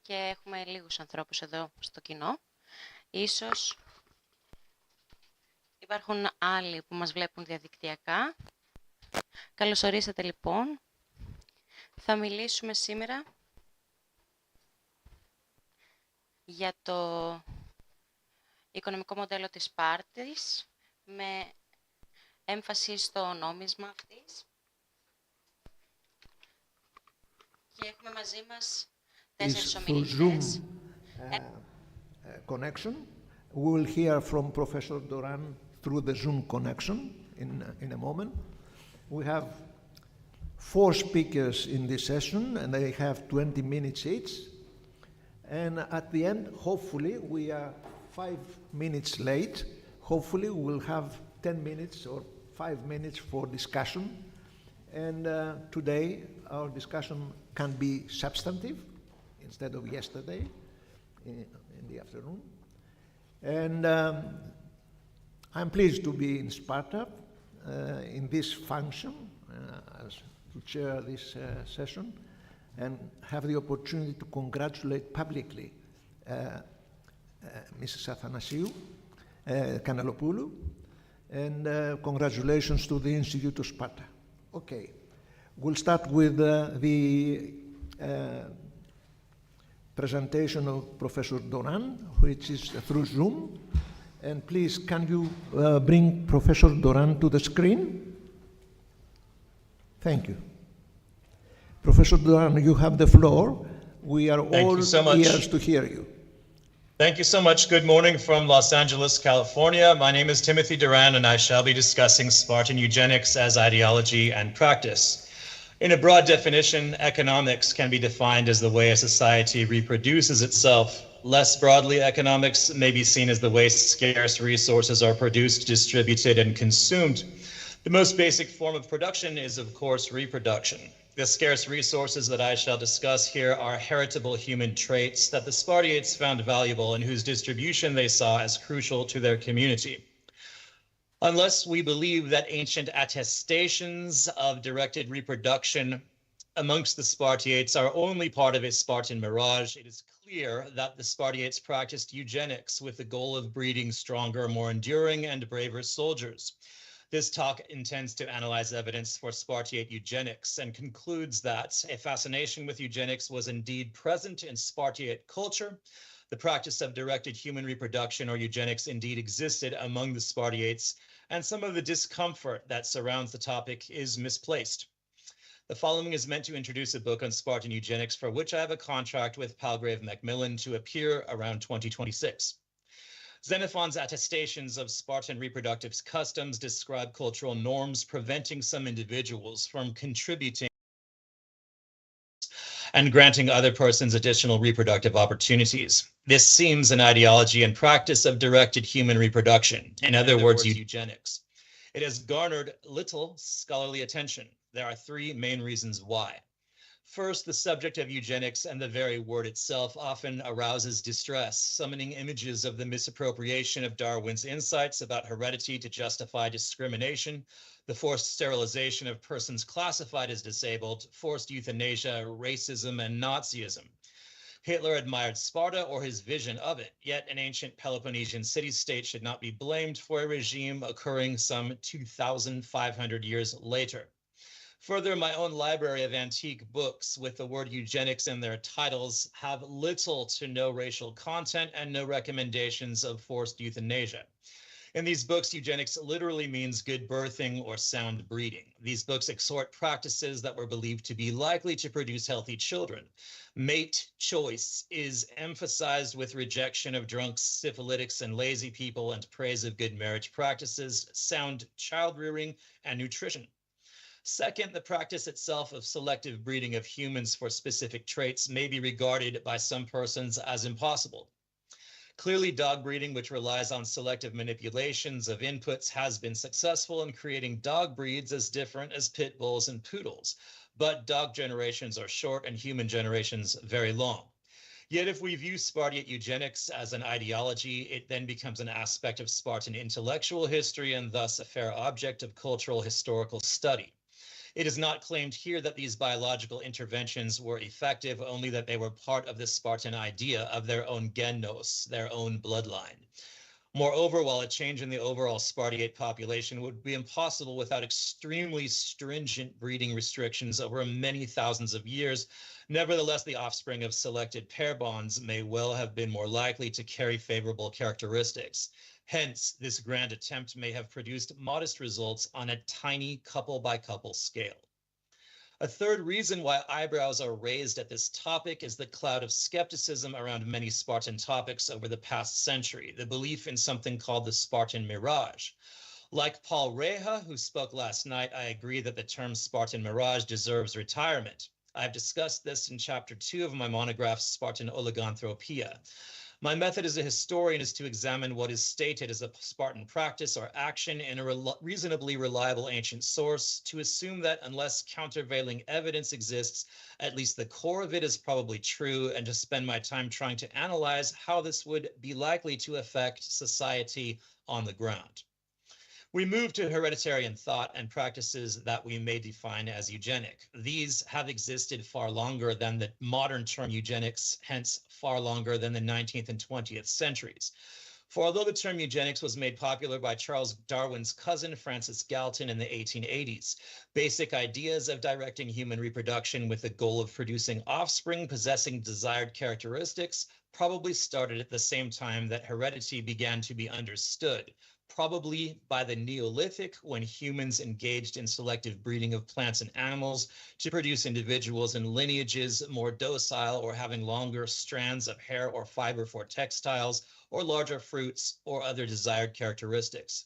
και έχουμε λίγους ανθρώπους εδώ στο κοινό. Ίσως υπάρχουν άλλοι που μας βλέπουν διαδικτυακά. Καλώς ορίσατε λοιπόν. Θα μιλήσουμε σήμερα για το οικονομικό μοντέλο της Σπάρτης με έμφαση στο νόμισμα αυτής. Και έχουμε μαζί μας 4 ομιλητές. Connection. We will hear from Professor Doran through the Zoom connection in a moment. We have 4 speakers in this session, and they have 20 minutes each. And at the end, hopefully, we are 5 minutes late. Hopefully, we will have 10 minutes or 5 minutes for discussion. And today, our discussion can be substantive instead of yesterday in the afternoon. And I'm pleased to be in Sparta in this function as to chair this session and have the opportunity to congratulate publicly Mrs. Athanasiou Kanalopoulou, and congratulations to the Ινστιτούτου Sparta. Okay, we'll start with the presentation of Professor Doran, which is through Zoom. And please, can you bring Professor Doran to the screen? Thank you. Professor Doran, you have the floor. We are all ears to hear you. Thank you so much. Good morning from Los Angeles, California. My name is Timothy Duran, and I shall be discussing Spartan eugenics as ideology and practice. In a broad definition, economics can be defined as the way a society reproduces itself. Less broadly, economics may be seen as the way scarce resources are produced, distributed, and consumed. The most basic form of production is, of course, reproduction. The scarce resources that I shall discuss here are heritable human traits that the Spartiates found valuable and whose distribution they saw as crucial to their community. Unless we believe that ancient attestations of directed reproduction amongst the Spartiates are only part of a Spartan mirage, it is clear that the Spartiates practiced eugenics with the goal of breeding stronger, more enduring, and braver soldiers. This talk intends to analyze evidence for Spartiate eugenics and concludes that a fascination with eugenics was indeed present in Spartiate culture. The practice of directed human reproduction or eugenics indeed existed among the Spartiates, and some of the discomfort that surrounds the topic is misplaced. The following is meant to introduce a book on Spartan eugenics for which I have a contract with Palgrave Macmillan to appear around 2026. Xenophon's attestations of Spartan reproductive customs describe cultural norms preventing some individuals from contributing and granting other persons additional reproductive opportunities. This seems an ideology and practice of directed human reproduction, in other words, eugenics. It has garnered little scholarly attention. There are 3 main reasons why. First, the subject of eugenics and the very word itself often arouses distress, summoning images of the misappropriation of Darwin's insights about heredity to justify discrimination, the forced sterilization of persons classified as disabled, forced euthanasia, racism, and Nazism. Hitler admired Sparta or his vision of it, yet an ancient Peloponnesian city-state should not be blamed for a regime occurring some 2,500 years later. Further, my own library of antique books with the word eugenics in their titles have little to no racial content and no recommendations of forced euthanasia. In these books, eugenics literally means good birthing or sound breeding. These books exhort practices that were believed to be likely to produce healthy children. Mate choice is emphasized with rejection of drunks, syphilitics, and lazy people, and praise of good marriage practices, sound child rearing, and nutrition. Second, the practice itself of selective breeding of humans for specific traits may be regarded by some persons as impossible. Clearly, dog breeding, which relies on selective manipulations of inputs, has been successful in creating dog breeds as different as pit bulls and poodles. But dog generations are short and human generations very long. Yet if we view Spartiate eugenics as an ideology, it then becomes an aspect of Spartan intellectual history and thus a fair object of cultural historical study. It is not claimed here that these biological interventions were effective, only that they were part of the Spartan idea of their own genos, their own bloodline. Moreover, while a change in the overall Spartiate population would be impossible without extremely stringent breeding restrictions over many thousands of years, nevertheless, the offspring of selected pair bonds may well have been more likely to carry favorable characteristics. Hence, this grand attempt may have produced modest results on a tiny couple-by-couple scale. A third reason why eyebrows are raised at this topic is the cloud of skepticism around many Spartan topics over the past century, the belief in something called the Spartan mirage. Like Paul Reha, who spoke last night, I agree that the term Spartan mirage deserves retirement. I've discussed this in chapter 2 of my monograph, Spartan Oliganthropia. My method as a historian is to examine what is stated as a Spartan practice or action in a reasonably reliable ancient source, to assume that unless countervailing evidence exists, at least the core of it is probably true, and to spend my time trying to analyze how this would be likely to affect society on the ground. We move to hereditarian thought and practices that we may define as eugenic. These have existed far longer than the modern term eugenics, hence far longer than the 19th and 20th centuries. For although the term eugenics was made popular by Charles Darwin's cousin, Francis Galton, in the 1880s, basic ideas of directing human reproduction with the goal of producing offspring possessing desired characteristics probably started at the same time that heredity began to be understood, probably by the Neolithic, when humans engaged in selective breeding of plants and animals to produce individuals and lineages more docile or having longer strands of hair or fiber for textiles, or larger fruits or other desired characteristics.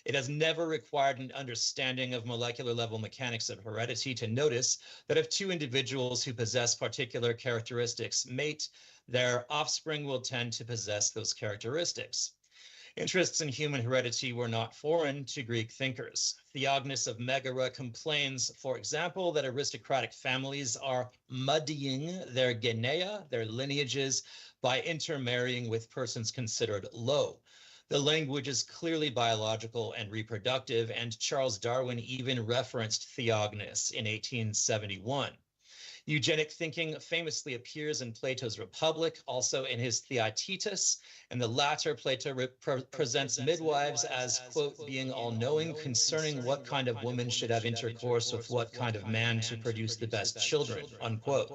It has never required an understanding of molecular level mechanics of heredity to notice that if two individuals who possess particular characteristics mate, their offspring will tend to possess those characteristics. Interests in human heredity were not foreign to Greek thinkers. Theognis of Megara complains, for example, that aristocratic families are muddying their genea, their lineages, by intermarrying with persons considered low. The language is clearly biological and reproductive, and Charles Darwin even referenced Theognis in 1871. Eugenic thinking famously appears in Plato's Republic, also in his Theaetetus. In the latter, Plato presents midwives as, quote, being all-knowing concerning what kind of woman should have intercourse with what kind of man to produce the best children, unquote.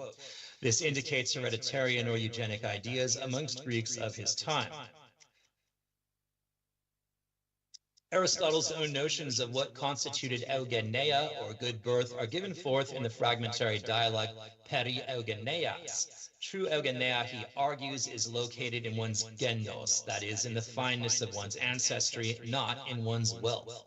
This indicates hereditarian or eugenic ideas amongst Greeks of his time. Aristotle's own notions of what constituted eugeneia, or good birth, are given forth in the fragmentary dialogue peri eugeneias. True eugeneia, he argues, is located in one's genos, that is, in the fineness of one's ancestry, not in one's wealth.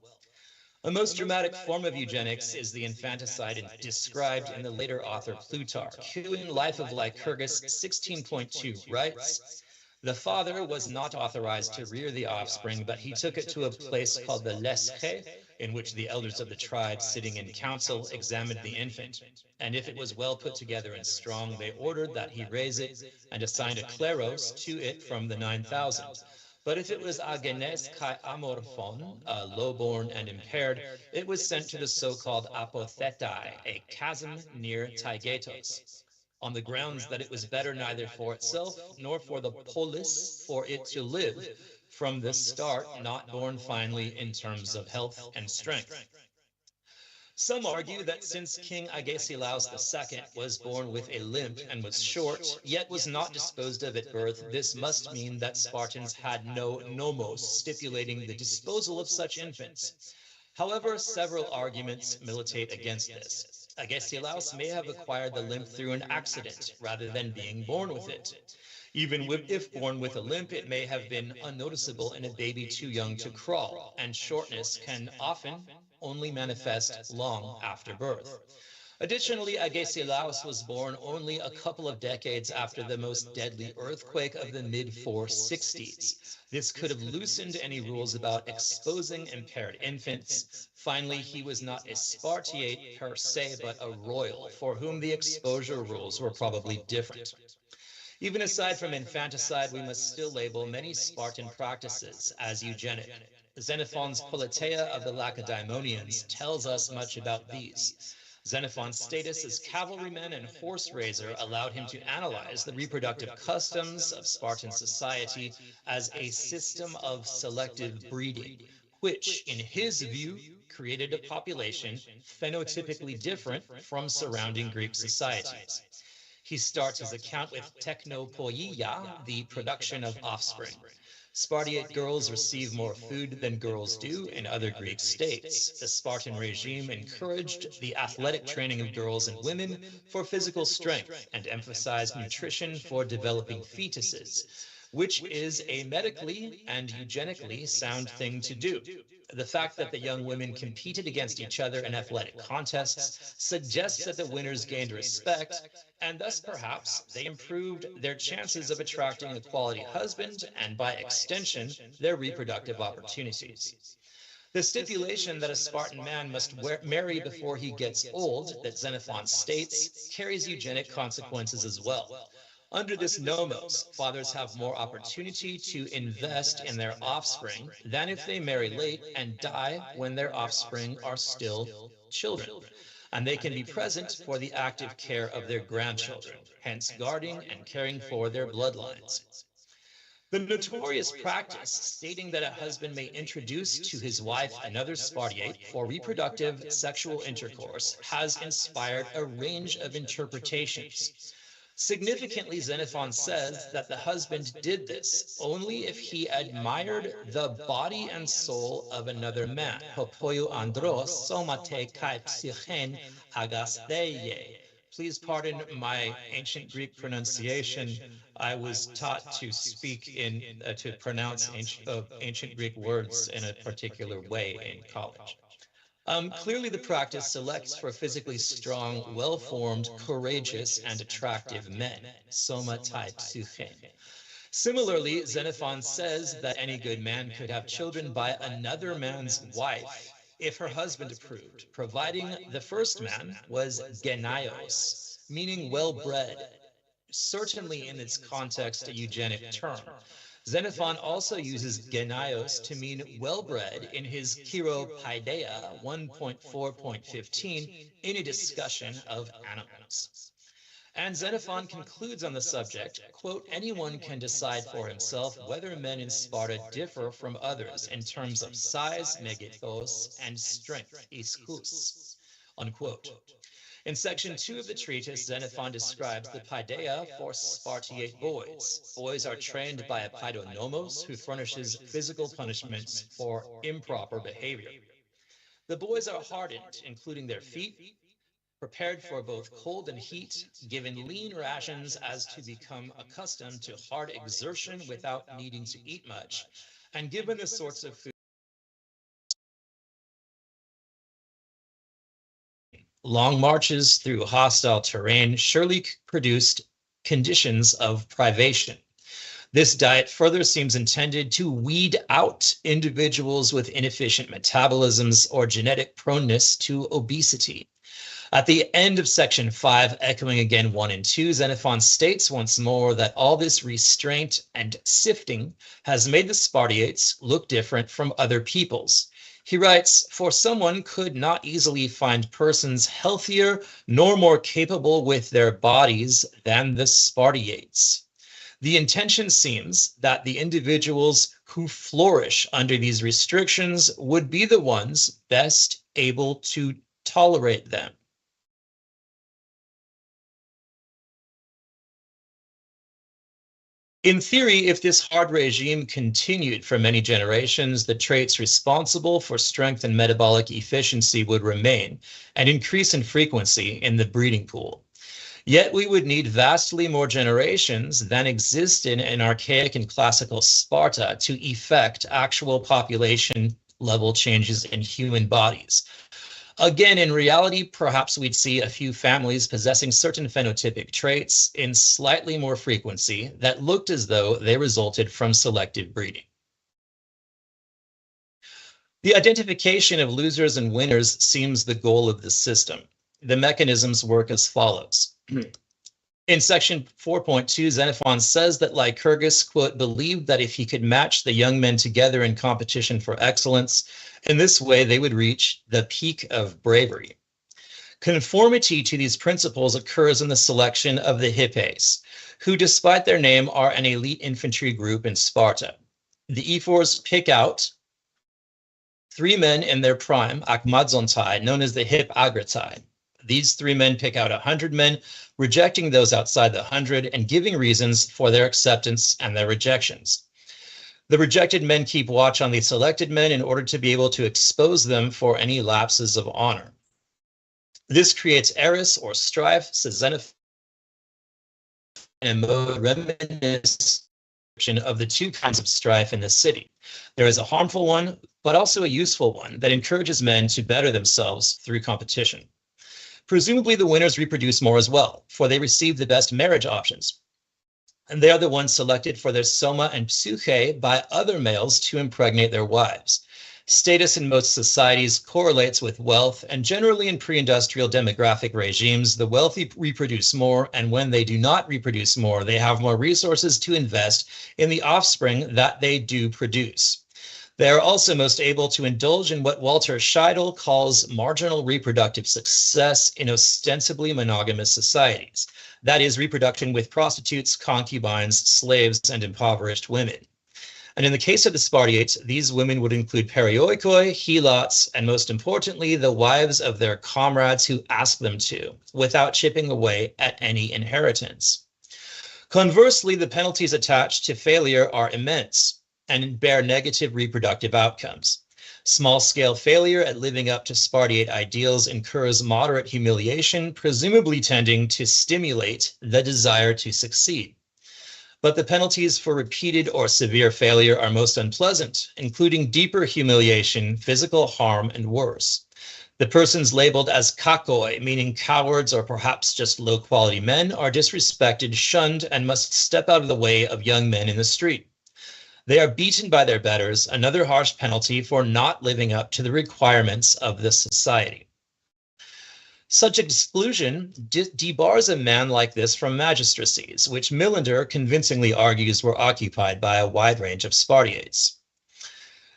A most dramatic form of eugenics is the infanticide described in the later author Plutarch, who in Life of Lycurgus 16.2 writes, "The father was not authorized to rear the offspring, but he took it to a place called the Lesche, in which the elders of the tribe, sitting in council, examined the infant. And if it was well put together and strong, they ordered that he raise it, and assigned a kleros to it from the 9,000. But if it was agenes kai amorphon, low-born and impaired, it was sent to the so-called apothetai, a chasm near Taygetos, on the grounds that it was better neither for itself nor for the polis for it to live from the start, not born finely in terms of health and strength." Some argue that since King Agesilaus II was born with a limp and was short, yet was not disposed of at birth, this must mean that Spartans had no nomos stipulating the disposal of such infants. However, several arguments militate against this. Agesilaus may have acquired the limp through an accident rather than being born with it. Even if born with a limp, it may have been unnoticeable in a baby too young to crawl, and shortness can often only manifest long after birth. Additionally, Agesilaus was born only a couple of decades after the most deadly earthquake of the mid-460s. This could have loosened any rules about exposing impaired infants. Finally, he was not a Spartiate per se, but a royal, for whom the exposure rules were probably different. Even aside from infanticide, we must still label many Spartan practices as eugenic. Xenophon's Politeia of the Lacedaemonians tells us much about these. Xenophon's status as cavalryman and horse raiser allowed him to analyze the reproductive customs of Spartan society as a system of selective breeding, which, in his view, created a population phenotypically different from surrounding Greek societies. He starts his account with technopoieia, the production of offspring. Spartiate girls receive more food than girls do in other Greek states. The Spartan regime encouraged the athletic training of girls and women for physical strength and emphasized nutrition for developing fetuses, which is a medically and eugenically sound thing to do. The fact that the young women competed against each other in athletic contests suggests that the winners gained respect, and thus perhaps they improved their chances of attracting a quality husband and, by extension, their reproductive opportunities. The stipulation that a Spartan man must marry before he gets old, that Xenophon states, carries eugenic consequences as well. Under this nomos, fathers have more opportunity to invest in their offspring than if they marry late and die when their offspring are still children, and they can be present for the active care of their grandchildren, hence guarding and caring for their bloodlines. The notorious practice stating that a husband may introduce to his wife another Spartiate for reproductive sexual intercourse has inspired a range of interpretations. Significantly, Xenophon says that the husband did this only if he admired the body and soul of another man. Hopoiou andros somate kai psychen agasteye. Please pardon my ancient Greek pronunciation. I was taught to speak to pronounce ancient Greek words in a particular way in college. Clearly, the practice selects for physically strong, well-formed, courageous, and attractive men, soma type psychen. Similarly, Xenophon says that any good man could have children by another man's wife if her husband approved, providing the first man was genaios, meaning well-bred, certainly in its context a eugenic term. Xenophon also uses genaios to mean well-bred in his Chiropaideia 1.4.15 in a discussion of animals. And Xenophon concludes on the subject, quote, anyone can decide for himself whether men in Sparta differ from others in terms of size, megathos, and strength, ischus, unquote. In section 2 of the treatise, Xenophon describes the paideia for Spartiate boys. Boys are trained by a paidonomos who furnishes physical punishments for improper behavior. The boys are hardened, including their feet, prepared for both cold and heat, given lean rations as to become accustomed to hard exertion without needing to eat much, and given the sorts of food. Long marches through hostile terrain surely produced conditions of privation. This diet further seems intended to weed out individuals with inefficient metabolisms or genetic proneness to obesity. At the end of section 5, echoing again 1 and 2, Xenophon states once more that all this restraint and sifting has made the Spartiates look different from other peoples. He writes, for someone could not easily find persons healthier nor more capable with their bodies than the Spartiates. The intention seems that the individuals who flourish under these restrictions would be the ones best able to tolerate them. In theory, if this hard regime continued for many generations, the traits responsible for strength and metabolic efficiency would remain and increase in frequency in the breeding pool. Yet we would need vastly more generations than existed in archaic and classical Sparta to effect actual population level changes in human bodies. Again, in reality, perhaps we'd see a few families possessing certain phenotypic traits in slightly more frequency that looked as though they resulted from selective breeding. The identification of losers and winners seems the goal of the system. The mechanisms work as follows. In section 4.2, Xenophon says that Lycurgus, quote, believed that if he could match the young men together in competition for excellence, in this way they would reach the peak of bravery. Conformity to these principles occurs in the selection of the Hippes, who, despite their name, are an elite infantry group in Sparta. The ephors pick out 3 men in their prime, akmadzontai, known as the Hippagratai. These 3 men pick out 100 men, rejecting those outside the 100 and giving reasons for their acceptance and their rejections. The rejected men keep watch on the selected men in order to be able to expose them for any lapses of honor. This creates eris or strife, says Xenophon, in a mode reminiscent of the 2 kinds of strife in the city. There is a harmful one, but also a useful one that encourages men to better themselves through competition. Presumably the winners reproduce more as well, for they receive the best marriage options. And they are the ones selected for their soma and psyche by other males to impregnate their wives. Status in most societies correlates with wealth, and generally in pre-industrial demographic regimes, the wealthy reproduce more, and when they do not reproduce more, they have more resources to invest in the offspring that they do produce. They are also most able to indulge in what Walter Scheidel calls marginal reproductive success in ostensibly monogamous societies. That is, reproduction with prostitutes, concubines, slaves, and impoverished women. And in the case of the Spartiates, these women would include perioikoi, helots, and most importantly, the wives of their comrades who ask them to, without chipping away at any inheritance. Conversely, the penalties attached to failure are immense and bear negative reproductive outcomes. Small-scale failure at living up to Spartiate ideals incurs moderate humiliation, presumably tending to stimulate the desire to succeed. But the penalties for repeated or severe failure are most unpleasant, including deeper humiliation, physical harm, and worse. The persons labeled as kakoi, meaning cowards or perhaps just low-quality men, are disrespected, shunned, and must step out of the way of young men in the street. They are beaten by their betters, another harsh penalty for not living up to the requirements of the society. Such exclusion debars a man like this from magistracies, which Millender convincingly argues were occupied by a wide range of Spartiates.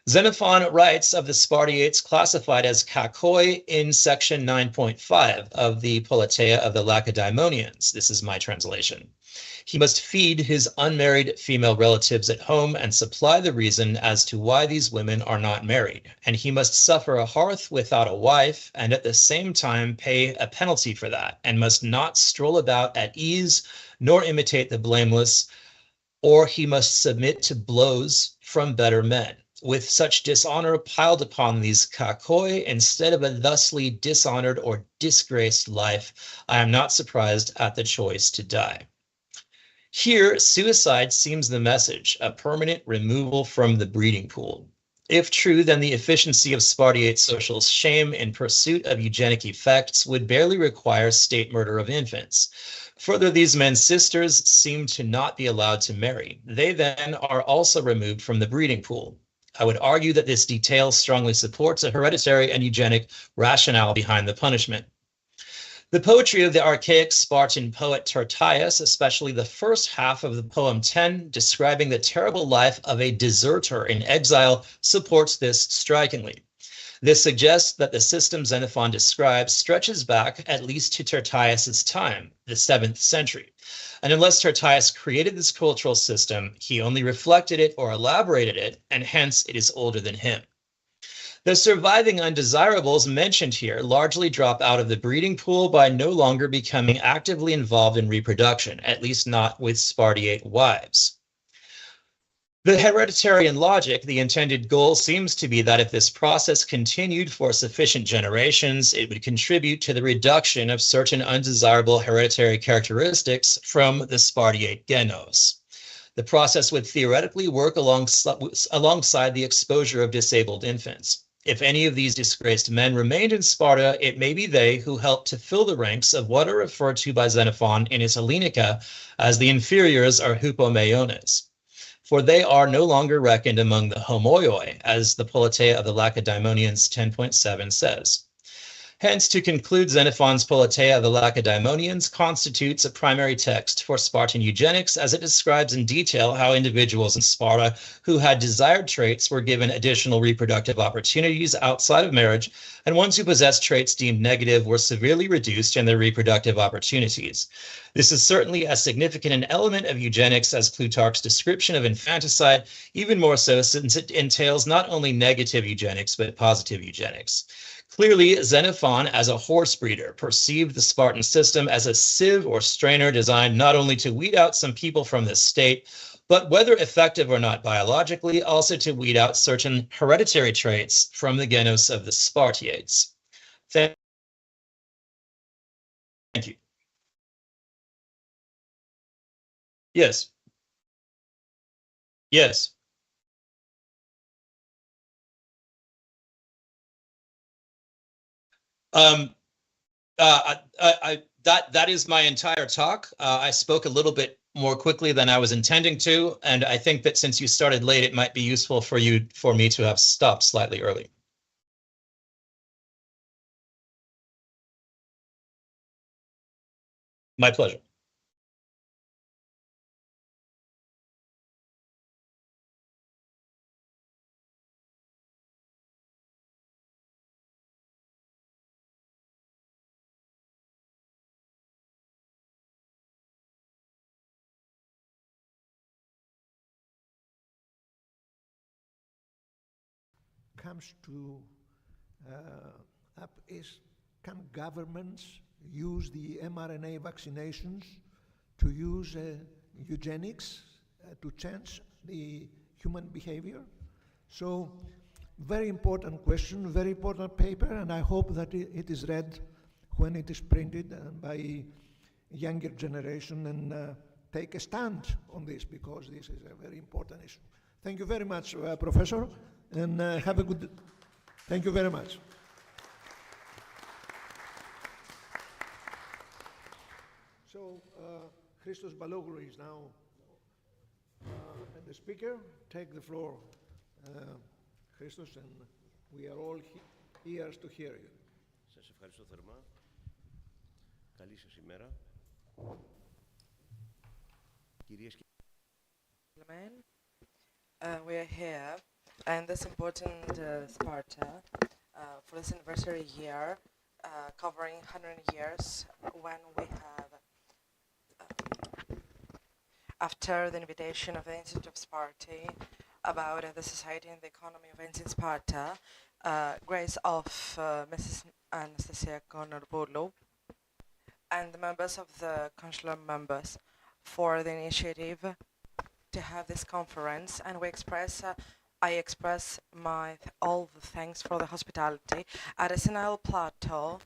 Xenophon writes of the Spartiates classified as kakoi in section 9.5 of the Politeia of the Lacedaemonians. This is my translation. He must feed his unmarried female relatives at home and supply the reason as to why these women are not married. And he must suffer a hearth without a wife and at the same time pay a penalty for that, and must not stroll about at ease nor imitate the blameless, or he must submit to blows from better men. With such dishonor piled upon these kakoi, instead of a thusly dishonored or disgraced life, I am not surprised at the choice to die. Here, suicide seems the message, a permanent removal from the breeding pool. If true, then the efficiency of Spartiate social shame in pursuit of eugenic effects would barely require state murder of infants. Further, these men's sisters seem to not be allowed to marry. They then are also removed from the breeding pool. I would argue that this detail strongly supports a hereditary and eugenic rationale behind the punishment. The poetry of the archaic Spartan poet Tertius, especially the first half of the poem 10, describing the terrible life of a deserter in exile, supports this strikingly. This suggests that the system Xenophon describes stretches back at least to Tertius's time, the 7th century. And unless Tertius created this cultural system, he only reflected it or elaborated it, and hence it is older than him. The surviving undesirables mentioned here largely drop out of the breeding pool by no longer becoming actively involved in reproduction, at least not with Spartiate wives. The hereditarian logic, the intended goal seems to be that if this process continued for sufficient generations, it would contribute to the reduction of certain undesirable hereditary characteristics from the Spartiate genos. The process would theoretically work alongside the exposure of disabled infants. If any of these disgraced men remained in Sparta, it may be they who helped to fill the ranks of what are referred to by Xenophon in his Hellenica as the inferiors or hupomeones. For they are no longer reckoned among the homoioi, as the Politeia of the Lacedaemonians 10.7 says. Hence, to conclude, Xenophon's Politeia of the Lacedaemonians constitutes a primary text for Spartan eugenics, as it describes in detail how individuals in Sparta who had desired traits were given additional reproductive opportunities outside of marriage, and ones who possessed traits deemed negative were severely reduced in their reproductive opportunities. This is certainly as significant an element of eugenics as Plutarch's description of infanticide, even more so since it entails not only negative eugenics, but positive eugenics. Clearly, Xenophon, as a horse breeder, perceived the Spartan system as a sieve or strainer designed not only to weed out some people from this state, but whether effective or not biologically, also to weed out certain hereditary traits from the genos of the Spartiates. Thank you. Yes. Yes. That is my entire talk. I spoke a little bit more quickly than I was intending to, and I think that since you started late, it might be useful for me to have stopped slightly early. My pleasure. Comes to up is, can governments use the mRNA vaccinations to use eugenics to change the human behavior? So, very important question, very important paper, and I hope that it is read when it is printed by younger generation and take a stand on this, because this is a very important issue. Thank you very much, Professor, and have a good... Thank you very much. So, Christos Baloglou is now the speaker. Take the floor, Christos, and we are all ears to hear you. Σας ευχαριστώ θερμά. Καλή σας ημέρα. Κυρίες και we are here in this important Sparta for this anniversary year, covering 100 years when we have, after the invitation of the Institute of Spárti about the society and the economy of ancient Sparta, grace of Mrs. Anastasia Konorboulou and the members of the consular members for the initiative to have this conference, and we express, I express all the thanks for the hospitality at a Sinai plateau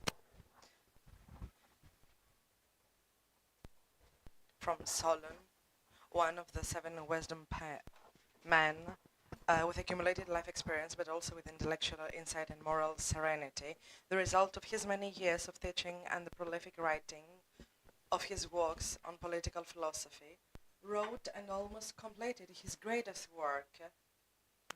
from Solon, one of the 7 wisdom men with accumulated life experience, but also with intellectual insight and moral serenity, the result of his many years of teaching and the prolific writing of his works on political philosophy, wrote and almost completed his greatest work,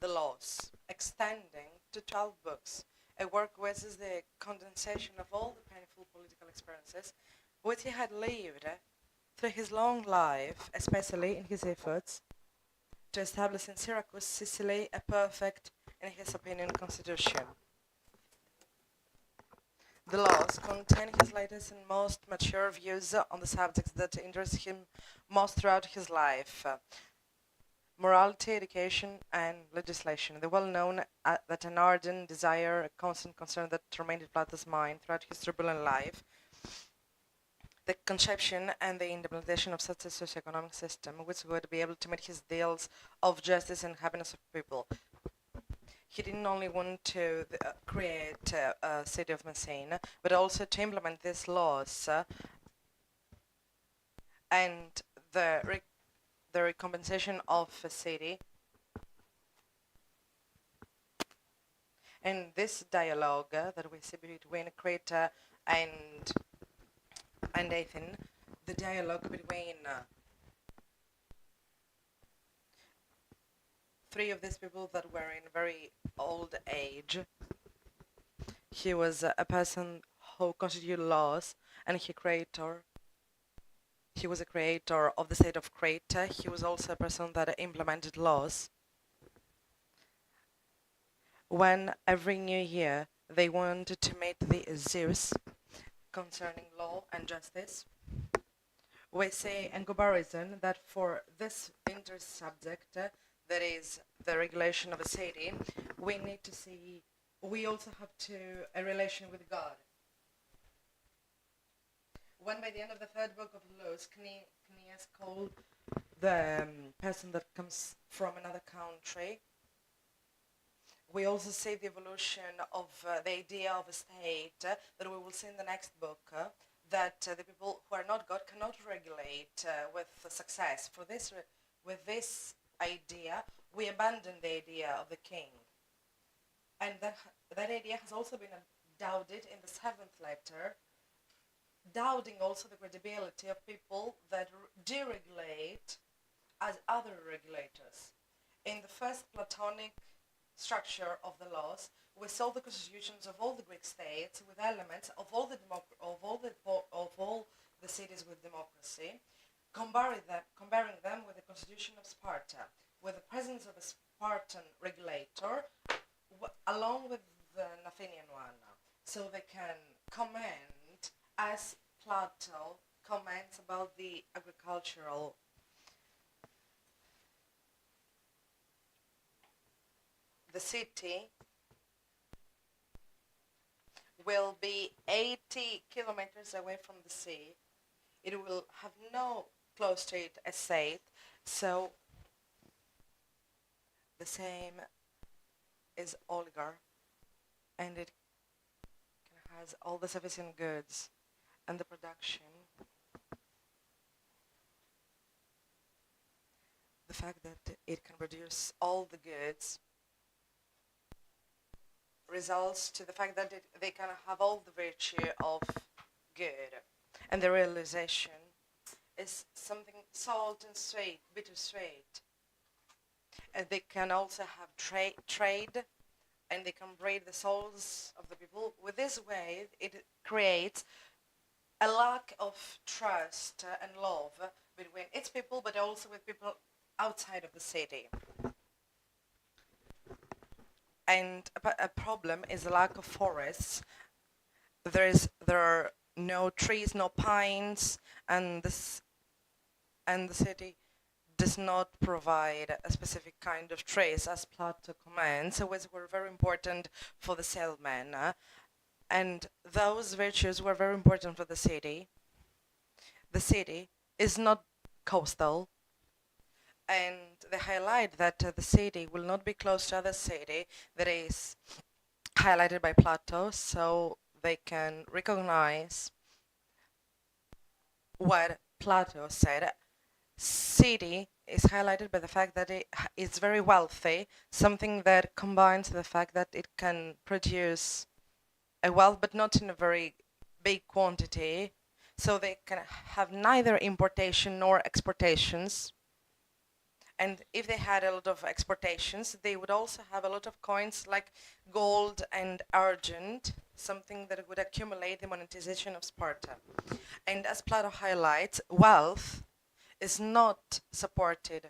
The Laws, extending to 12 books, a work which is the condensation of all the painful political experiences which he had lived through his long life, especially in his efforts to establish in Syracuse, Sicily, a perfect, in his opinion, constitution. The Laws contain his latest and most mature views on the subjects that interest him most throughout his life: morality, education, and legislation. The well-known that an ardent desire, a constant concern that remained in Plato's mind throughout his turbulent life, the conception and the implementation of such a socio-economic system which would be able to meet his ideals of justice and happiness of people. He didn't only want to create a city of Messene, but also to implement these laws and the recompensation of a city. And this dialogue that we see between Crete and Athens, the dialogue between 3 of these people that were in very old age, He was a person who constituted laws, and he was a creator of the state of Crete. He was also a person that implemented laws. When every new year they wanted to meet the Zeus concerning law and justice, we say in comparison that for this inter-subject, that is the regulation of a city, we need to see, we also have a relation with God. When by the end of the third book of laws, Cneas called the person that comes from another country, we also see the evolution of the idea of a state that we will see in the next book, that the people who are not God cannot regulate with success. With this idea, we abandon the idea of the king. And that idea has also been doubted in the seventh letter, doubting also the credibility of people that deregulate as other regulators. In the first Platonic structure of the laws, we saw the constitutions of all the Greek states with elements of all the cities with democracy, comparing them with the constitution of Sparta, with the presence of a Spartan regulator, along with the Athenian one, so they can comment as Plato comments about the agricultural. The city will be 80 kilometers away from the sea. It will have no close to it estate, so the same is oligar, and it has all the sufficient goods and the production. The fact that it can produce all the goods results to the fact that they can have all the virtue of good, and the realization is something salt and sweet, bittersweet. And they can also have trade, and they can breed the souls of the people. With this way, it creates a lack of trust and love between its people, but also with people outside of the city. And a problem is the lack of forests. There are no trees, no pines, and the city does not provide a specific kind of trees, as Plato comments, which were very important for the salesman. And those virtues were very important for the city. The city is not coastal, and they highlight that the city will not be close to other city that is highlighted by Plato, so they can recognize what Plato said. City is highlighted by the fact that it is very wealthy, something that combines the fact that it can produce a wealth, but not in a very big quantity, so they can have neither importation nor exportations. And if they had a lot of exportations, they would also have a lot of coins like gold and argent, something that would accumulate the monetization of Sparta. And as Plato highlights, wealth is not supported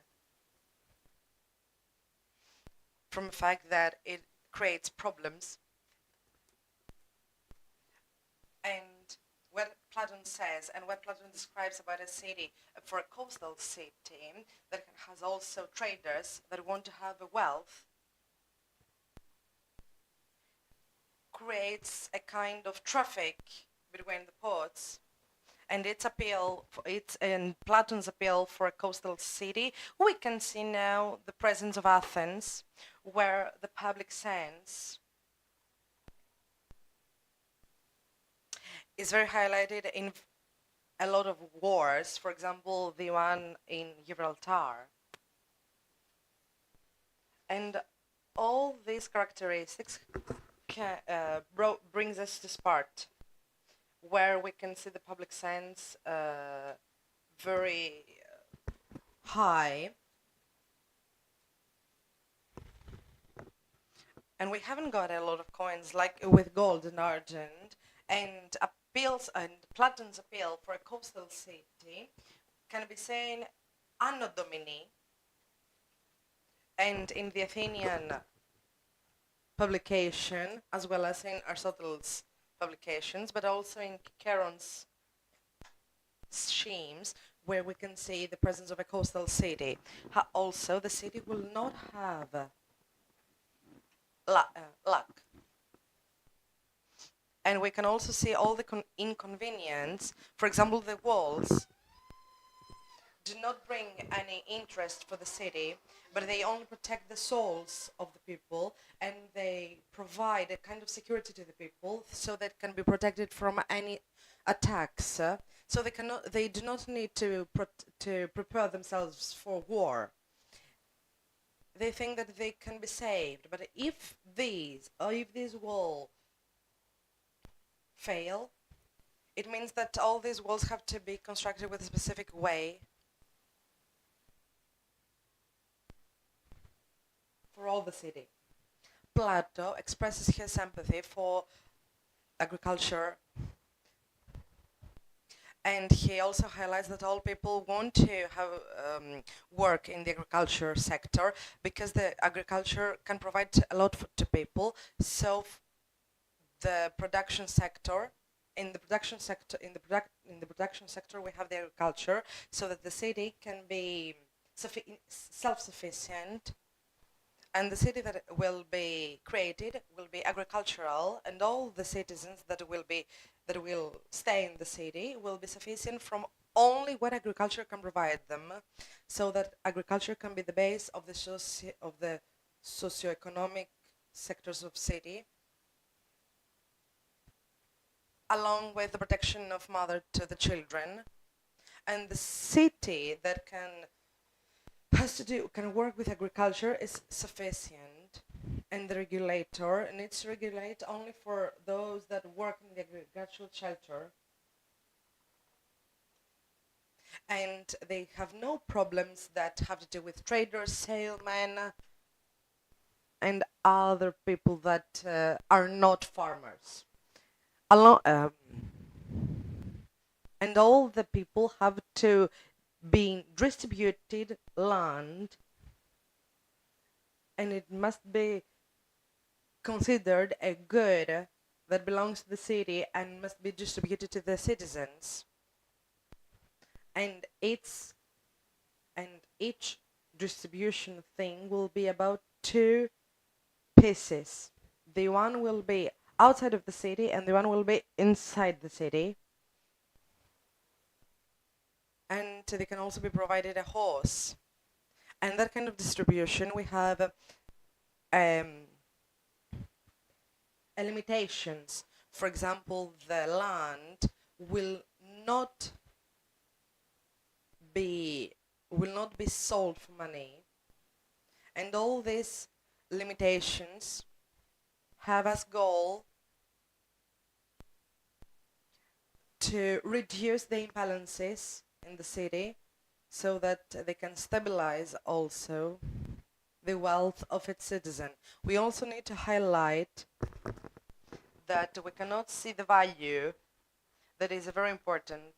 from the fact that it creates problems. And what Platon says and what Platon describes about a city, for a coastal city that has also traders that want to have a wealth, creates a kind of traffic between the ports. And its appeal, and Platon's appeal for a coastal city, we can see now the presence of Athens, where the public sense is very highlighted in a lot of wars, for example, the one in Gibraltar. And all these characteristics brings us to Sparta, where we can see the public sense very high. And we haven't got a lot of coins like with gold and argent, and appeals and Platon's appeal for a coastal city can be seen Anno Domini, and in the Athenian publication, as well as in Aristotle's publications, but also in Cicero's schemes, where we can see the presence of a coastal city. Also, the city will not have luck. And we can also see all the inconvenience. For example, the walls do not bring any interest for the city, but they only protect the souls of the people, and they provide a kind of security to the people so that can be protected from any attacks. So they do not need to prepare themselves for war. They think that they can be saved, but if these walls fail, it means that all these walls have to be constructed with a specific way for all the city. Plato expresses his sympathy for agriculture, and he also highlights that all people want to have work in the agriculture sector because the agriculture can provide a lot to people. So the production sector, in the production sector we have the agriculture, so that the city can be self-sufficient, and the city that will be created will be agricultural, and all the citizens that will stay in the city will be sufficient from only what agriculture can provide them, so that agriculture can be the base of the socioeconomic sectors of city, along with the protection of mother to the children. And the city that can work with agriculture is sufficient, and the regulator needs to regulate only for those that work in the agricultural shelter, and they have no problems that have to do with traders, salesmen, and other people that are not farmers. And all the people have to be distributed land, and it must be considered a good that belongs to the city and must be distributed to the citizens. And each distribution thing will be about 2 pieces. The one will be outside of the city and the one will be inside the city. And they can also be provided a horse. And that kind of distribution, we have limitations. For example, the land will not be sold for money, and all these limitations have as goal to reduce the imbalances in the city, so that they can stabilize also the wealth of its citizen. We also need to highlight that we cannot see the value. That is a very important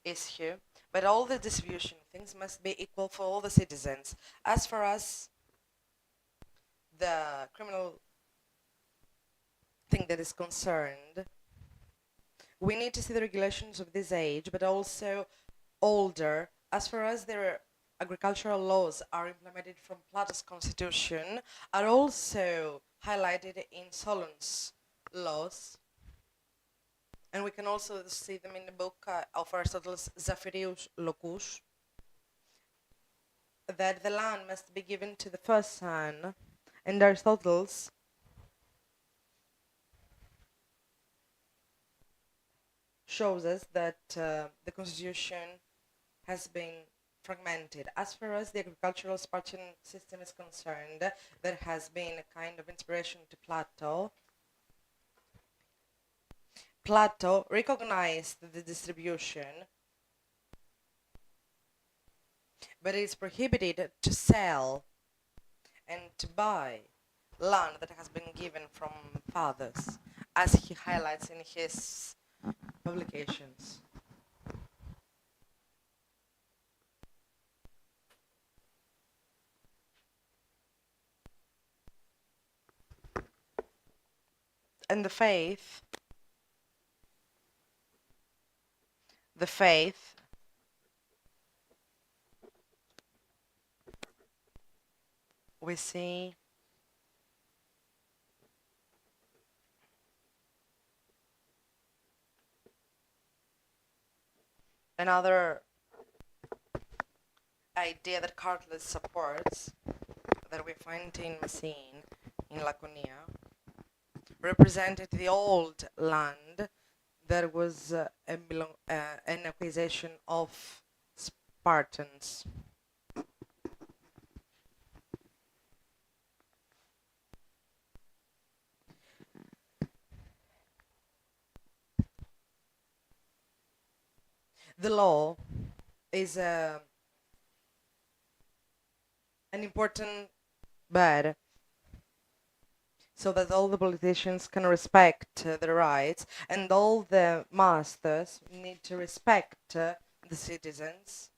issue, but all the distribution things must be equal for all the citizens. As far as the criminal thing that is concerned, we need to see the regulations of this age, but also older. As far as their agricultural laws are implemented from Plato's constitution, are also highlighted in Solon's laws. And we can also see them in the book of Aristotle's Zafirius Locus, that the land must be given to the first son, and Aristotle's shows us that the constitution has been fragmented. As far as the agricultural Spartan system is concerned, there has been a kind of inspiration to Plato. Plato recognized the distribution, but it is prohibited to sell and to buy. land that has been given from fathers, as he highlights in his publications. And the faith we see another idea that Cartlett supports, that we find in Messene, in Laconia, represented the old land that was an acquisition of Spartans. The law is an important bed, so that all the politicians can respect their rights, and all the masters need to respect the citizens,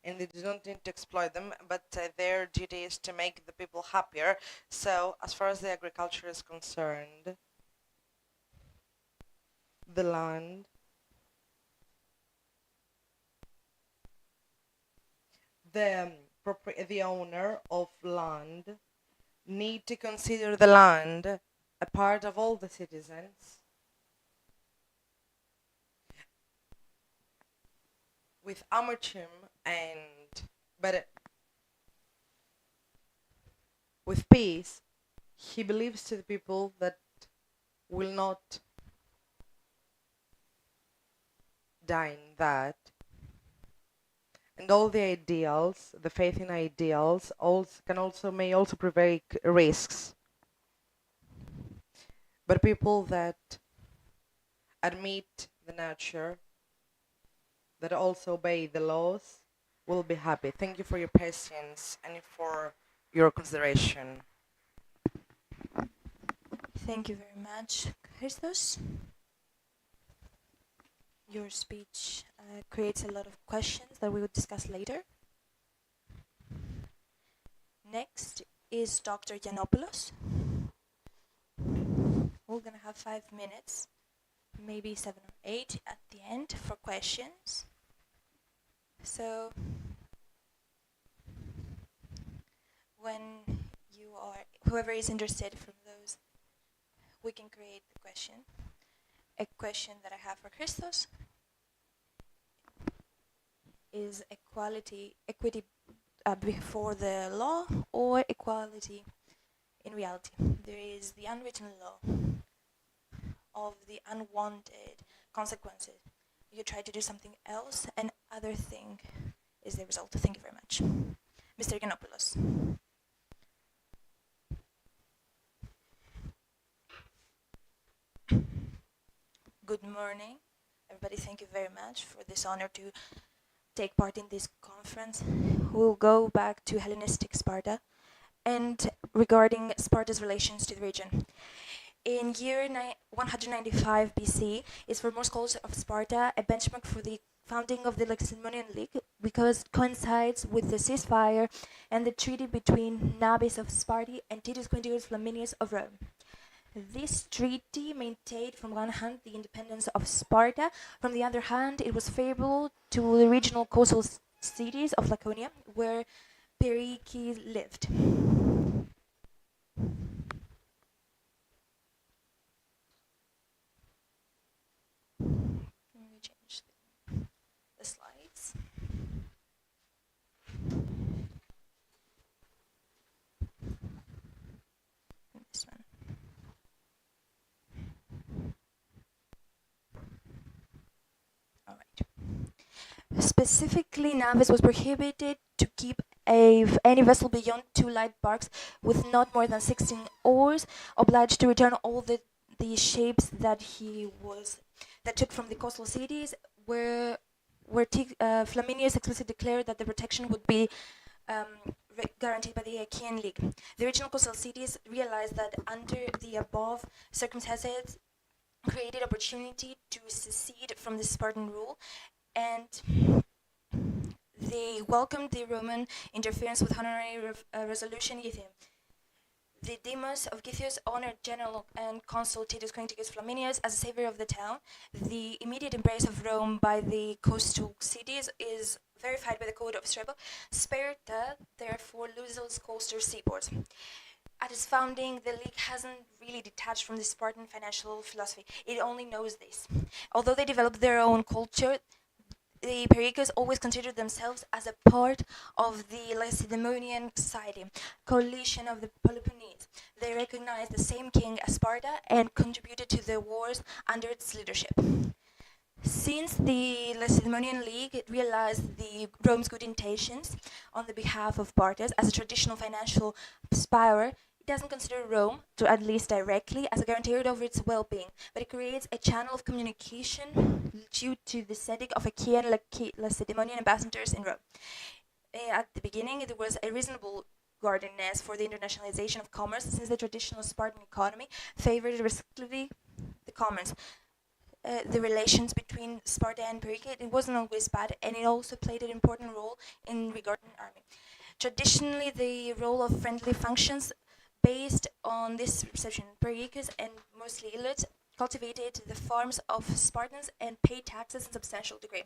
and they do not need to exploit them, but their duty is to make the people happier. So, as far as the agriculture is concerned, the land, the owner of land need to consider the land a part of all the citizens, with amertume but with peace. He believes to the people that will not die in that. And all the ideals, the faith in ideals, may also provoke risks. But people that admit the nature, that also obey the laws, will be happy. Thank you for your patience and for your consideration. Thank you very much, Christos. Your speech creates a lot of questions that we will discuss later. Next is Dr. Giannopoulos. We're going to have 5 minutes, maybe 7 or 8 at the end for questions. So, whoever is interested from those, we can create the question. A question that I have for Christos is equity before the law, or equality in reality? There is the unwritten law of the unwanted consequences. You try to do something else, and other thing is the result. Thank you very much. Mr. Giannopoulos. Good morning, everybody. Thank you very much for this honor to take part in this conference. We'll go back to Hellenistic Sparta and regarding Sparta's relations to the region. In year 195 BC is for most scholars of Sparta a benchmark for the founding of the Lacedaemonian League, because it coincides with the ceasefire and the treaty between Nabis of Sparta and Titus Quintius Flaminius of Rome. This treaty maintained from one hand the independence of Sparta, from the other hand it was favorable to the regional coastal cities of Laconia, where Pericles lived. Let me change the slides. This one. All right. Specifically, navis was prohibited to keep any vessel beyond 2 light barks with not more than 16 oars, obliged to return all the ships that took from the coastal cities, where Flaminius explicitly declared that the protection would be guaranteed by the Achaean League. The original coastal cities realized that under the above circumstances created opportunity to secede from the Spartan rule, and they welcomed the Roman interference with honorary resolution Gythium. The Demos of Gythius honored General and Consul Titus Quinctius Flaminius as a savior of the town. The immediate embrace of Rome by the coastal cities is verified by the Code of Strabo. Sparta, therefore, loses its coastal seaports. At its founding, the League hasn't really detached from the Spartan financial philosophy. It only knows this. Although they developed their own culture, the Pericles always considered themselves as a part of the Lacedaemonian society, coalition of the Peloponnese. They recognized the same king as Sparta and contributed to the wars under its leadership. Since the Lacedaemonian League realized the Rome's good intentions on the behalf of Sparta as a traditional financial power, it doesn't consider Rome, at least directly, as a guarantor of its well-being, but it creates a channel of communication due to the sending of Achaean Lacedaemonian ambassadors in Rome. At the beginning, there was a reasonable guardedness for the internationalization of commerce, since the traditional Spartan economy favored restrictively the commerce. The relations between Sparta and Pericles, it wasn't always bad, and it also played an important role in regarding army. Traditionally, the role of friendly functions based on this perception, Pericles and mostly Ilots cultivated the farms of Spartans and paid taxes in substantial degree.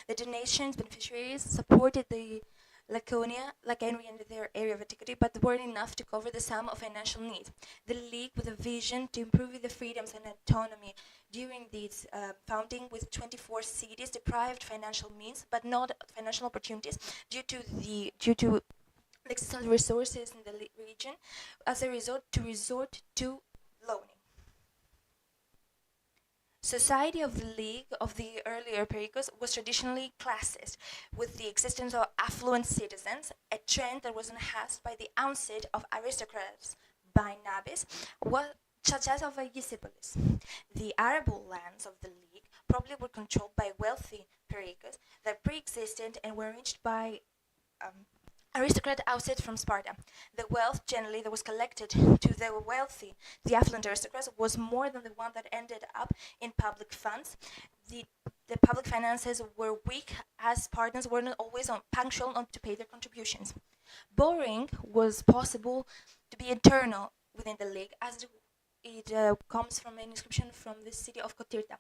The donations beneficiaries supported the Laconia and their area of antiquity, but weren't enough to cover the sum of financial needs. The League, with a vision to improve the freedoms and autonomy during its founding, with 24 cities deprived financial means, but not financial opportunities due to excess resources in the region, as a result to loaning. Society of the League of the earlier Pericles was traditionally classist, with the existence of affluent citizens, a trend that was enhanced by the onset of aristocrats by nabis, such as of Aegipolis. The arable lands of the League probably were controlled by wealthy Pericles that pre-existed and were reached by aristocrat outset from Sparta. The wealth generally that was collected to the wealthy, the affluent aristocrats, was more than the one that ended up in public funds. The public finances were weak, as Spartans were not always punctual to pay their contributions. Borrowing was possible to be internal within the League, as it comes from an inscription from the city of Kotirta.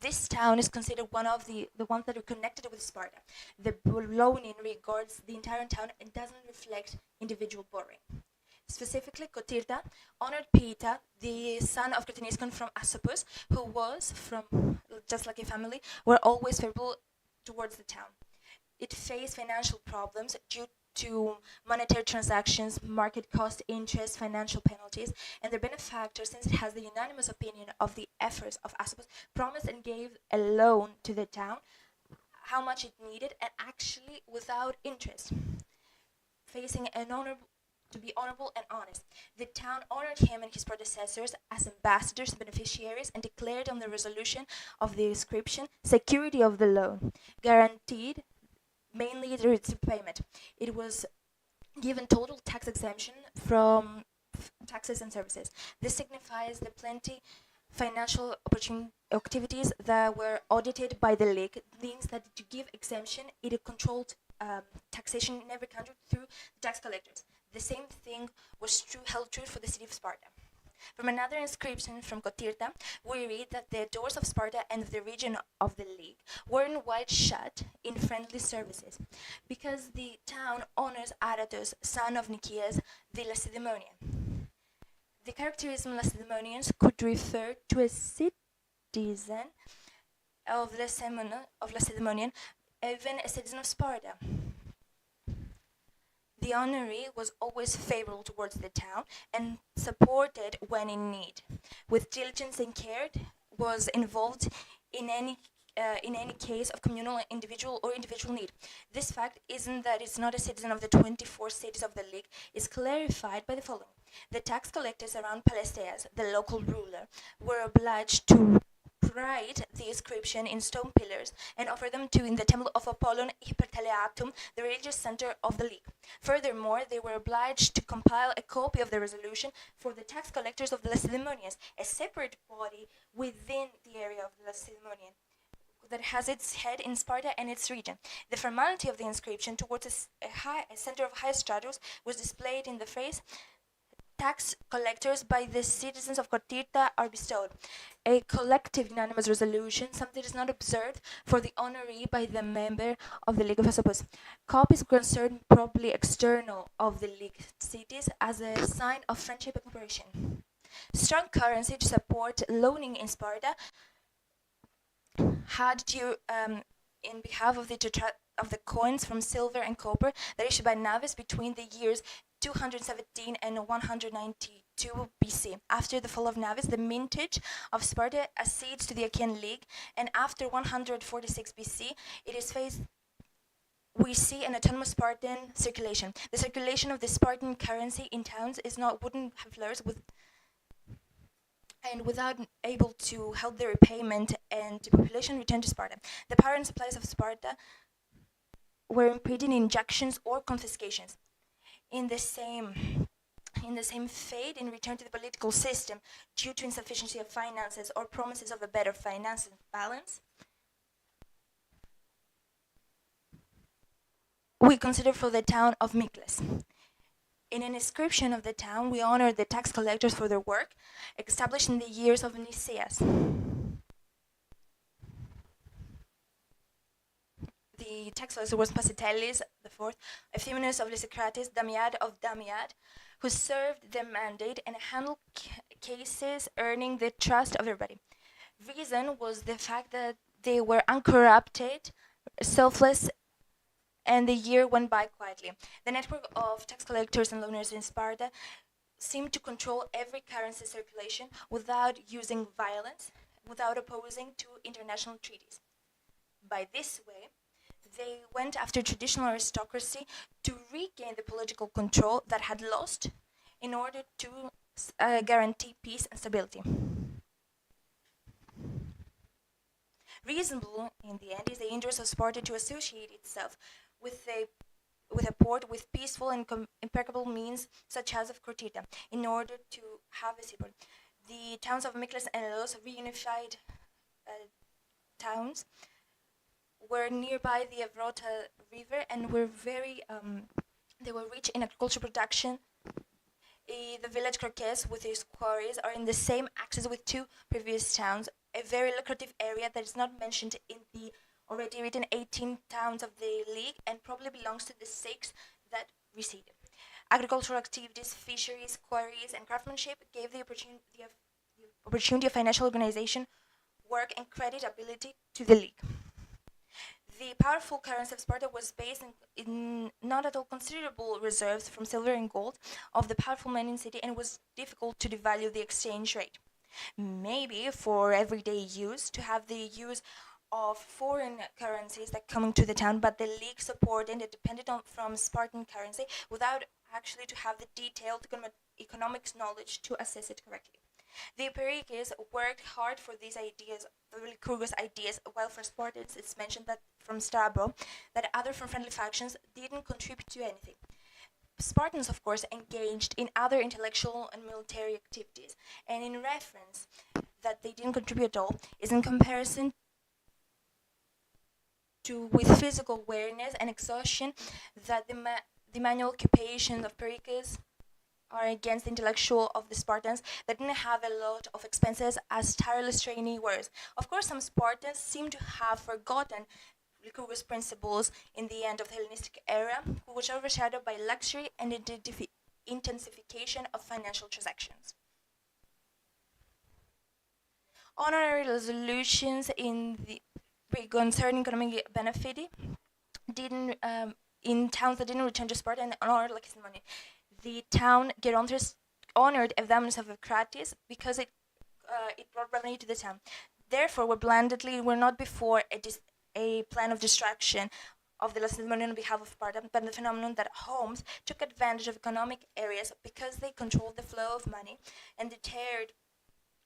This town is considered one of the ones that are connected with Sparta. The loaning regards the entire town and doesn't reflect individual borrowing. Specifically, Kotirta honored Pita, the son of Cretiniscon from Asopus, who was from, just like a family, were always favorable towards the town. It faced financial problems due to monetary transactions, market cost, interest, financial penalties, and their benefactor, since it has the unanimous opinion of the efforts of Asopus, promised and gave a loan to the town, how much it needed, and actually without interest, facing to be honorable and honest. The town honored him and his predecessors as ambassadors and beneficiaries, and declared on the resolution of the inscription security of the loan, guaranteed mainly through its payment. It was given total tax exemption from taxes and services. This signifies the plenty financial activities that were audited by the League. It means that to give exemption, it controlled taxation in every country through the tax collectors. The same thing was held true for the city of Sparta. From another inscription from Kotirta, we read that the doors of Sparta and the region of the League weren't wide shut in friendly services, because the town honors Aratus, son of Nicias, the Lacedaemonian. The characterism Lacedaemonians could refer to a citizen of Lacedaemonian, even a citizen of Sparta. The honoree was always favorable towards the town and supported when in need. With diligence and care, was involved in any case of communal, individual need. This fact isn't that it's not a citizen of the 24 cities of the League is clarified by the following. The tax collectors around Palestias, the local ruler, were obliged to write the inscription in stone pillars and offer them to in the temple of Apollon Hyperteleatum, the religious center of the League. Furthermore, they were obliged to compile a copy of the resolution for the tax collectors of the Lacedaemonians, a separate body within the area of the Lacedaemonian that has its head in Sparta and its region. The formality of the inscription towards a center of high status was displayed in the phrase, tax collectors by the citizens of Cortirta are bestowed. A collective unanimous resolution, something is not observed for the honoree by the member of the League of Suppose. Copies concerned probably external of the League cities as a sign of friendship and cooperation. Strong currency to support loaning in Sparta had to, in behalf of the coins from silver and copper that issued by Navis between the years 217 and 192 BC. After the fall of Navis, the mintage of Sparta accedes to the Achaean League, and after 146 BC, we see an autonomous Spartan circulation. The circulation of the Spartan currency in towns wouldn't have flourished without able to help the repayment and the population return to Sparta. The power and supplies of Sparta were impeded in injunctions or confiscations. In the same fate, in return to the political system, due to insufficiency of finances or promises of a better finance balance, we consider for the town of Myklès. In an inscription of the town, we honor the tax collectors for their work, established in the years of Nicias. The tax collector was Pasitelis IV, Euthymenus of Lysicrates, Damiad of Damiad, who served the mandate and handled cases, earning the trust of everybody. Reason was the fact that they were uncorrupted, selfless, and the year went by quietly. The network of tax collectors and loaners in Sparta seemed to control every currency circulation without using violence, without opposing to international treaties. By this way, they went after traditional aristocracy to regain the political control that had lost in order to guarantee peace and stability. Reasonable, in the end, is the interest of Sparta to associate itself with a port with peaceful and impeccable means, such as of Cortirta, in order to have a seaport. The towns of Myklès and Elos, reunified towns, were nearby the Avrota River and were they were rich in agricultural production. The village Crocès with its quarries are in the same axis with two previous towns, a very lucrative area that is not mentioned in the already written 18 towns of the League and probably belongs to the 6 that receded. Agricultural activities, fisheries, quarries, and craftsmanship gave the opportunity of financial organization, work, and creditability to the League. The powerful currency of Sparta was based in not at all considerable reserves from silver and gold of the powerful men in the city, and it was difficult to devalue the exchange rate. Maybe for everyday use, to have the use of foreign currencies that come into the town, but the League supported and depended on from Spartan currency without actually to have the detailed economics knowledge to assess it correctly. The Pericles worked hard for these ideas, the Lycurgus ideas, while for Spartans it's mentioned that from Strabo, that other from friendly factions didn't contribute to anything. Spartans, of course, engaged in other intellectual and military activities, and in reference that they didn't contribute at all is in comparison to with physical awareness and exhaustion that the manual occupations of Pericles are against the intellectual of the Spartans that didn't have a lot of expenses as tireless training was. Of course, some Spartans seem to have forgotten Lycurgus principles in the end of the Hellenistic era, which were overshadowed by luxury and intensification of financial transactions. Honorary resolutions concerning economic benefit didn't in towns that didn't return to Sparta and honored Lacedaemonian. The town Geronthus honored Euthymenus of Crates because it brought revenue to the town. Therefore, were not before a plan of destruction of the Lacedaemonian on behalf of Sparta, but the phenomenon that homes took advantage of economic areas because they controlled the flow of money and deterred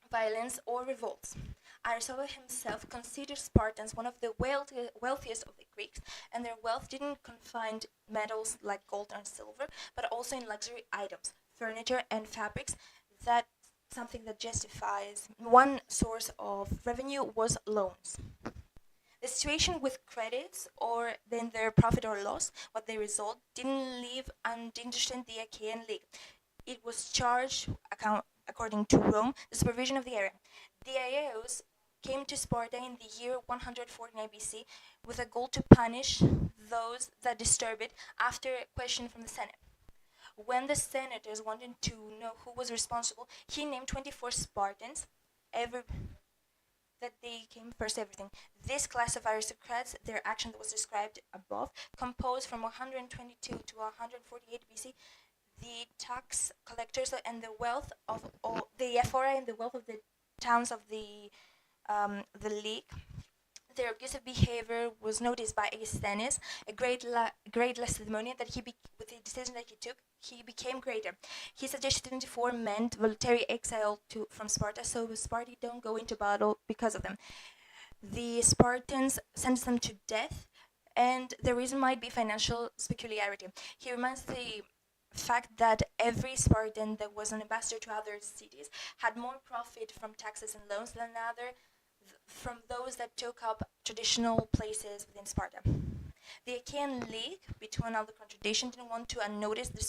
violence or revolts. Aristotle himself considered Spartans one of the wealthiest of the Greeks, and their wealth didn't confine metals like gold and silver, but also in luxury items, furniture and fabrics. That something that justifies one source of revenue was loans. The situation with credits, or then their profit or loss, what they result, didn't leave uninterested the Achaean League. It was charged, according to Rome, the supervision of the area. The Aeos came to Sparta in the year 149 BC with a goal to punish those that disturbed it after a question from the Senate. When the senators wanted to know who was responsible, he named 24 Spartans, that they came first everything. This class of aristocrats, their action that was described above, composed from 122 to 148 BC, the tax collectors and the wealth of all the ephora and the wealth of the towns of the league. Their abusive behavior was noticed by Aegisthenes, a great Lacedaemonian, that with the decision that he took, he became greater. He suggested 24 men voluntary exile from Sparta, so Sparta don't go into battle because of them. The Spartans sentenced them to death, and the reason might be financial peculiarity. He reminds the fact that every Spartan that was an ambassador to other cities had more profit from taxes and loans than from those that took up traditional places within Sparta. The Achaean League, between all the contradiction, didn't want to unnotice the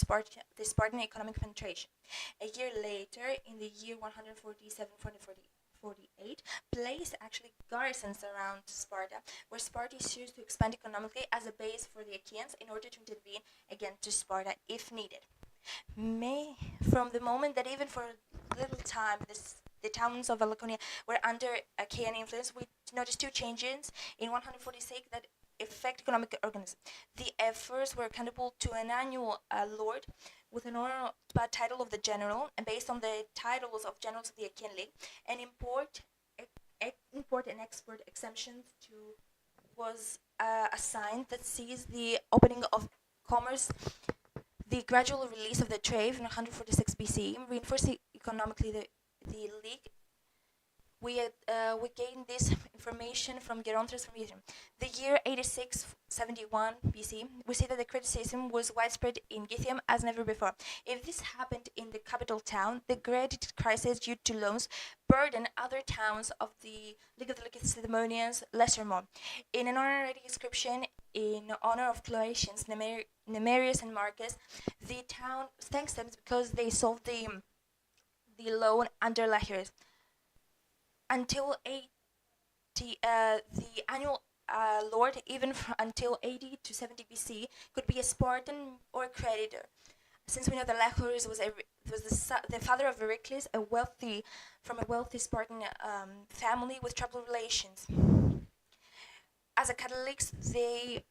Spartan economic penetration. A year later, in the year 147-148, placed actually garrisons around Sparta, where Sparta used to expand economically as a base for the Achaeans in order to intervene against Sparta if needed. From the moment that even for a little time the towns of Laconia were under Achaean influence, we noticed two changes in 146 that affect economic organism. The efforts were accountable to an annual lord with an honor title of the general, and based on the titles of generals of the Achaean League, and import and export exemptions was assigned that sees the opening of commerce, the gradual release of the trade in 146 BC, reinforcing economically the league. We gained this information from Gerontius from Egypt. The year 86-71 BC, we see that the credit system was widespread in Gythium as never before. If this happened in the capital town, the credit crisis due to loans burdened other towns of the League of the Lacedaemonians less or more. In an honorary inscription in honor of Cloatians, Nemerius and Marcus, the town thanks them because they solved the loan under Laches. Until the annual lord, even until 80 to 70 BC, could be a Spartan or a creditor. Since we know that Laches was the father of Heracles, from a wealthy Spartan family with troubled relations. As a Catholics, they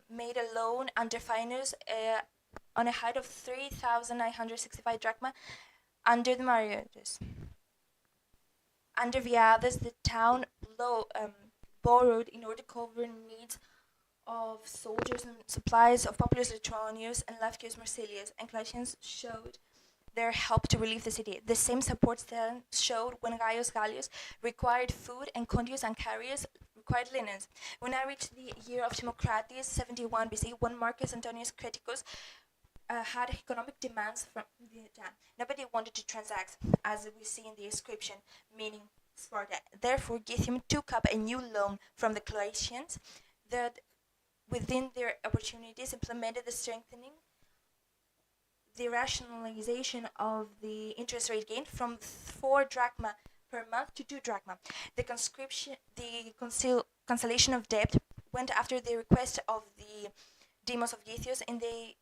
made a loan under Finus on a height of 3,965 drachma under the Marius. Under Viades, the town borrowed in order to cover needs of soldiers and supplies of Populus Latronius and Lafcius Marsilius, and Cloatians showed their help to relieve the city. The same support then showed when Gaius Gallius required food and Condius Ancarius required linens. When I reached the year of Timocrates, 71 BC, when Marcus Antonius Criticus had economic demands from the town. Nobody wanted to transact, as we see in the inscription, meaning Sparta. Therefore, Gythium took up a new loan from the Cloatians that, within their opportunities, implemented the strengthening, the rationalization of the interest rate gain from 4 drachma per month to 2 drachma. The cancellation of debt went after the request of the Demos of Gythios in the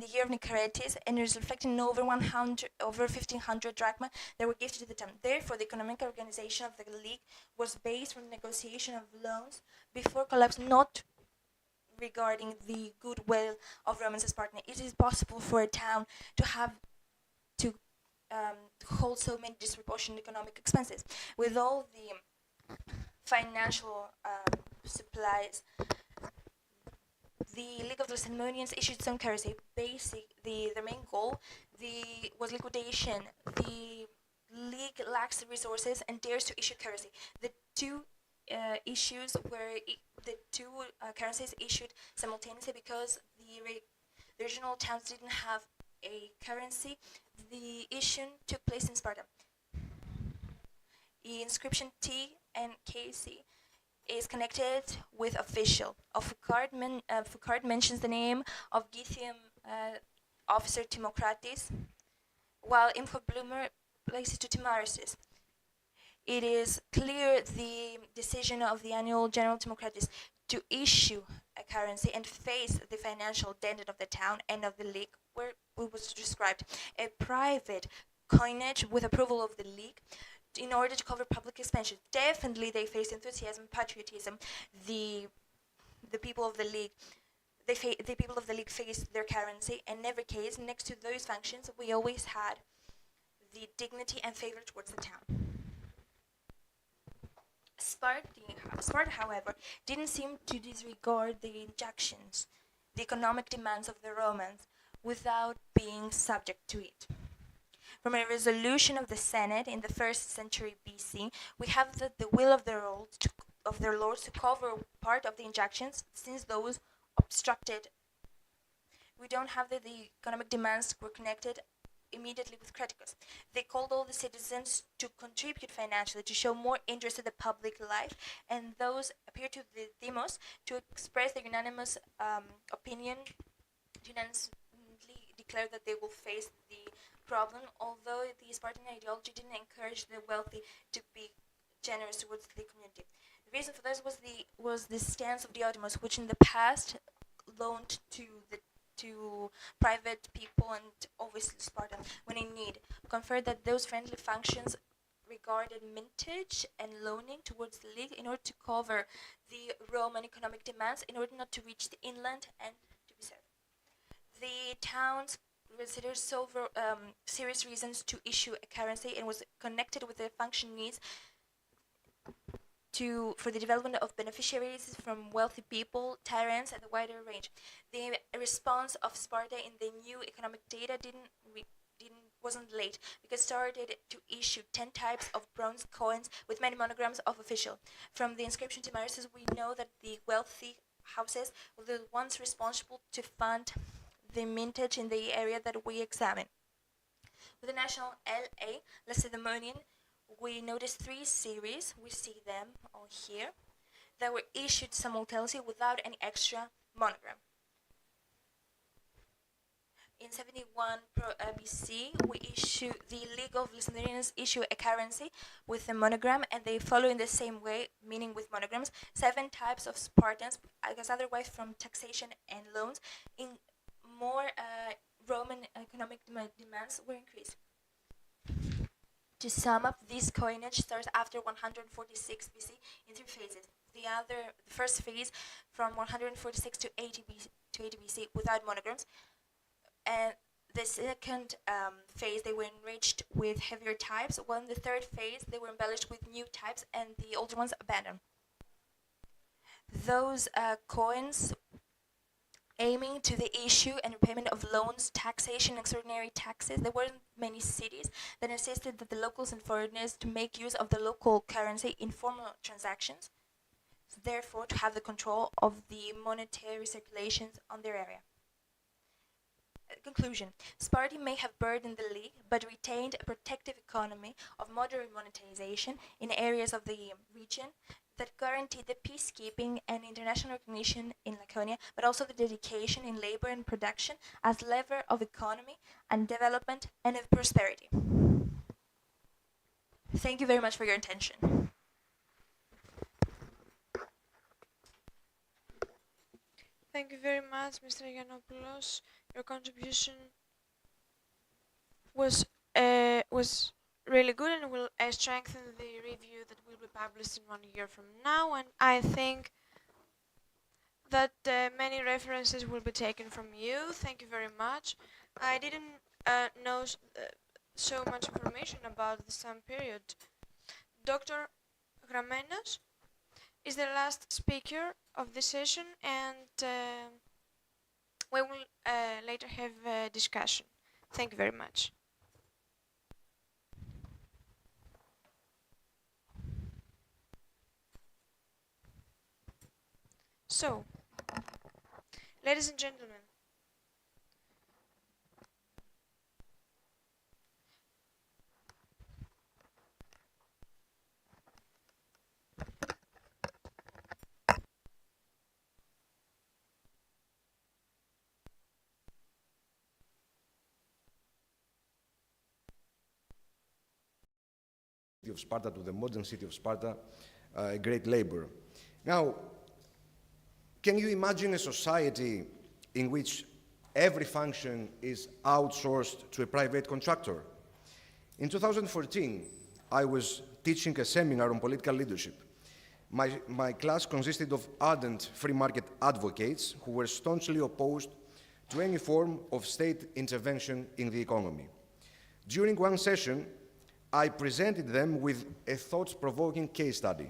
year of Nicaretes, and it was reflected in over 1,500 drachma that were gifted to the town. Therefore, the economic organization of the league was based on the negotiation of loans before collapse, not regarding the goodwill of Romans and Spartans. It is possible for a town to hold so many disproportionate economic expenses. With all the financial supplies, the League of the Lacedaemonians issued its own currency. The main goal was liquidation. The League lacks the resources and dares to issue currency. The two issues where the two currencies issued simultaneously because the regional towns didn't have a currency. The issue took place in Sparta. The inscription T and KC is connected with official. Foucault mentions the name of Gythium officer Timocrates, while Info Bloomer places to Timarisis. It is clear the decision of the annual General Timocrates to issue a currency and face the financial debt of the town and of the league, where it was described a private coinage with approval of the league in order to cover public expenses. Definitely they faced enthusiasm, patriotism. The people of the league, the people of the league faced their currency, and in every case, next to those functions, we always had the dignity and favor towards the town. Sparta, however, didn't seem to disregard the injunctions, the economic demands of the Romans, without being subject to it. From a resolution of the Senate in the 1st century BC, we have the will of their lords to cover part of the injunctions, since those obstructed. We don't have the economic demands were connected immediately with criticals. They called all the citizens to contribute financially, to show more interest in the public life, and those appear to the demos to express their unanimous opinion, to unanimously declare that they will face the problem, although the Spartan ideology didn't encourage the wealthy to be generous towards the community. The reason for this was the stance of Diotimos, which in the past loaned to private people and obviously Sparta when in need, conferred that those friendly functions regarded mintage and loaning towards the league in order to cover the Roman economic demands in order not to reach the inland and to be served. The towns considered serious reasons to issue a currency and was connected with the function needs for the development of beneficiaries from wealthy people, tyrants, and the wider range. The response of Sparta in the new economic data wasn't late, because it started to issue 10 types of bronze coins with many monograms of official. From the inscription to Marius, we know that the wealthy houses were the ones responsible to fund the mintage in the area that we examine. With the national LA, Lacedaemonian, we notice 3 series, we see them all here, that were issued simultaneously without any extra monogram. In 71 BC, the League of Lycandrians issue a currency with a monogram, and they follow in the same way, meaning with monograms, 7 types of Spartans, because otherwise from taxation and loans, in more Roman economic demands were increased. To sum up, this coinage starts after 146 BC in 3 phases. The first phase from 146 to 80 BC without monograms, and the second phase they were enriched with heavier types, while in the third phase they were embellished with new types and the older ones abandoned. Those coins aiming to the issue and repayment of loans, taxation, and extraordinary taxes, there weren't many cities that insisted that the locals and foreigners to make use of the local currency in formal transactions, therefore to have the control of the monetary circulations on their area. Conclusion. Sparta may have burdened the league, but retained a protective economy of moderate monetization in areas of the region that guaranteed the peacekeeping and international recognition in Laconia, but also the dedication in labor and production as lever of economy and development and of prosperity. Thank you very much for your attention. Thank you very much, Mr. Yiannopoulos. Your contribution was really good and will strengthen the review that will be published in 1 year from now. And I think that many references will be taken from you. Thank you very much. I didn't know so much information about the same period. Dr. Gramenos is the last speaker of this session, and we will later have a discussion. Thank you very much. So, ladies and gentlemen, of Sparta to the modern city of Sparta, a great labor. Now, can you imagine a society in which every function is outsourced to a private contractor? In 2014, I was teaching a seminar on political leadership. My class consisted of ardent free market advocates who were staunchly opposed to any form of state intervention in the economy. During one session, I presented them with a thought-provoking case study.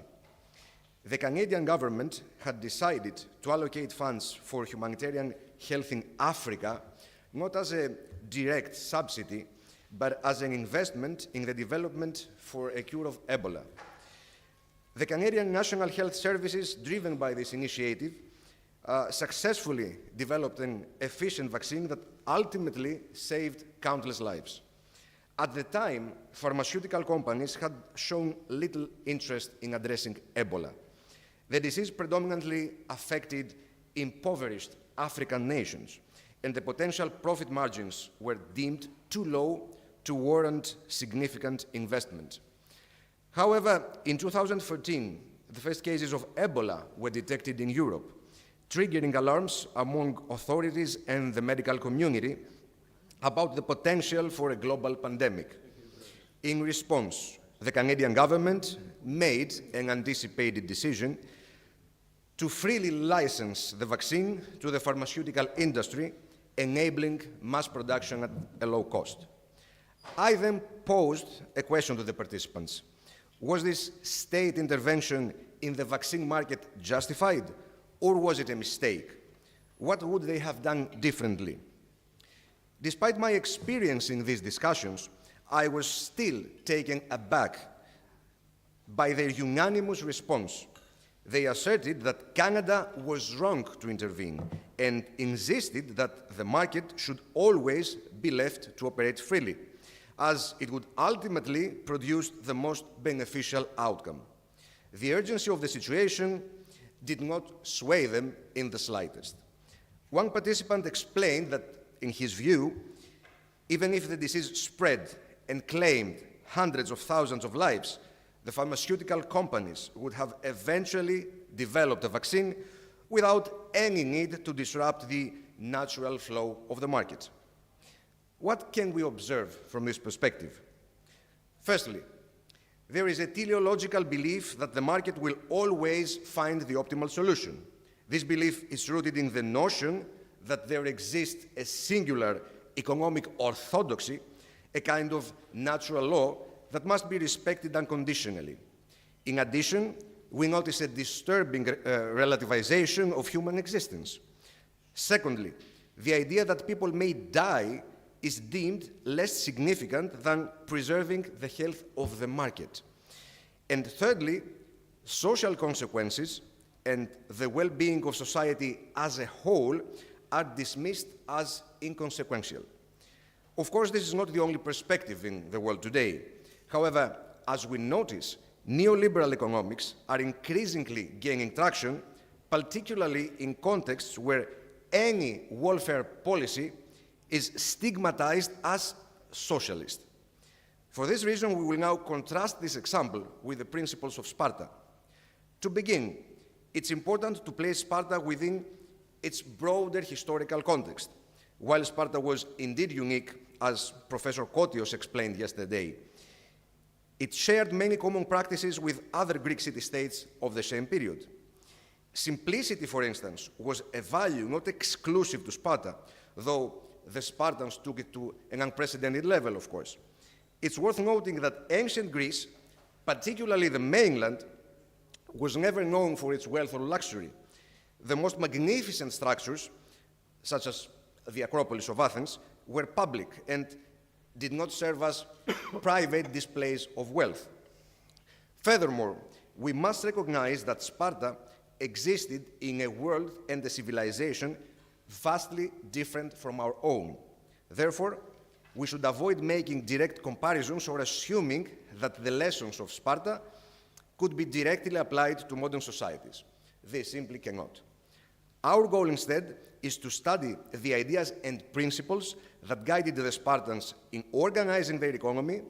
The Canadian government had decided to allocate funds for humanitarian health in Africa, not as a direct subsidy, but as an investment in the development for a cure of Ebola. The Canadian National Health Services, driven by this initiative, successfully developed an efficient vaccine that ultimately saved countless lives. At the time, pharmaceutical companies had shown little interest in addressing Ebola. The disease predominantly affected impoverished African nations, and the potential profit margins were deemed too low to warrant significant investment. However, in 2014, the first cases of Ebola were detected in Europe, triggering alarms among authorities and the medical community about the potential for a global pandemic. In response, the Canadian government made an anticipated decision to freely license the vaccine to the pharmaceutical industry, enabling mass production at a low cost. I then posed a question to the participants. Was this state intervention in the vaccine market justified, or was it a mistake? What would they have done differently? Despite my experience in these discussions, I was still taken aback by their unanimous response. They asserted that Canada was wrong to intervene and insisted that the market should always be left to operate freely, as it would ultimately produce the most beneficial outcome. The urgency of the situation did not sway them in the slightest. One participant explained that, in his view, even if the disease spread and claimed hundreds of thousands of lives, the pharmaceutical companies would have eventually developed a vaccine without any need to disrupt the natural flow of the market. What can we observe from this perspective? Firstly, there is a teleological belief that the market will always find the optimal solution. This belief is rooted in the notion that there exists a singular economic orthodoxy, a kind of natural law that must be respected unconditionally. In addition, we notice a disturbing relativization of human existence. Secondly, the idea that people may die is deemed less significant than preserving the health of the market. And thirdly, social consequences and the well-being of society as a whole are dismissed as inconsequential. Of course, this is not the only perspective in the world today. However, as we notice, neoliberal economics are increasingly gaining traction, particularly in contexts where any welfare policy is stigmatized as socialist. For this reason, we will now contrast this example with the principles of Sparta. To begin, it's important to place Sparta within its broader historical context. While Sparta was indeed unique, as Professor Kotios explained yesterday, it shared many common practices with other Greek city-states of the same period. Simplicity, for instance, was a value not exclusive to Sparta, though the Spartans took it to an unprecedented level, of course. It's worth noting that ancient Greece, particularly the mainland, was never known for its wealth or luxury. The most magnificent structures, such as the Acropolis of Athens, were public and did not serve as private displays of wealth. Furthermore, we must recognize that Sparta existed in a world and a civilization vastly different from our own. Therefore, we should avoid making direct comparisons or assuming that the lessons of Sparta could be directly applied to modern societies. They simply cannot. Our goal instead is to study the ideas and principles that guided the Spartans in organizing their economy,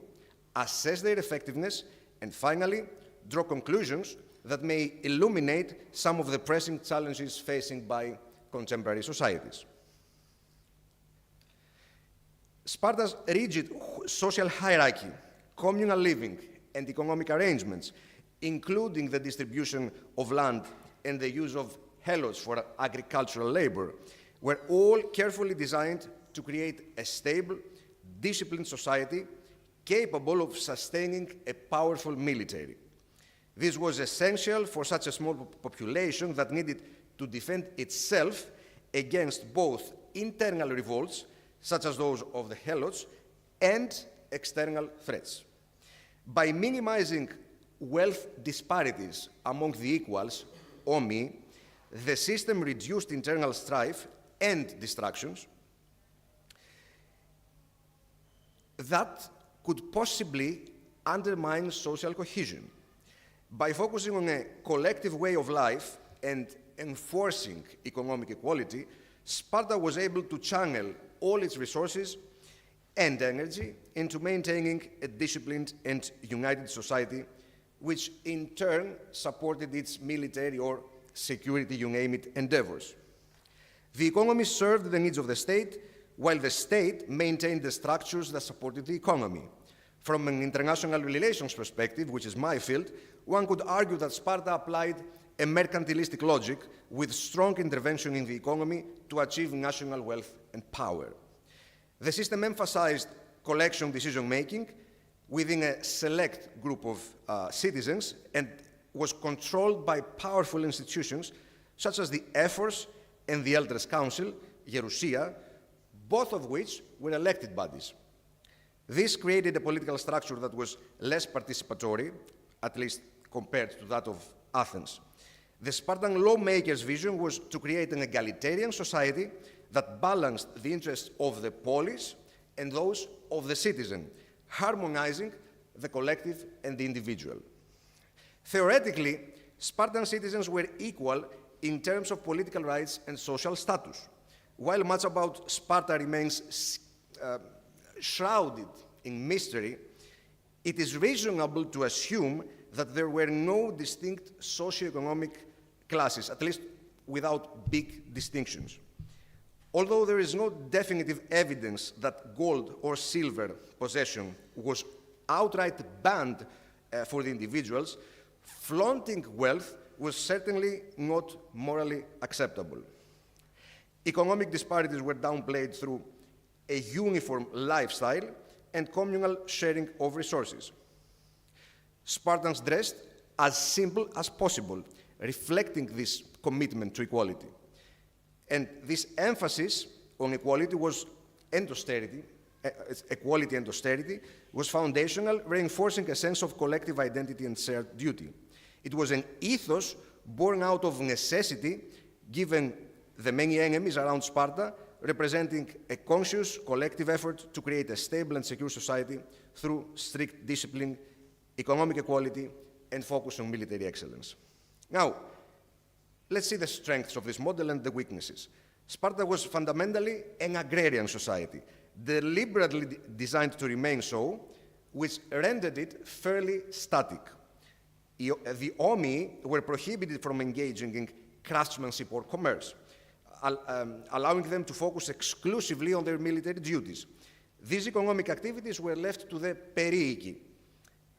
assess their effectiveness, and finally, draw conclusions that may illuminate some of the pressing challenges facing by contemporary societies. Sparta's rigid social hierarchy, communal living, and economic arrangements, including the distribution of land and the use of helots for agricultural labor, were all carefully designed to create a stable, disciplined society capable of sustaining a powerful military. This was essential for such a small population that needed to defend itself against both internal revolts, such as those of the helots, and external threats. By minimizing wealth disparities among the equals, OMI, the system reduced internal strife and distractions that could possibly undermine social cohesion. By focusing on a collective way of life and enforcing economic equality, Sparta was able to channel all its resources and energy into maintaining a disciplined and united society, which in turn supported its military or security, you name it, endeavors. The economy served the needs of the state, while the state maintained the structures that supported the economy. From an international relations perspective, which is my field, one could argue that Sparta applied a mercantilistic logic with strong intervention in the economy to achieve national wealth and power. The system emphasized collection decision-making within a select group of citizens and was controlled by powerful institutions such as the Ephors and the Elders' Council, Gerousia, both of which were elected bodies. This created a political structure that was less participatory, at least compared to that of Athens. The Spartan lawmakers' vision was to create an egalitarian society that balanced the interests of the polis and those of the citizen, harmonizing the collective and the individual. Theoretically, Spartan citizens were equal in terms of political rights and social status. While much about Sparta remains shrouded in mystery, it is reasonable to assume that there were no distinct socioeconomic classes, at least without big distinctions. Although there is no definitive evidence that gold or silver possession was outright banned for the individuals, flaunting wealth was certainly not morally acceptable. Economic disparities were downplayed through a uniform lifestyle and communal sharing of resources. Spartans dressed as simple as possible, reflecting this commitment to equality. And this emphasis on equality and austerity was foundational, reinforcing a sense of collective identity and shared duty. It was an ethos born out of necessity, given the many enemies around Sparta, representing a conscious collective effort to create a stable and secure society through strict discipline, economic equality, and focus on military excellence. Now, let's see the strengths of this model and the weaknesses. Sparta was fundamentally an agrarian society, deliberately designed to remain so, which rendered it fairly static. The Omi were prohibited from engaging in craftsmanship or commerce, allowing them to focus exclusively on their military duties. These economic activities were left to the perioiki.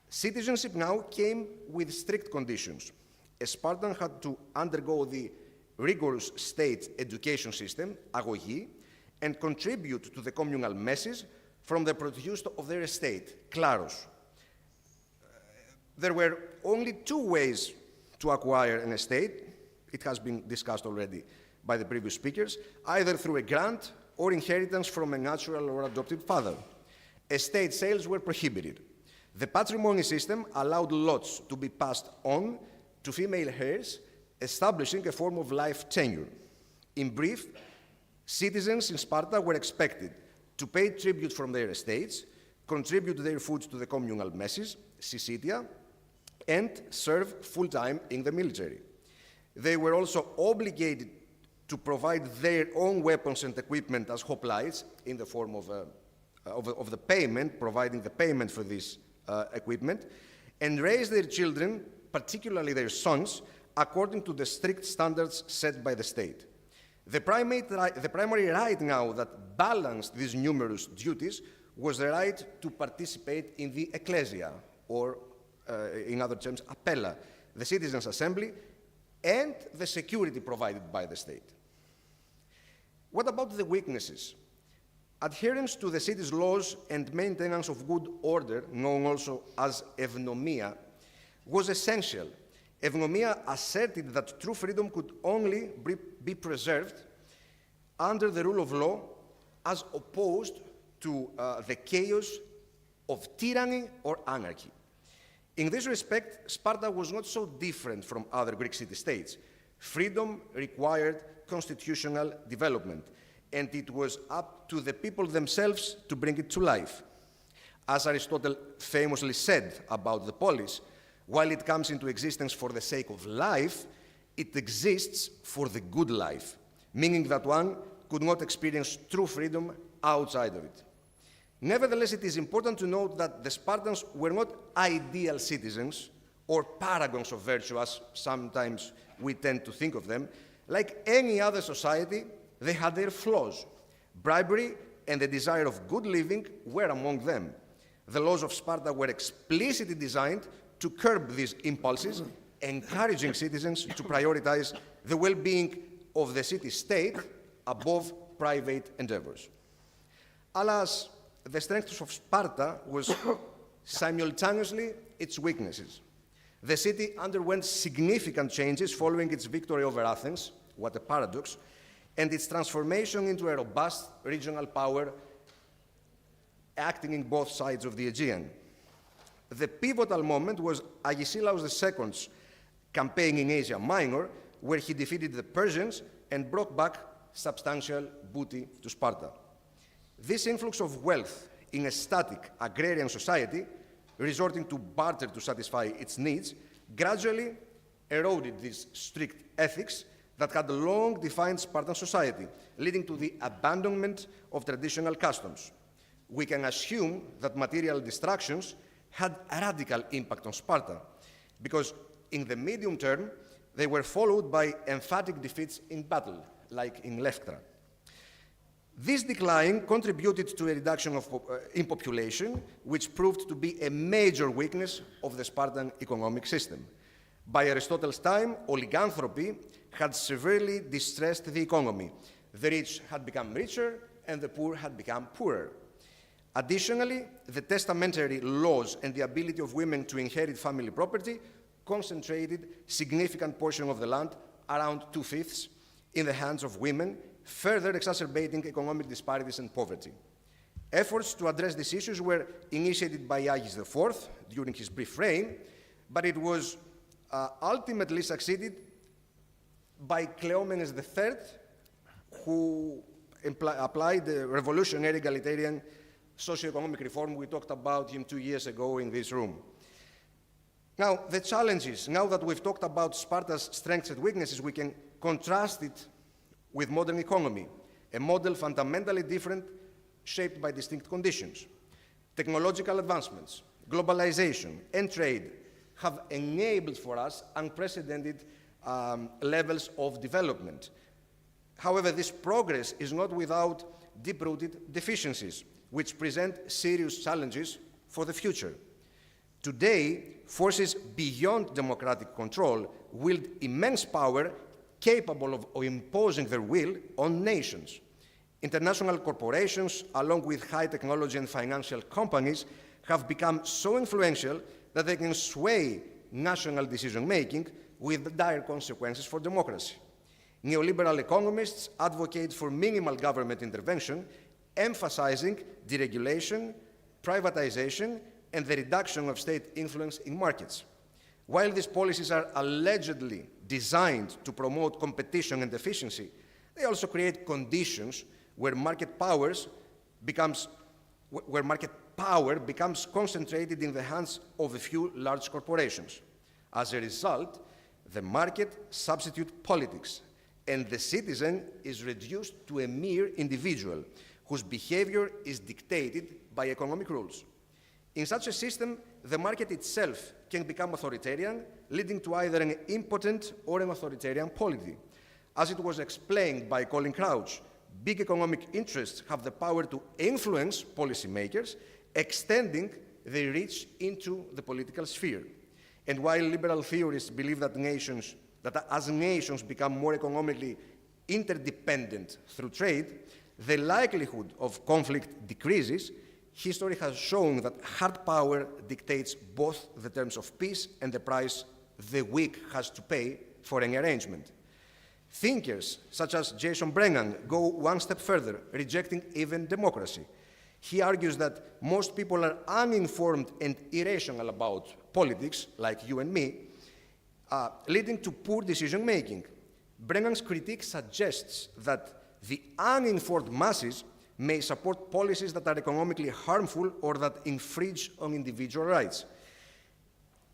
Citizenship now came with strict conditions. A Spartan had to undergo the rigorous state education system, agoghi, and contribute to the communal messes from the produce of their estate, klaros. There were only two ways to acquire an estate. It has been discussed already by the previous speakers, either through a grant or inheritance from a natural or adopted father. Estate sales were prohibited. The patrimony system allowed lots to be passed on to female heirs, establishing a form of life tenure. In brief, citizens in Sparta were expected to pay tribute from their estates, contribute their foods to the communal messes, syssitia, and serve full-time in the military. They were also obligated to provide their own weapons and equipment as hoplites in the form of the payment, providing the payment for this equipment, and raise their children, particularly their sons, according to the strict standards set by the state. The primary right now that balanced these numerous duties was the right to participate in the ecclesia, or in other terms, appella, the citizens' assembly, and the security provided by the state. What about the weaknesses? Adherence to the city's laws and maintenance of good order, known also as evnomia, was essential. Evnomia asserted that true freedom could only be preserved under the rule of law as opposed to the chaos of tyranny or anarchy. In this respect, Sparta was not so different from other Greek city-states. Freedom required constitutional development, and it was up to the people themselves to bring it to life. As Aristotle famously said about the polis, while it comes into existence for the sake of life, it exists for the good life, meaning that one could not experience true freedom outside of it. Nevertheless, it is important to note that the Spartans were not ideal citizens or paragons of virtue, as sometimes we tend to think of them. Like any other society, they had their flaws. Bribery and the desire of good living were among them. The laws of Sparta were explicitly designed to curb these impulses, encouraging citizens to prioritize the well-being of the city-state above private endeavors. Alas, the strength of Sparta was simultaneously its weaknesses. The city underwent significant changes following its victory over Athens, what a paradox, and its transformation into a robust regional power acting in both sides of the Aegean. The pivotal moment was Agesilaus II's campaign in Asia Minor, where he defeated the Persians and brought back substantial booty to Sparta. This influx of wealth in a static agrarian society, resorting to barter to satisfy its needs, gradually eroded these strict ethics that had long defined Spartan society, leading to the abandonment of traditional customs. We can assume that material distractions had a radical impact on Sparta, because in the medium term, they were followed by emphatic defeats in battle, like in Leuctra. This decline contributed to a reduction in population, which proved to be a major weakness of the Spartan economic system. By Aristotle's time, oliganthropy had severely distressed the economy. The rich had become richer, and the poor had become poorer. Additionally, the testamentary laws and the ability of women to inherit family property concentrated significant portion of the land, around 2/5, in the hands of women, further exacerbating economic disparities and poverty. Efforts to address these issues were initiated by Agis IV during his brief reign, but it was ultimately succeeded by Cleomenes III, who applied the revolutionary egalitarian socio-economic reform. We talked about him 2 years ago in this room. Now, the challenges, now that we've talked about Sparta's strengths and weaknesses, we can contrast it with modern economy, a model fundamentally different, shaped by distinct conditions. Technological advancements, globalization, and trade have enabled for us unprecedented levels of development. However, this progress is not without deep-rooted deficiencies, which present serious challenges for the future. Today, forces beyond democratic control wield immense power capable of imposing their will on nations. International corporations, along with high technology and financial companies, have become so influential that they can sway national decision-making with dire consequences for democracy. Neoliberal economists advocate for minimal government intervention, emphasizing deregulation, privatization, and the reduction of state influence in markets. While these policies are allegedly designed to promote competition and efficiency, they also create conditions where market power becomes concentrated in the hands of a few large corporations. As a result, the market substitutes politics, and the citizen is reduced to a mere individual whose behavior is dictated by economic rules. In such a system, the market itself can become authoritarian, leading to either an impotent or an authoritarian polity. As it was explained by Colin Crouch, big economic interests have the power to influence policymakers, extending their reach into the political sphere. And while liberal theorists believe that as nations become more economically interdependent through trade, the likelihood of conflict decreases, history has shown that hard power dictates both the terms of peace and the price the weak has to pay for any arrangement. Thinkers such as Jason Brennan go one step further, rejecting even democracy. He argues that most people are uninformed and irrational about politics, like you and me, leading to poor decision-making. Brennan's critique suggests that the uninformed masses may support policies that are economically harmful or that infringe on individual rights.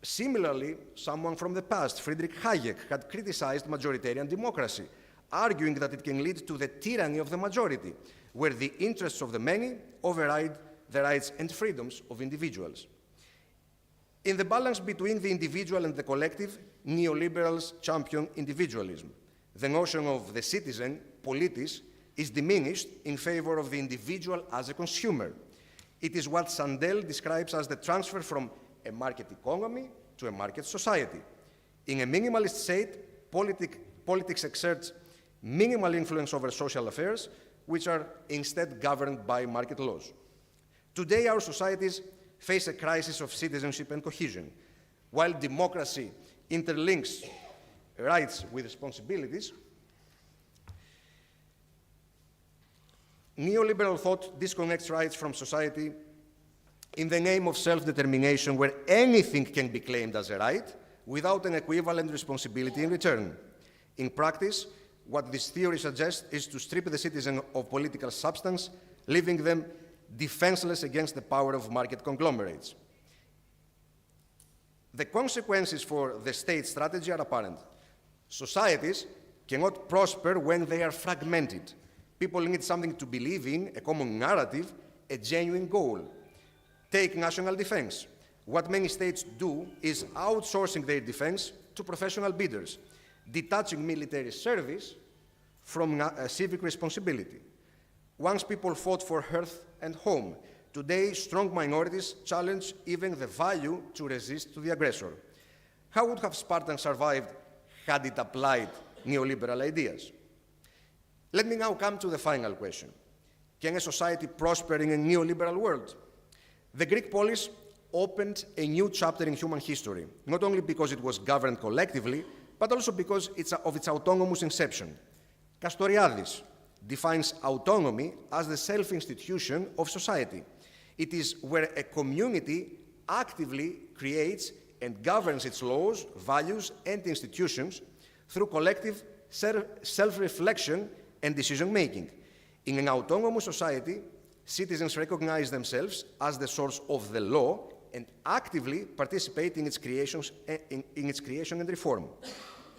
Similarly, someone from the past, Friedrich Hayek, had criticized majoritarian democracy, arguing that it can lead to the tyranny of the majority, where the interests of the many override the rights and freedoms of individuals. In the balance between the individual and the collective, neoliberals champion individualism. The notion of the citizen, politis, is diminished in favor of the individual as a consumer. It is what Sandel describes as the transfer from a market economy to a market society. In a minimalist state, politics exerts minimal influence over social affairs, which are instead governed by market laws. Today, our societies face a crisis of citizenship and cohesion. While democracy interlinks rights with responsibilities, neoliberal thought disconnects rights from society in the name of self-determination, where anything can be claimed as a right without an equivalent responsibility in return. In practice, what this theory suggests is to strip the citizen of political substance, leaving them defenseless against the power of market conglomerates. The consequences for the state strategy are apparent. Societies cannot prosper when they are fragmented. People need something to believe in, a common narrative, a genuine goal. Take national defense. What many states do is outsourcing their defense to professional bidders, detaching military service from civic responsibility. Once people fought for hearth and home, today strong minorities challenge even the value to resist to the aggressor. How would have Spartans survived had it applied neoliberal ideas? Let me now come to the final question. Can a society prosper in a neoliberal world? The Greek polis opened a new chapter in human history, not only because it was governed collectively, but also because of its autonomous inception. Castoriadis defines autonomy as the self-institution of society. It is where a community actively creates and governs its laws, values, and institutions through collective self-reflection and decision-making. In an autonomous society, citizens recognize themselves as the source of the law and actively participate in its creation and reform.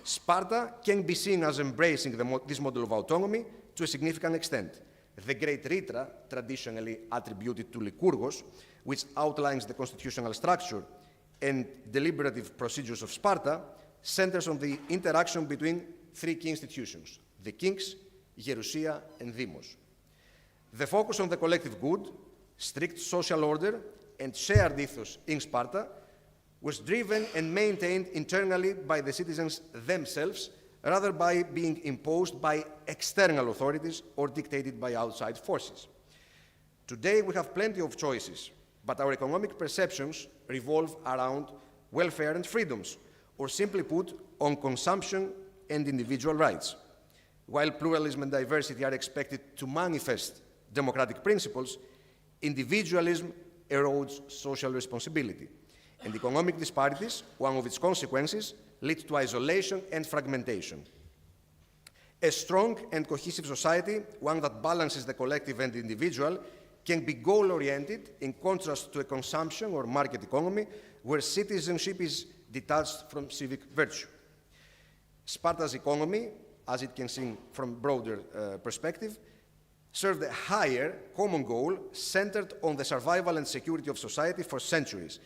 Sparta can be seen as embracing this model of autonomy to a significant extent. The Great Ritra, traditionally attributed to Lycurgos, which outlines the constitutional structure and deliberative procedures of Sparta, centers on the interaction between three key institutions: the kings, Gerousia, and Demos. The focus on the collective good, strict social order, and shared ethos in Sparta was driven and maintained internally by the citizens themselves, rather by being imposed by external authorities or dictated by outside forces. Today we have plenty of choices, but our economic perceptions revolve around welfare and freedoms, or simply put, on consumption and individual rights. While pluralism and diversity are expected to manifest democratic principles, individualism erodes social responsibility. And economic disparities, one of its consequences, lead to isolation and fragmentation. A strong and cohesive society, one that balances the collective and the individual, can be goal-oriented in contrast to a consumption or market economy where citizenship is detached from civic virtue. Sparta's economy, as it can see from broader perspective, served a higher common goal centered on the survival and security of society for centuries.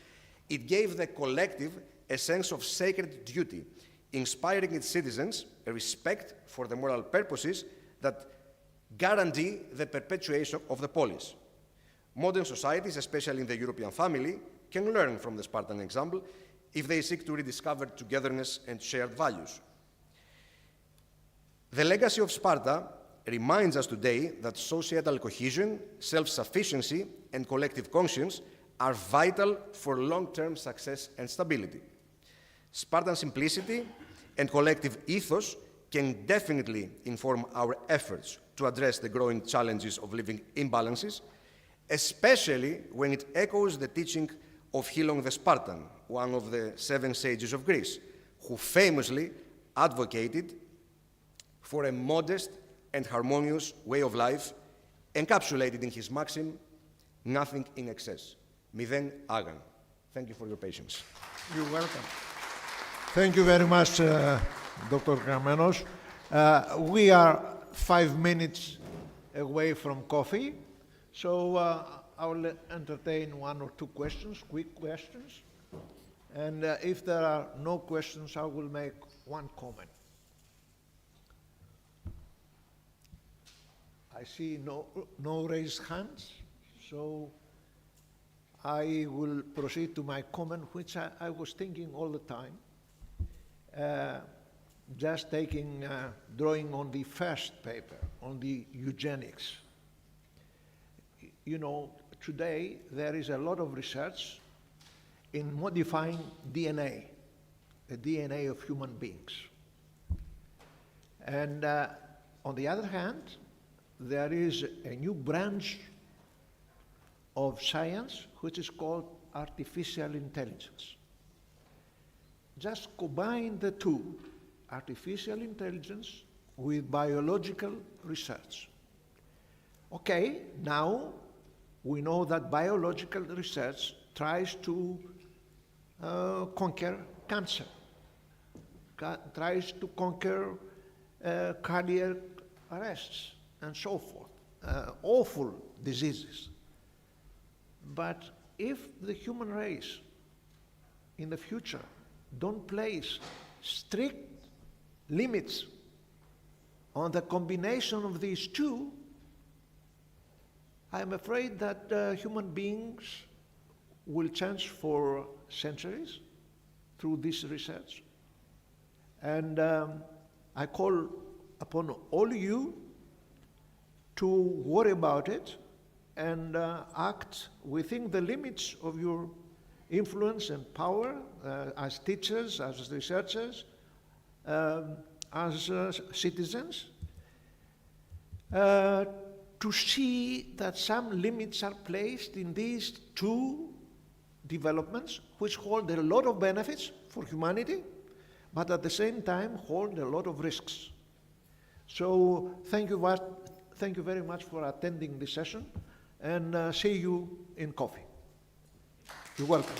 It gave the collective a sense of sacred duty, inspiring its citizens a respect for the moral purposes that guarantee the perpetuation of the polis. Modern societies, especially in the European family, can learn from the Spartan example if they seek to rediscover togetherness and shared values. The legacy of Sparta reminds us today that societal cohesion, self-sufficiency, and collective conscience are vital for long-term success and stability. Spartan simplicity and collective ethos can definitely inform our efforts to address the growing challenges of living imbalances, especially when it echoes the teaching of Hilon the Spartan, one of the 7 sages of Greece, who famously advocated for a modest and harmonious way of life, encapsulated in his maxim, nothing in excess, μηδέν άγαν. Thank you for your patience. You're welcome. Thank you very much, Dr. Kramenos. We are 5 minutes away from coffee, so I will entertain 1 or 2 questions, quick questions. And if there are no questions, I will make 1 comment. I see no raised hands, so I will proceed to my comment, which I was thinking all the time, just drawing on the first paper, on the eugenics. You know, today there is a lot of research in modifying DNA, the DNA of human beings. And on the other hand, there is a new branch of science which is called artificial intelligence. Just combine the two, artificial intelligence with biological research. Okay, now we know that biological research tries to conquer cancer, tries to conquer cardiac arrests, and so forth, awful diseases. But if the human race in the future don't place strict limits on the combination of these two, I'm afraid that human beings will change for centuries through this research. And I call upon all you to worry about it and act within the limits of your influence and power as teachers, as researchers, as citizens, to see that some limits are placed in these two developments, which hold a lot of benefits for humanity, but at the same time hold a lot of risks. So thank you very much for attending this session, and see you in coffee. You're welcome.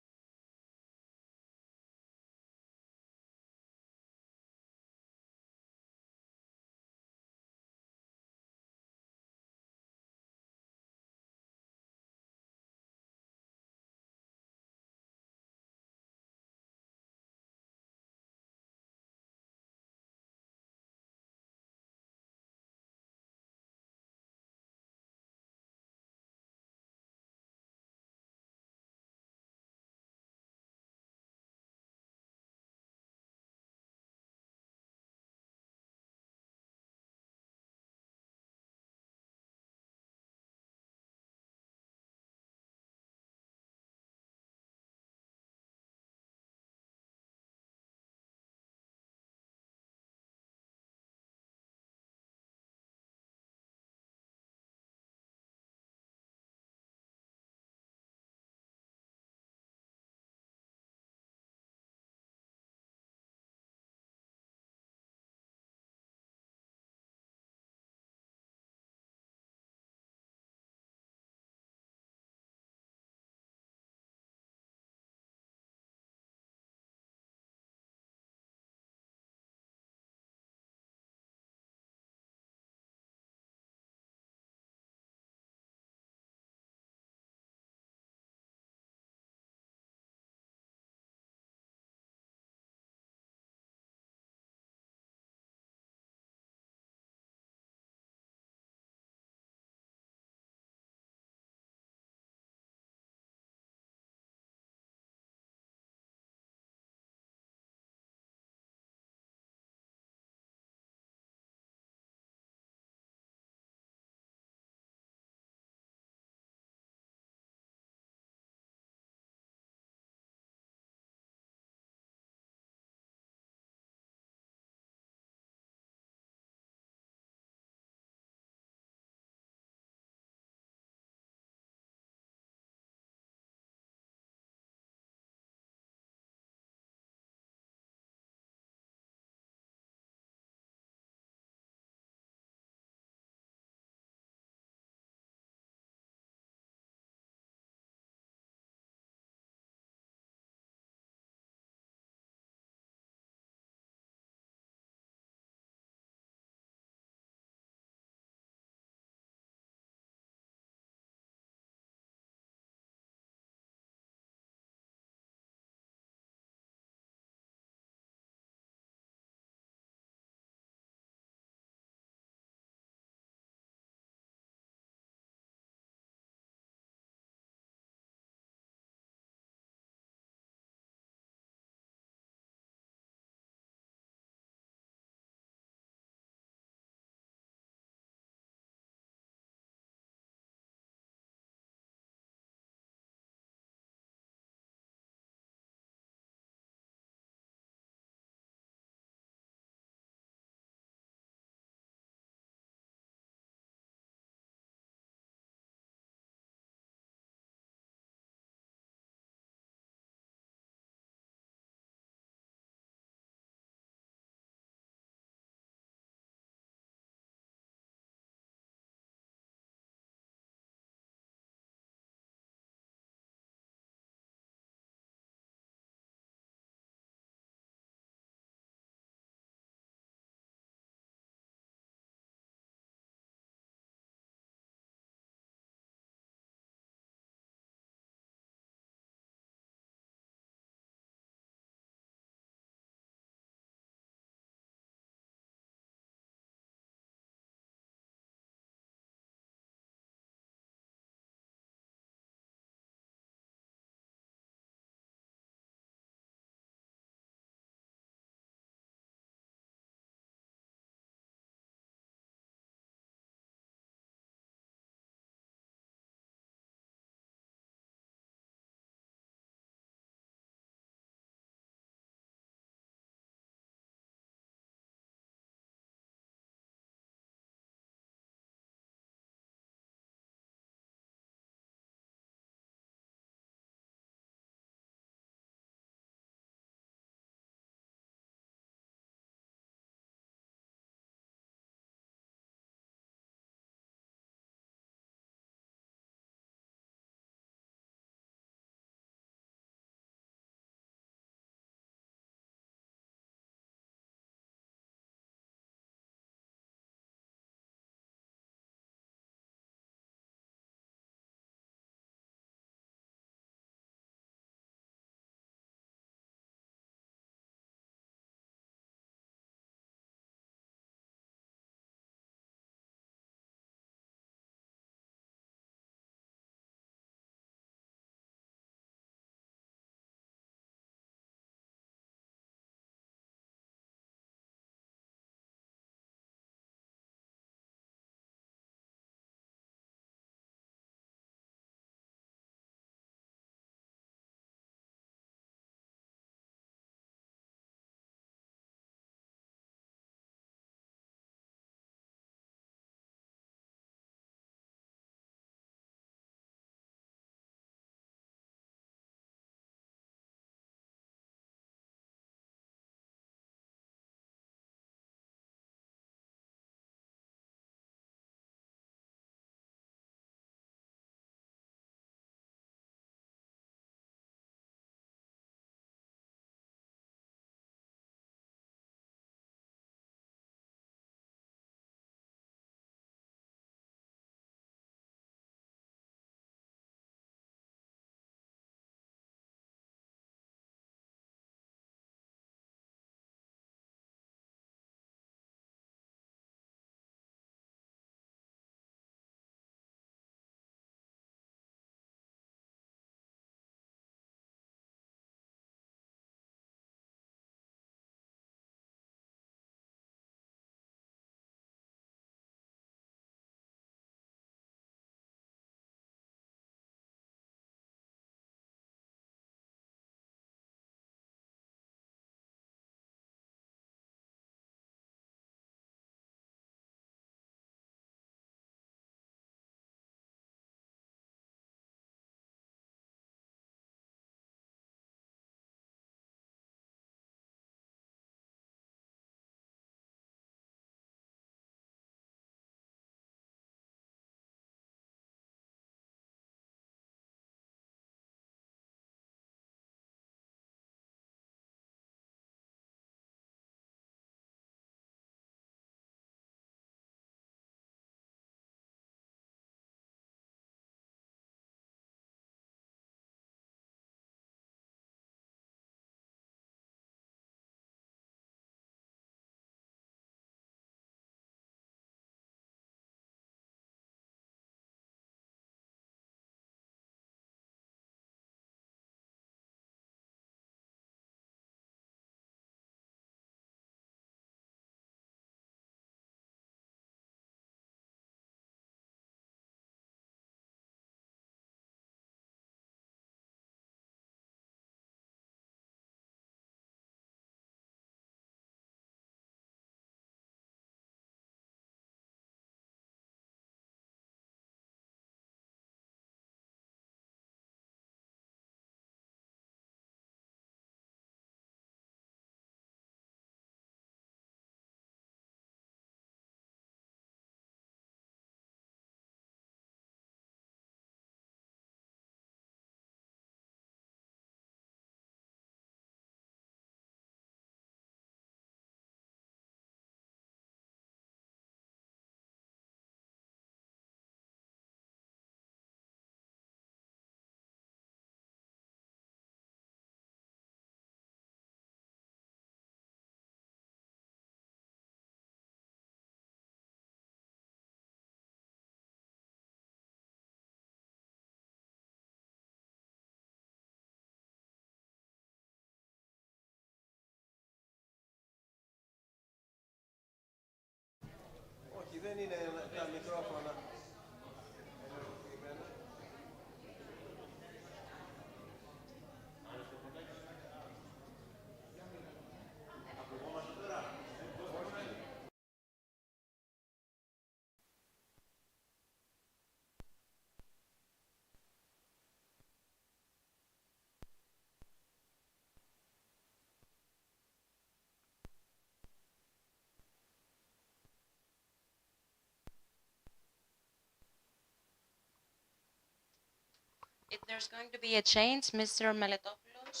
If there's going to be a change, Mr. Meletopoulos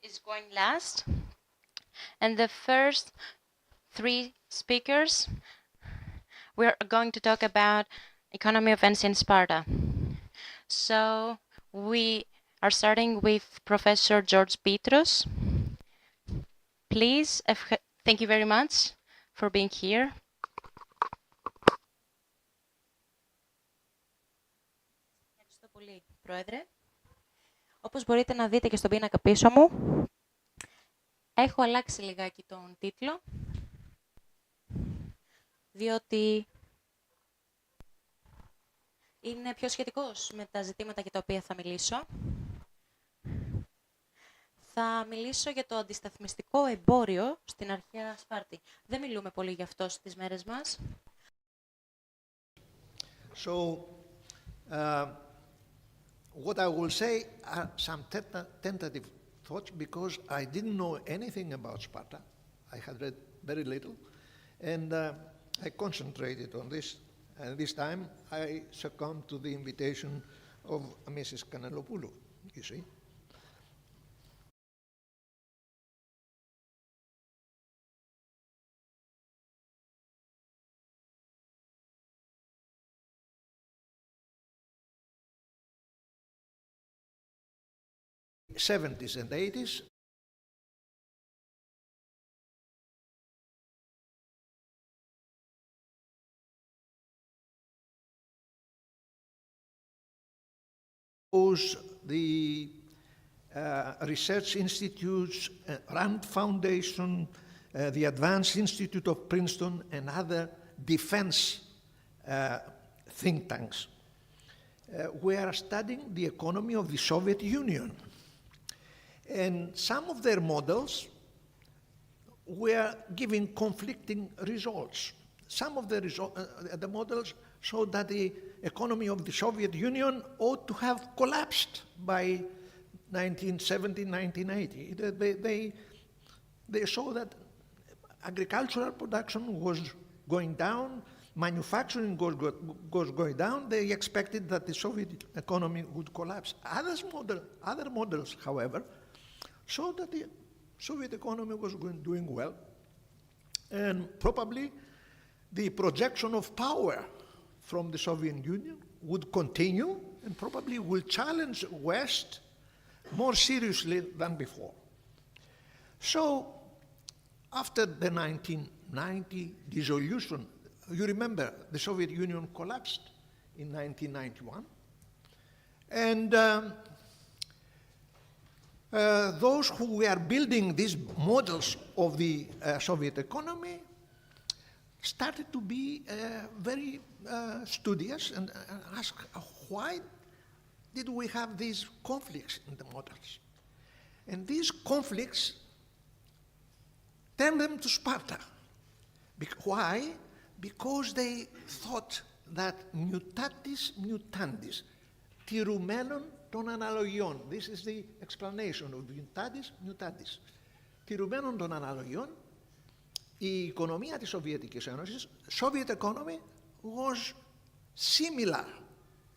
is going last. And the first three speakers, we're going to talk about economy of ancient Sparta. So we are starting with Professor George Petros. Please, thank you very much for being here. Ευχαριστώ πολύ, Πρόεδρε. Όπως μπορείτε να δείτε και στον πίνακα πίσω μου, έχω αλλάξει λιγάκι τον τίτλο, διότι είναι πιο σχετικός με τα ζητήματα για τα οποία θα μιλήσω. Θα μιλήσω για το αντισταθμιστικό εμπόριο στην αρχαία Σπάρτη. Δεν μιλούμε πολύ γι' αυτό στις μέρες μας. So, what I will say are some tentative thoughts because I didn't know anything about Sparta. I had read very little, and I concentrated on this. And this time, I succumbed to the invitation of Mrs. Kanelopoulou, you see. '70s and '80s, the research institutes, Rand Foundation, the Advanced Institute of Princeton, and other defense think tanks were studying the economy of the Soviet Union. And some of their models were giving conflicting results. Some of the models showed that the economy of the Soviet Union ought to have collapsed by 1970, 1980. They saw that agricultural production was going down, manufacturing was going down. They expected that the Soviet economy would collapse. Other models, however, showed that the Soviet economy was doing well, and probably the projection of power from the Soviet Union would continue and probably will challenge West more seriously than before. So after the 1990 dissolution, you remember the Soviet Union collapsed in 1991, and those who were building these models of the Soviet economy started to be very studious and ask, why did we have these conflicts in the models? And these conflicts turned them to Sparta. Why? Because they thought that mutatis mutandis, τηρουμένων των αναλογιών. This is the explanation of mutatis mutandis. Τηρουμένων των αναλογιών, η οικονομία της Σοβιετικής Ένωσης, Soviet economy, was similar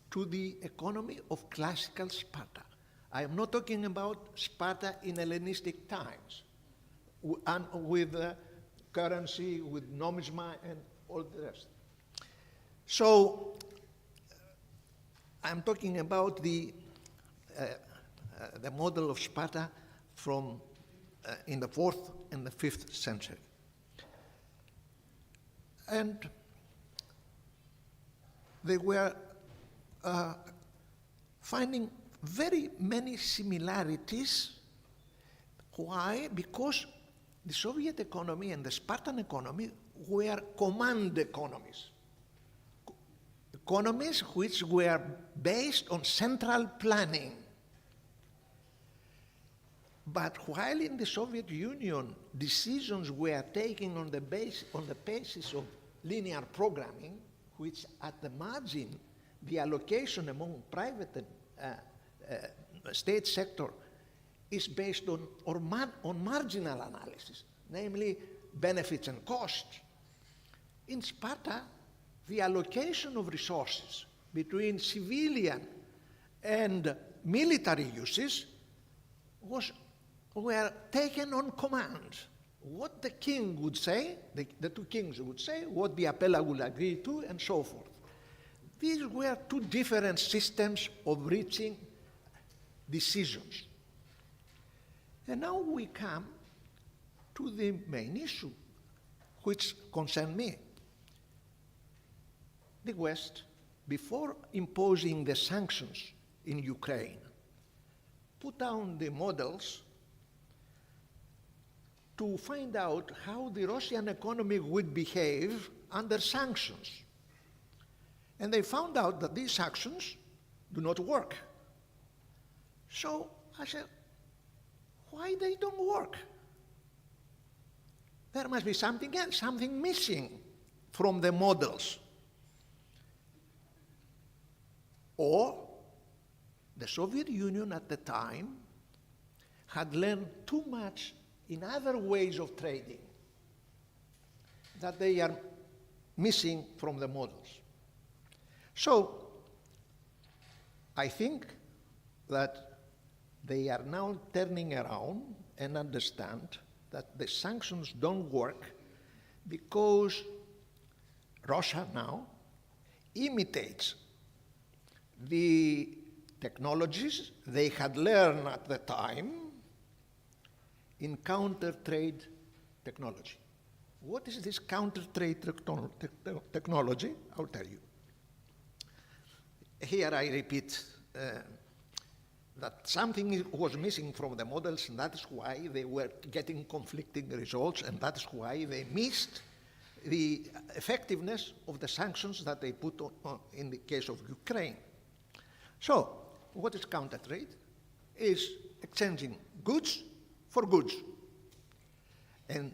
to the economy of classical Sparta. I am not talking about Sparta in Hellenistic times, and with currency, with Nόμισμα, and all the rest. So, I'm talking about the model of Sparta from in the 4th and the 5th century. And they were finding very many similarities. Why? Because the Soviet economy and the Spartan economy were command economies. Economies which were based on central planning. But while in the Soviet Union decisions were taken on the basis of linear programming, which at the margin, the allocation among private state sector is based on marginal analysis, namely benefits and costs. In Sparta, the allocation of resources between civilian and military uses were taken on command. What the king would say, the two kings would say, what the appella would agree to, and so forth. These were two different systems of reaching decisions. And now we come to the main issue, which concerns me. The West, before imposing the sanctions in Ukraine, put down the models to find out how the Russian economy would behave under sanctions. And they found out that these sanctions do not work. So I said, why they don't work? There must be something else, something missing from the models. Or the Soviet Union at the time had learned too much in other ways of trading that they are missing from the models. So I think that they are now turning around and understand that the sanctions don't work because Russia now imitates the technologies they had learned at the time in counter-trade technology. What is this counter-trade technology? I'll tell you. Here I repeat that something was missing from the models, and that is why they were getting conflicting results, and that is why they missed the effectiveness of the sanctions that they put on in the case of Ukraine. So, what is counter-trade? Is exchanging goods for goods. And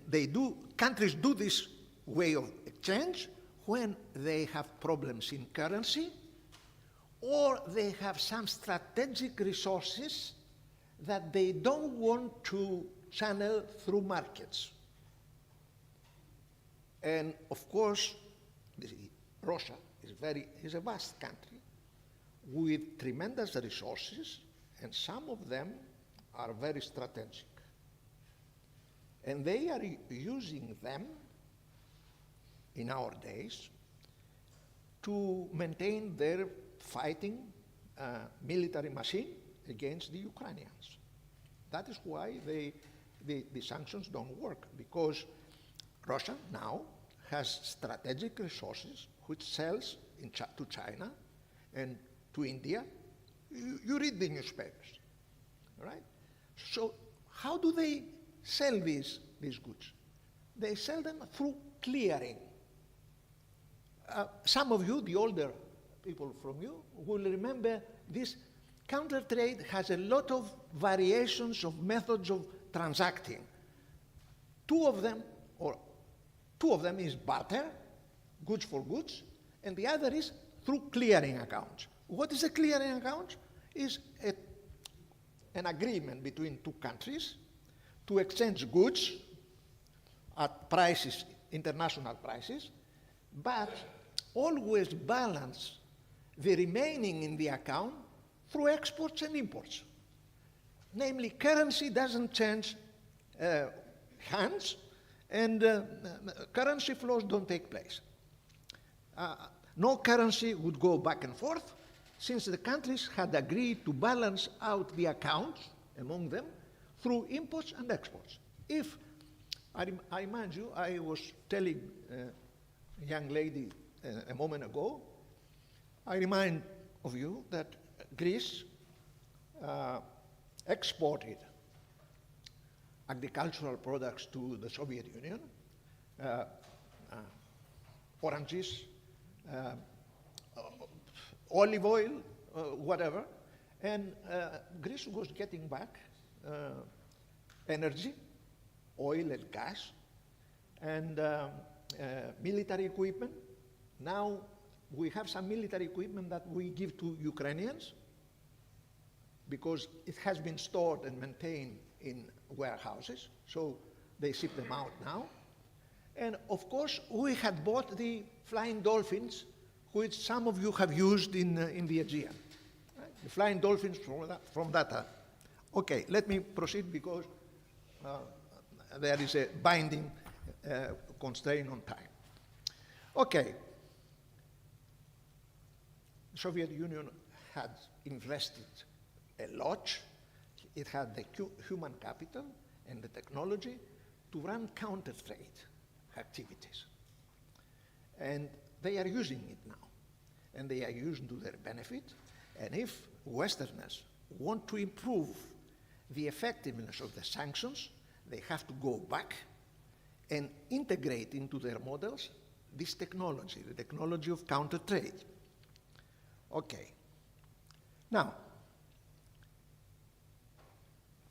countries do this way of exchange when they have problems in currency, or they have some strategic resources that they don't want to channel through markets. And of course, Russia is a vast country with tremendous resources, and some of them are very strategic. And they are using them in our days to maintain their fighting military machine against the Ukrainians. That is why the sanctions don't work, because Russia now has strategic resources which sells to China and to India. You read the newspapers, right? So how do they sell these goods? They sell them through clearing. Some of you, the older people from you, will remember this counter trade has a lot of variations of methods of transacting. Two of them is barter, goods for goods, and the other is through clearing accounts. What is a clearing account? Is an agreement between two countries to exchange goods at prices, international prices, but always balance the remaining in the account through exports and imports. Namely, currency doesn't change hands, and currency flows don't take place. No currency would go back and forth, since the countries had agreed to balance out the accounts among them through imports and exports. If, I remind you, I was telling a young lady a moment ago, I remind of you that Greece exported agricultural products to the Soviet Union, oranges, olive oil, whatever, and Greece was getting back energy, oil and gas, and military equipment. Now we have some military equipment that we give to Ukrainians because it has been stored and maintained in warehouses, so they ship them out now. And of course, we had bought the flying dolphins, which some of you have used in the Aegean. Right? The flying dolphins from that. Okay, let me proceed because there is a binding constraint on time. Okay. The Soviet Union had invested a lot. It had the human capital and the technology to run counter-trade activities. And they are using it now. And they are using to their benefit. And if Westerners want to improve the effectiveness of the sanctions, they have to go back and integrate into their models this technology, the technology of counter-trade. Okay. Now,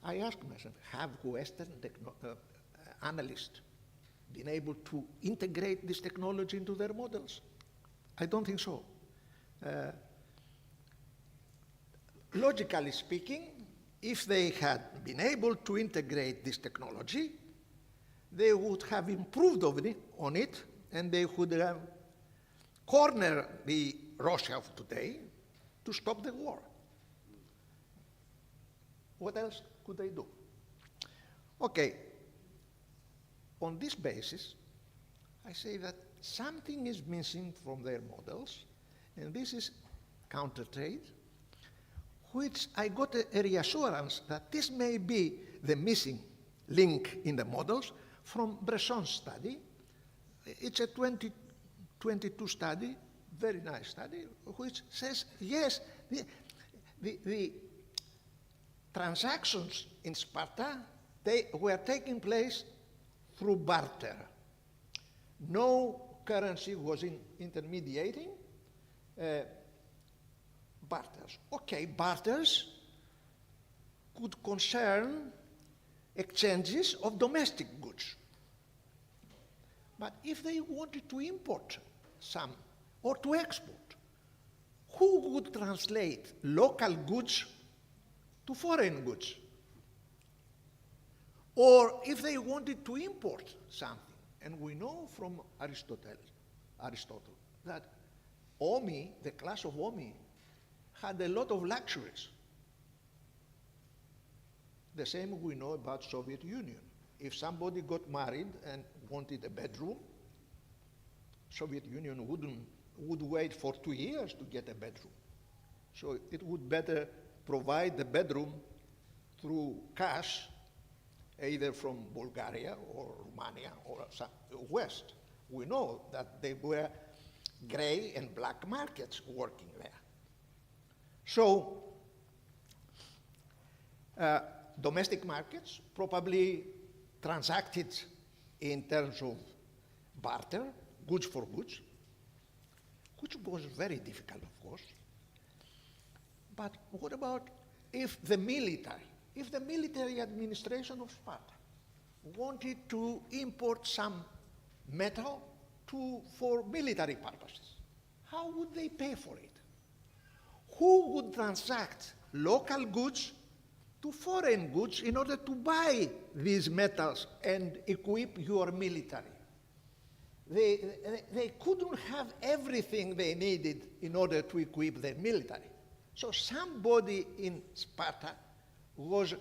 I ask myself, have Western analysts been able to integrate this technology into their models? I don't think so. Logically speaking, if they had been able to integrate this technology, they would have improved on it, and they would have cornered the Russia of today to stop the war. What else could they do? Okay, on this basis, I say that something is missing from their models, and this is counter-trade, which I got a reassurance that this may be the missing link in the models from Bresson's study. It's a 2022 study, very nice study, which says, yes, the transactions in Sparta, they were taking place through barter. No currency was intermediating barters. Okay, barters could concern exchanges of domestic goods. But if they wanted to import some or to export, who would translate local goods to foreign goods? Or if they wanted to import something, and we know from Aristotle that Omi, the class of Omi, had a lot of luxuries. The same we know about Soviet Union. If somebody got married and wanted a bedroom, Soviet Union would wait for 2 years to get a bedroom. So it would better provide the bedroom through cash, either from Bulgaria or Romania or West. We know that there were gray and black markets working there. So domestic markets probably transacted in terms of barter, goods for goods, which was very difficult, of course. But what about if the military administration of Sparta wanted to import some metal for military purposes? How would they pay for it? Who would transact local goods to foreign goods in order to buy these metals and equip your military? They couldn't have everything they needed in order to equip their military. So somebody in Sparta was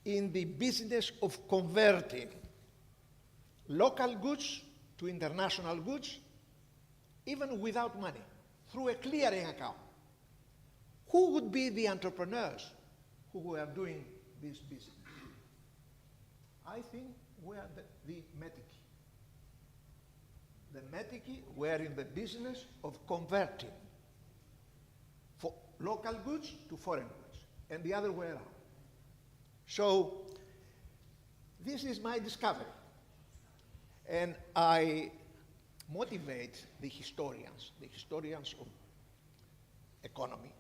in the business of converting local goods to international goods, even without money, through a clearing account. Who would be the entrepreneurs who were doing this business? I think we are the Metici. The Metici were in the business of converting for local goods to foreign goods, and the other way around. So this is my discovery. And I motivate the historians of economy,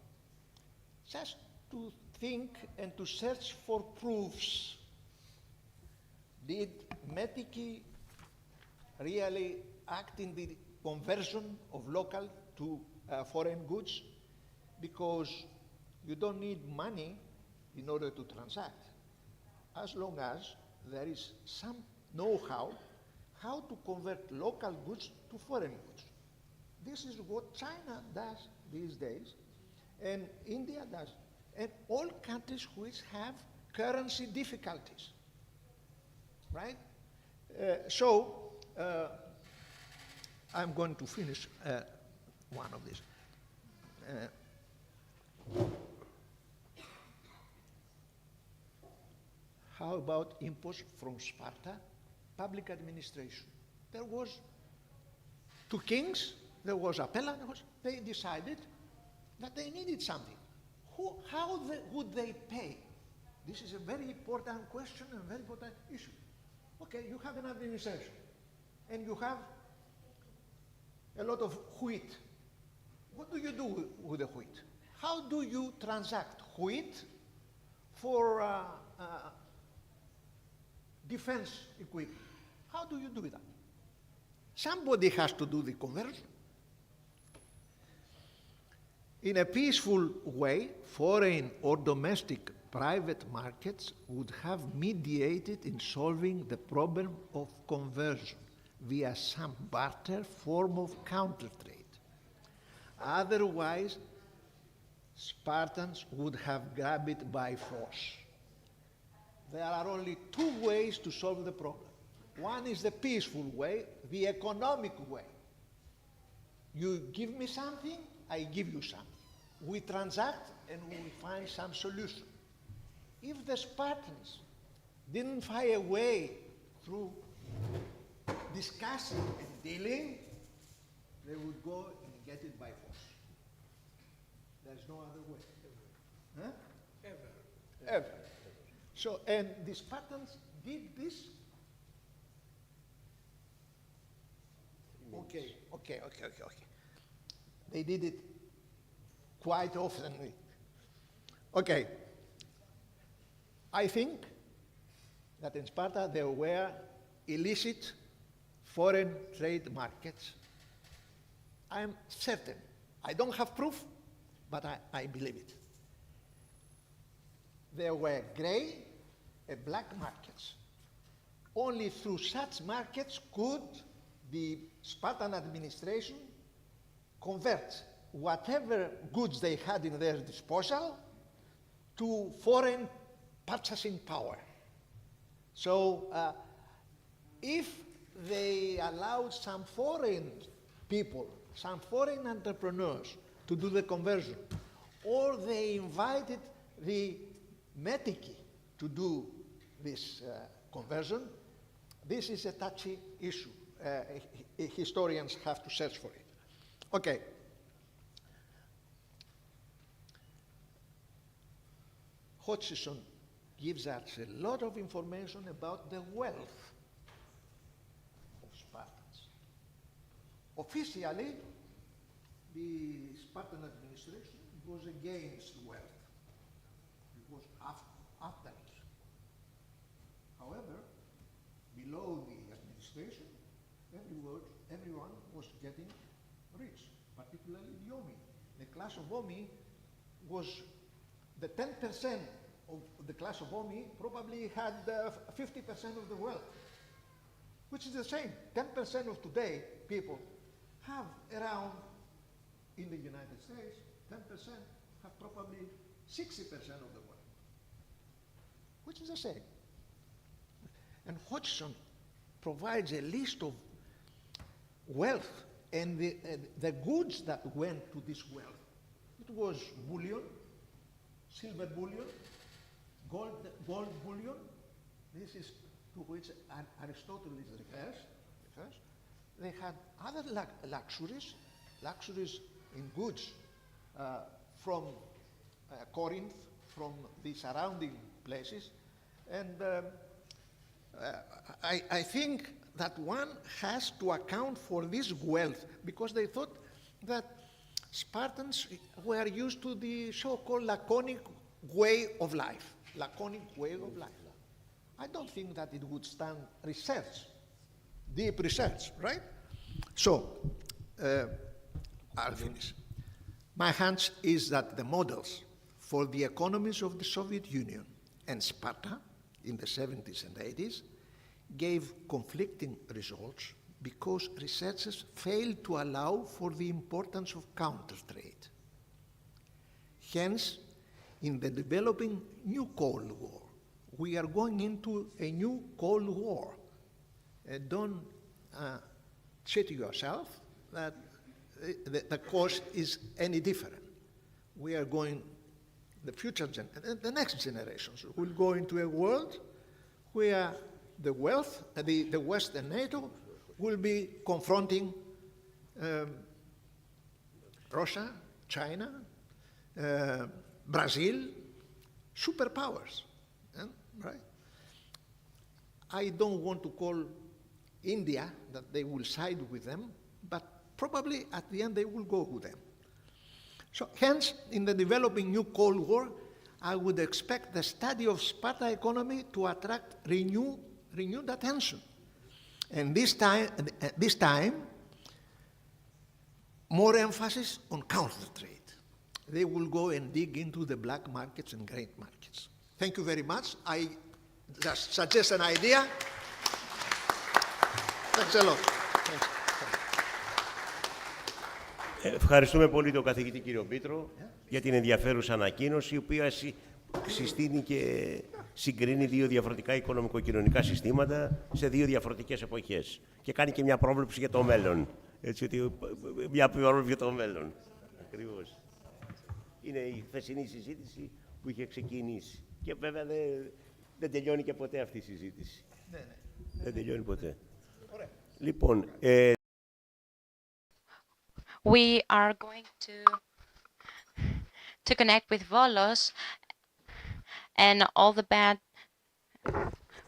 just to think and to search for proofs. Did Metici really act in the conversion of local to foreign goods? Because you don't need money in order to transact, as long as there is some know-how how to convert local goods to foreign goods. This is what China does these days, and India does, and all countries which have currency difficulties, right? I'm going to finish one of these. How about inputs from Sparta? Public administration. There was two kings, there was Apella, they decided that they needed something. How would they pay? This is a very important question and very important issue. Okay, you have an administration, and you have a lot of wheat. What do you do with the wheat? How do you transact wheat for defense equipment? How do you do that? Somebody has to do the conversion. In a peaceful way, foreign or domestic private markets would have mediated in solving the problem of conversion via some barter form of counter trade. Otherwise, Spartans would have grabbed it by force. There are only two ways to solve the problem. One is the peaceful way, the economic way. You give me something, I give you something. We transact and we find some solution. If the Spartans didn't find a way through discussing and dealing, they would go and get it by force. There's no other way. Huh? Ever. So, and the Spartans did this. Okay. They did it quite often. Okay. I think that in Sparta there were illicit foreign trade markets. I'm certain. I don't have proof, but I believe it. There were gray and black markets. Only through such markets could the Spartan administration convert whatever goods they had in their disposal to foreign purchasing power. So if they allowed some foreign people, some foreign entrepreneurs to do the conversion, or they invited the Metiki to do this conversion, this is a touchy issue. Historians have to search for it. Okay. Hutchison gives us a lot of information about the wealth of Spartans. Officially, the Spartan administration was against wealth. It was after it. However, below the administration, everyone was getting rich, particularly the Omi. The class of Omi was the 10% of the class of Omi probably had 50% of the wealth, which is the same. 10% of today people have around, in the United States, 10% have probably 60% of the wealth, which is the same. And Hodgson provides a list of wealth and the goods that went to this wealth. It was bullion, silver bullion, gold bullion. This is to which Aristotle refers. They had other luxuries in goods from Corinth, from the surrounding places. And I think that one has to account for this wealth because they thought that Spartans were used to the so-called laconic way of life. Laconic way of life. I don't think that it would stand research, deep research, right? So, I'll finish. My hunch is that the models for the economies of the Soviet Union and Sparta in the 70s and 80s gave conflicting results because researchers failed to allow for the importance of counter trade. Hence, in the developing new Cold War, we are going into a new Cold War. Don't cheat yourself that the course is any different. We are going, the next generations will go into a world where the West and NATO will be confronting Russia, China, Brazil, superpowers, right? I don't want to call India that they will side with them, but probably at the end they will go with them. So hence, in the developing new Cold War, I would expect the study of Sparta economy to attract renewed attention. And this time, more emphasis on counter trade. They will go and dig into the black markets and gray markets. Thank you very much. I just suggest an idea. Thanks a lot. Thanks. Ευχαριστούμε πολύ τον καθηγητή κύριο Πίτρο για την ενδιαφέρουσα ανακοίνωση, η οποία συστήνει και συγκρίνει δύο διαφορετικά οικονομικο-κοινωνικά συστήματα σε δύο διαφορετικές εποχές και κάνει και μια πρόβλεψη για το μέλλον. Έτσι, ότι μια πρόβλεψη για το μέλλον. Ακριβώς. Είναι η χθεσινή συζήτηση που είχε ξεκινήσει. Και βέβαια δεν τελειώνει και ποτέ αυτή η συζήτηση. Δεν τελειώνει ποτέ. Λοιπόν... We are going to connect with Volos, and all the bad,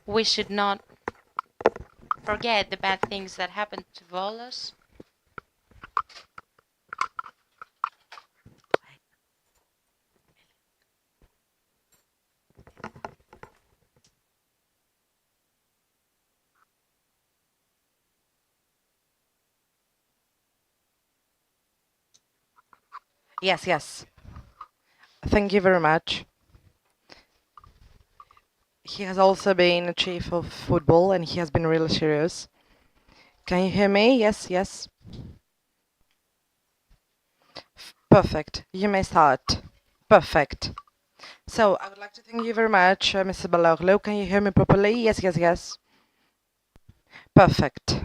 we should not forget the bad things that happened to Volos. Yes, yes. Thank you very much. He has also been a chief of football and he has been really serious. Can you hear me? Yes, yes. Perfect. You may start. Perfect. So, I would like to thank you very much, Mr. Baloglu. Can you hear me properly? Yes, yes, yes. Perfect.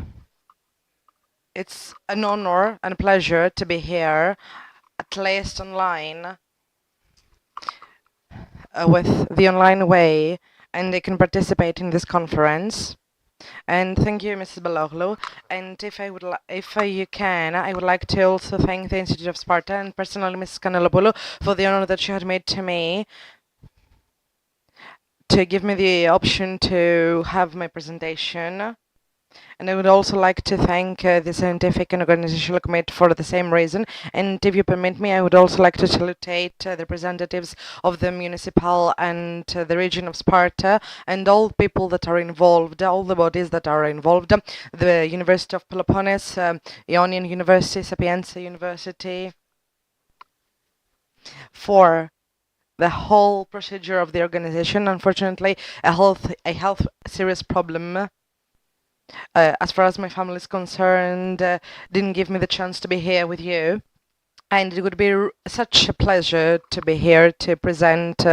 It's an honor and a pleasure to be here, at least online, with the online way, and they can participate in this conference. And thank you, Mrs. Baloglu. And if you can, I would like to also thank the Institute of Sparta and personally Mrs. Kanelopoulou for the honor that she had made to me to give me the option to have my presentation. And I would also like to thank the Scientific and Organizational Committee for the same reason. And if you permit me, I would also like to salute the representatives of the municipal and the region of Sparta and all people that are involved, all the bodies that are involved, the University of Pheloponnese, Ionian University, Sapienza University, for the whole procedure of the organization. Unfortunately, a health serious problem, as far as my family is concerned, didn't give me the chance to be here with you. And it would be such a pleasure to be here to present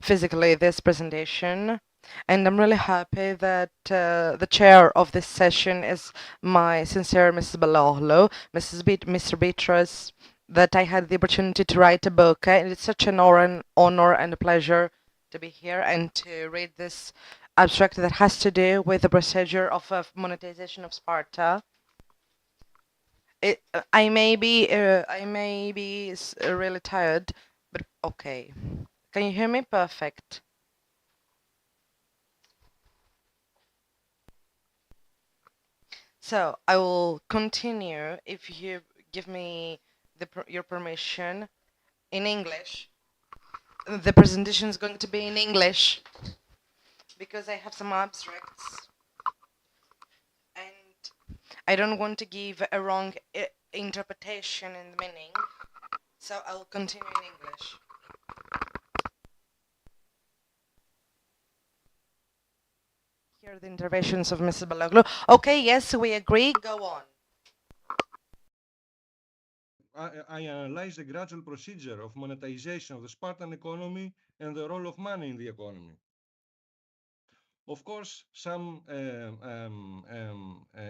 physically this presentation. And I'm really happy that the chair of this session is my sincere Mrs. Baloglu, Mr. Beatrice, that I had the opportunity to write a book. And it's such an honor and a pleasure to be here and to read this abstract that has to do with the procedure of monetization of Sparta. I may be really tired, but okay. Can you hear me? Perfect. So I will continue, if you give me your permission, in English. The presentation is going to be in English, because I have some abstracts and I don't want to give a wrong interpretation in the meaning, so I'll continue in English. Here are the interventions of Mrs. Baloglu. Okay, yes, we agree, go on. I analyzed the gradual procedure of monetization of the Spartan economy and the role of money in the economy. Of course,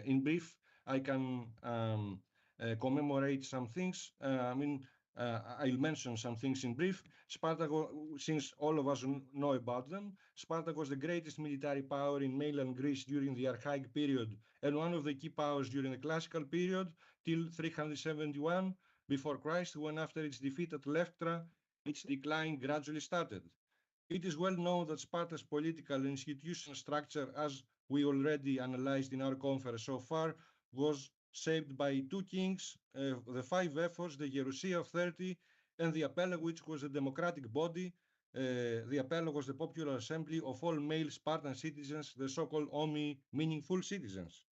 in brief, I can commemorate some things. I'll mention some things in brief. Sparta, since all of us know about them, Sparta was the greatest military power in mainland Greece during the archaic period and one of the key powers during the classical period till 371 before Christ, when after its defeat at Leuctra, its decline gradually started. It is well known that Sparta's political and institutional structure, as we already analyzed in our conference so far, was shaped by two kings, the five ephors, the Gerousia of 30, and the Apella, which was a democratic body. The Apella was the popular assembly of all male Spartan citizens, the so-called Omi, meaning full citizens.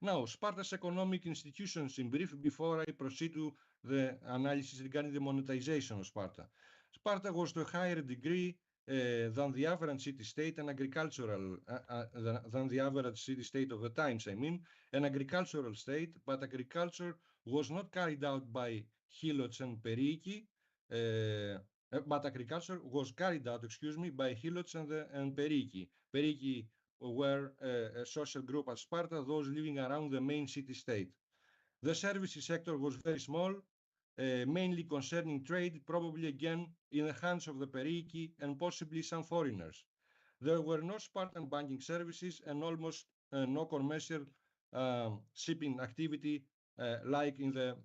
Now, Sparta's economic institutions in brief before I proceed to the analysis regarding the monetization of Sparta. Sparta was to a higher degree than the average city-state and agricultural, than the average city-state of the times, an agricultural state, but agriculture was not carried out by helots and periki, but agriculture was carried out, by helots and periki. Periki were a social group at Sparta, those living around the main city-state. The services sector was very small, mainly concerning trade, probably again in the hands of the periki and possibly some foreigners. There were no Spartan banking services and almost no commercial shipping activity like in the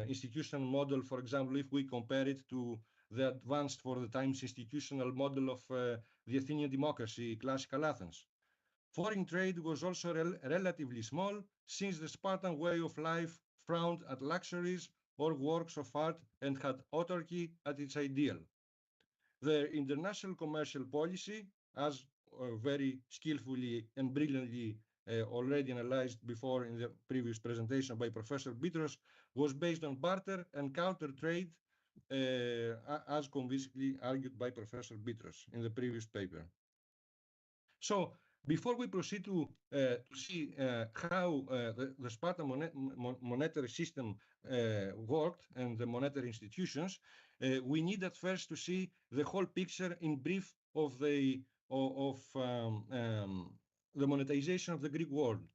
institutional model, for example, if we compare it to the advanced for the times institutional model of the Athenian democracy, classical Athens. Foreign trade was also relatively small, since the Spartan way of life frowned at luxuries or works of art and had autarky at its ideal. The international commercial policy, as very skillfully and brilliantly already analyzed before in the previous presentation by Professor Bitros, was based on barter and counter trade, as convincingly argued by Professor Bitros in the previous paper. So, before we proceed to see how the Spartan monetary system worked and the monetary institutions, we need at first to see the whole picture in brief of the monetization of the Greek world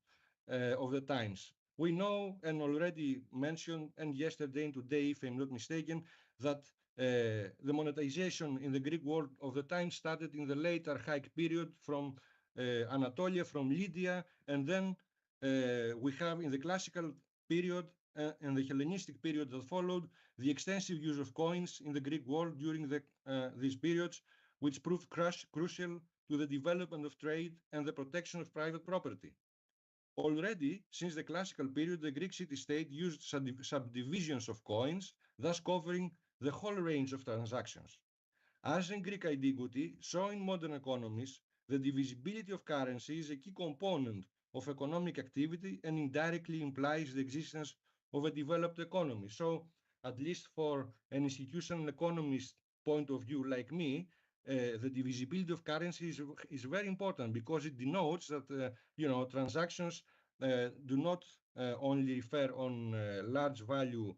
of the times. We know and already mentioned, and yesterday and today, if I'm not mistaken, that the monetization in the Greek world of the time started in the late archaic period from Anatolia, from Lydia, and then we have in the classical period and the Hellenistic period that followed the extensive use of coins in the Greek world during these periods, which proved crucial to the development of trade and the protection of private property. Already, since the classical period, the Greek city-state used subdivisions of coins, thus covering the whole range of transactions. As in Greek antiquity, so in modern economies, the divisibility of currency is a key component of economic activity and indirectly implies the existence of a developed economy. So, at least for an institutional economist point of view like me, the divisibility of currency is very important because it denotes that transactions do not only refer on large value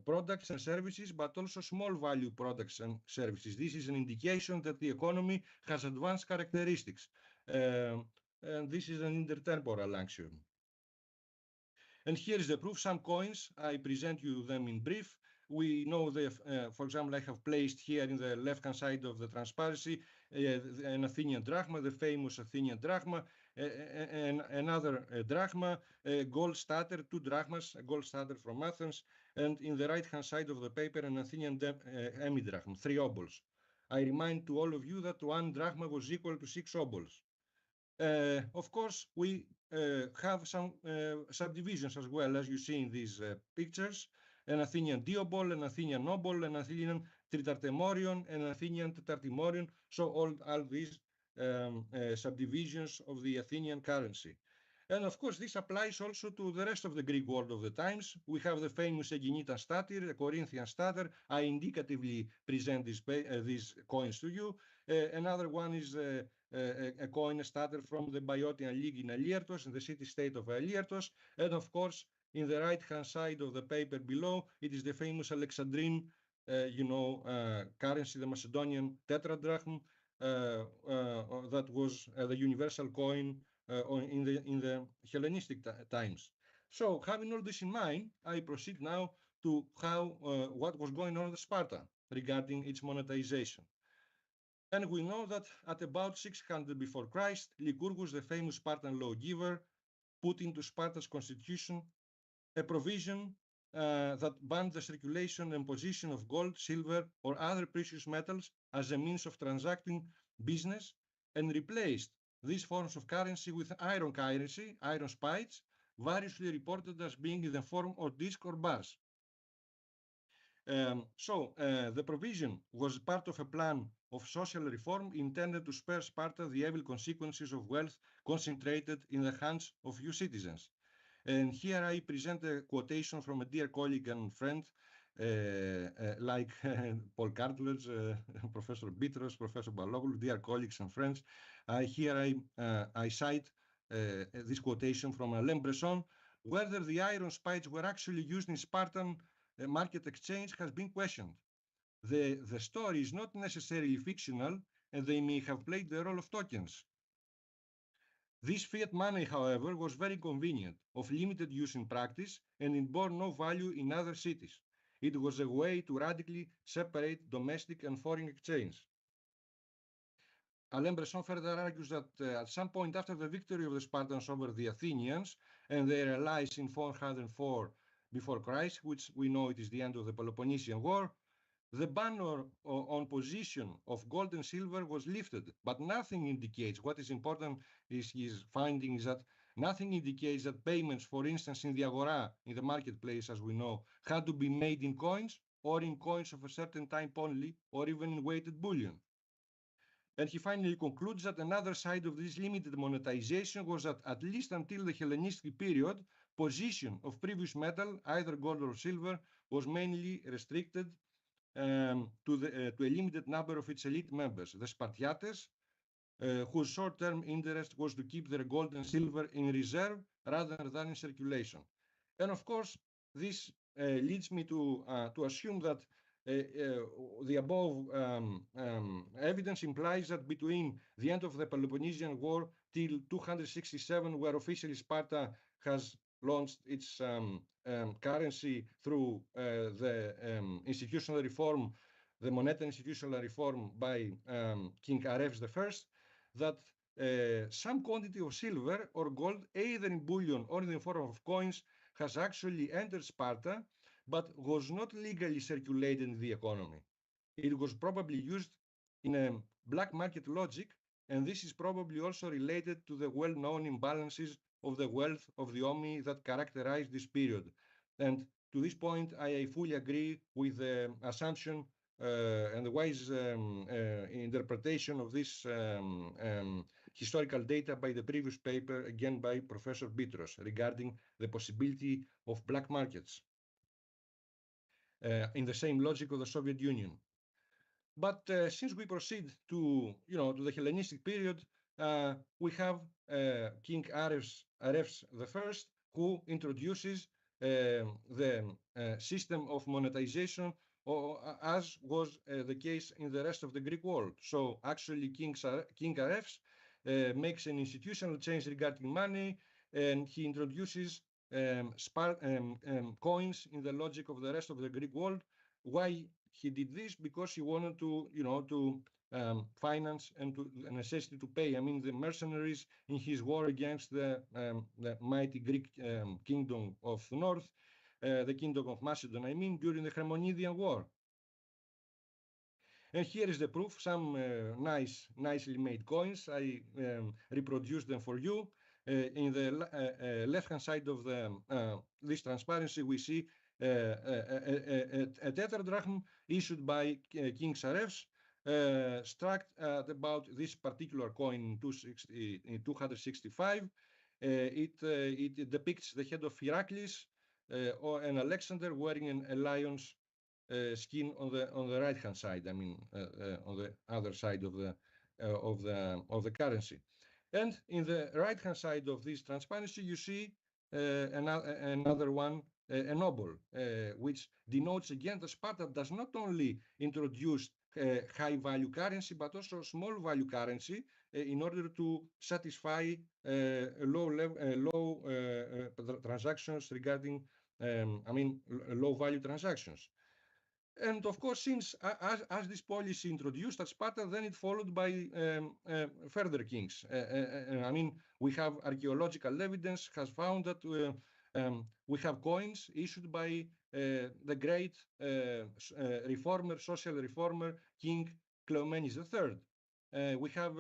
products and services, but also small value products and services. This is an indication that the economy has advanced characteristics. And this is an intertemporal axiom. And here is the proof. Some coins, I present you them in brief. We know for example, I have placed here in the left-hand side of the transparency an Athenian drachma, the famous Athenian drachma, another drachma, a gold stater, 2 drachmas, a gold stater from Athens, and in the right-hand side of the paper, an Athenian hemidrachma, 3 obols. I remind to all of you that 1 drachma was equal to 6 obols. Of course, we have some subdivisions as well, as you see in these pictures. An Athenian diobol, an Athenian obol, an Athenian tritartemorion, an Athenian tetartimorion. So all these subdivisions of the Athenian currency. And of course, this applies also to the rest of the Greek world of the times. We have the famous Aegineta stater, a Corinthian stater. I indicatively present these coins to you. Another one is a coin stater from the Boeotian League in Aliertos, in the city-state of Aliertos. And of course, In the right-hand side of the paper below, it is the famous Alexandrine, currency, the Macedonian tetradrachm, that was the universal coin in the Hellenistic times. So, having all this in mind, I proceed now to what was going on at Sparta regarding its monetization. And we know that at about 600 before Christ, Lycurgus, the famous Spartan lawgiver, put into Sparta's constitution a provision that banned the circulation and position of gold, silver, or other precious metals as a means of transacting business, and replaced these forms of currency with iron currency, iron spikes, variously reported as being in the form of disc or bars. The provision was part of a plan of social reform intended to spare Sparta the evil consequences of wealth concentrated in the hands of few citizens. And here I present a quotation from a dear colleague and friend, like Paul Cartledge, Professor Bitros, Professor Baloglu, dear colleagues and friends. Here I cite this quotation from Alain Bresson: whether the iron spikes were actually used in Spartan market exchange has been questioned. The story is not necessarily fictional, and they may have played the role of tokens. This fiat money, however, was very convenient, of limited use in practice, and it bore no value in other cities. It was a way to radically separate domestic and foreign exchange. Alain Bresson further argues that at some point after the victory of the Spartans over the Athenians and their allies in 404 before Christ, which we know it is the end of the Peloponnesian War, the ban on position of gold and silver was lifted, but nothing indicates, what is important is his finding is that nothing indicates that payments, for instance, in the agora, in the marketplace, as we know, had to be made in coins or in coins of a certain type only, or even in weighted bullion. And he finally concludes that another side of this limited monetization was that at least until the Hellenistic period, position of previous metal, either gold or silver, was mainly restricted to a limited number of its elite members, the Spartiates, whose short-term interest was to keep their gold and silver in reserve rather than in circulation. And of course, this leads me to assume that the above evidence implies that between the end of the Peloponnesian War till 267, where officially Sparta has launched its currency through the institutional reform, the monetary institutional reform by King Ares I, that some quantity of silver or gold, either in bullion or in the form of coins, has actually entered Sparta, but was not legally circulated in the economy. It was probably used in a black market logic, and this is probably also related to the well-known imbalances of the wealth of the Omi that characterized this period. And to this point, I fully agree with the assumption and the wise interpretation of this historical data by the previous paper, again by Professor Bitros, regarding the possibility of black markets in the same logic of the Soviet Union. But since we proceed to the Hellenistic period, we have King Ares I, who introduces the system of monetization, as was the case in the rest of the Greek world. So actually, King Ares makes an institutional change regarding money, and he introduces coins in the logic of the rest of the Greek world. Why he did this? Because he wanted to finance and the necessity to pay, the mercenaries in his war against the mighty Greek kingdom of the north, the kingdom of Macedon, during the Hermonidean War. And here is the proof, some nicely made coins. I reproduced them for you. In the left-hand side of this transparency, we see a tetradrachm issued by King Ares, struck at about this particular coin in 265. It depicts the head of Heracles or an Alexander wearing a lion's skin on the right-hand side. On the other side of the currency. And in the right-hand side of this transparency, you see another one, a noble, which denotes again that Sparta does not only introduce high value currency, but also small value currency in order to satisfy low transactions regarding, low value transactions. And of course, since as this policy introduced at Sparta, then it followed by further kings. We have archaeological evidence has found that we have coins issued by the great social reformer, King Cleomenes III. We have,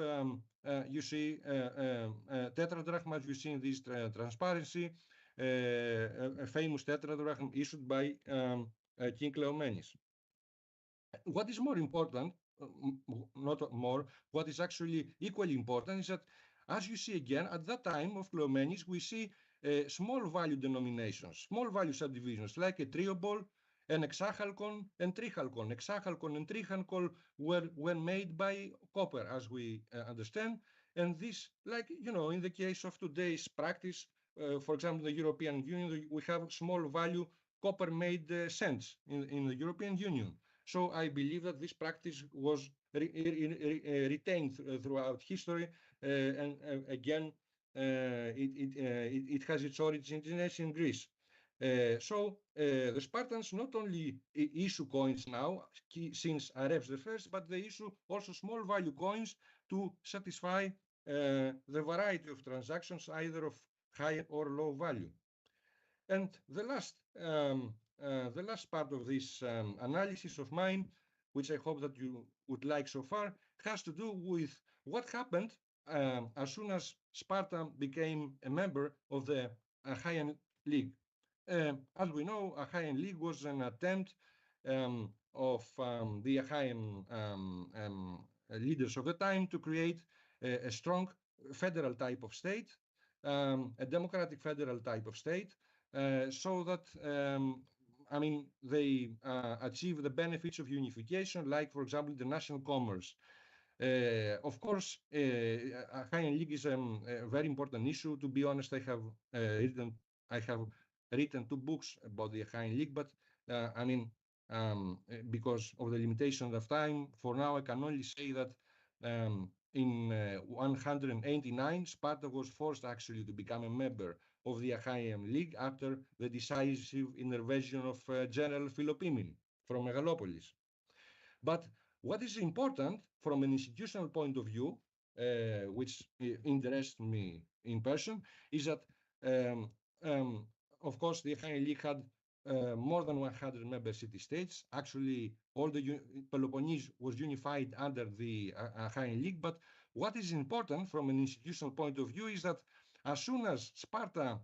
you see, tetradrachm, as you see in this transparency, a famous tetradrachm issued by King Cleomenes. What is more important, not more, what is actually equally important is that, as you see again, at that time of Cleomenes, we see small value denominations, small value subdivisions, like a triobol, an hexachalcon, and trichalcon. Hexachalcon and trichalcon were made by copper, as we understand. And this, like, in the case of today's practice, for example, the European Union, we have small value copper-made cents in the European Union. So I believe that this practice was retained throughout history, and again, it has its origins in Greece. So the Spartans not only issue coins now, since Ares the first, but they issue also small value coins to satisfy the variety of transactions, either of high or low value. And the last part of this analysis of mine, which I hope that you would like so far, has to do with what happened as soon as Sparta became a member of the Achaean League. As we know, Achaean League was an attempt of the Achaean leaders of the time to create a strong federal type of state, a democratic federal type of state, so that they achieve the benefits of unification, like, for example, the national commerce. Of course, Achaean League is a very important issue. To be honest, I have written 2 books about the Achaean League, but because of the limitation of time, for now I can only say that in 189, Sparta was forced actually to become a member of the Achaean League after the decisive intervention of General Philopoemen from Megalopolis. But what is important from an institutional point of view, which interests me in person, is that, of course, the Achaean League had more than 100 member city-states. Actually, all the Peloponnese was unified under the Achaean League. But what is important from an institutional point of view is that as soon as Sparta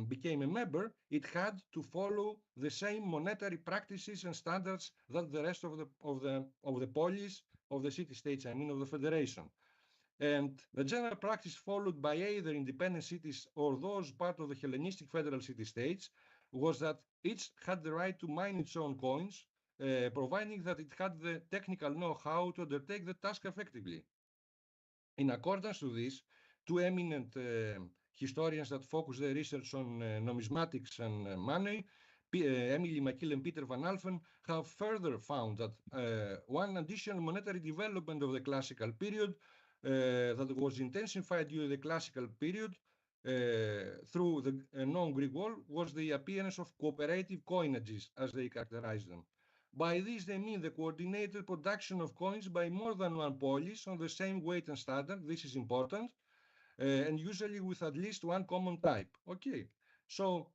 became a member, it had to follow the same monetary practices and standards that the rest of the polis, of the city-states, of the federation. And the general practice followed by either independent cities or those part of the Hellenistic federal city-states was that each had the right to mine its own coins, providing that it had the technical know-how to undertake the task effectively. In accordance to this, 2 eminent historians that focus their research on numismatics and money, Emily McKill and Peter Van Alphen, have further found that one additional monetary development of the classical period that was intensified during the classical period through the non-Greek world was the appearance of cooperative coinages, as they characterize them. By this, they mean the coordinated production of coins by more than one polis on the same weight and standard. This is important, and usually with at least one common type. Okay, so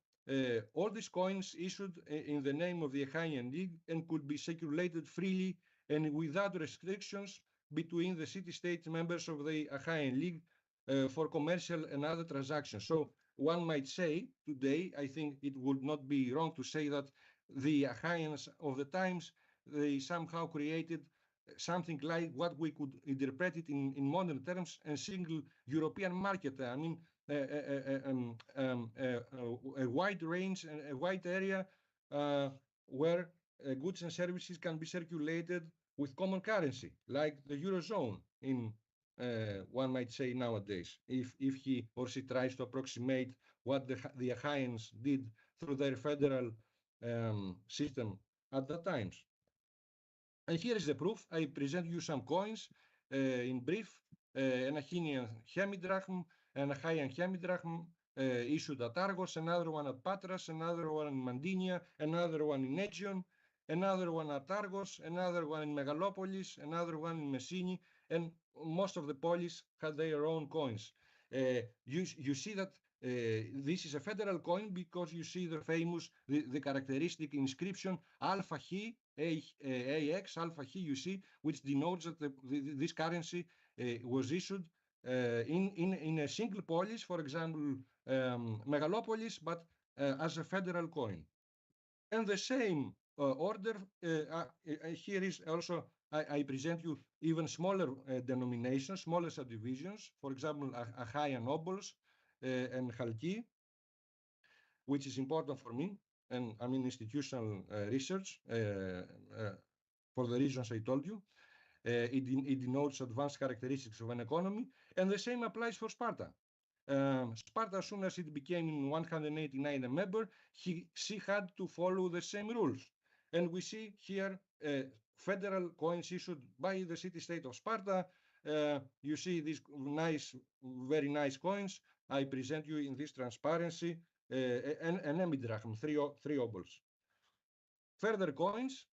all these coins issued in the name of the Achaean League and could be circulated freely and without restrictions between the city-state members of the Achaean League for commercial and other transactions. So one might say today, I think it would not be wrong to say that the Achaeans of the times, they somehow created something like what we could interpret it in modern terms, a single European market. I mean, a wide range and a wide area where goods and services can be circulated with common currency, like the Eurozone in one might say nowadays, if he or she tries to approximate what the Achaeans did through their federal system at that time. And here is the proof. I present you some coins in brief. An Achaean hemidrachm, an Achaean hemidrachm issued at Argos, another one at Patras, another one in Mandinia, another one in Aegion, another one at Argos, another one in Megalopolis, another one in Messini, and most of the polis had their own coins. You see that this is a federal coin because you see the famous, the characteristic inscription alpha he, AX, alpha he, you see, which denotes that this currency was issued in a single polis, for example, Megalopolis, but as a federal coin. And the same order, here is also, I present you even smaller denominations, smaller subdivisions, for example, Achaean nobles and Chalki, which is important for me, and I mean institutional research for the reasons I told you. It denotes advanced characteristics of an economy, and the same applies for Sparta. Sparta, as soon as it became in 189 a member, she had to follow the same rules. And we see here federal coins issued by the city-state of Sparta. You see these nice, very nice coins. I present you in this transparency, an emidrachm, three obols. Further coins,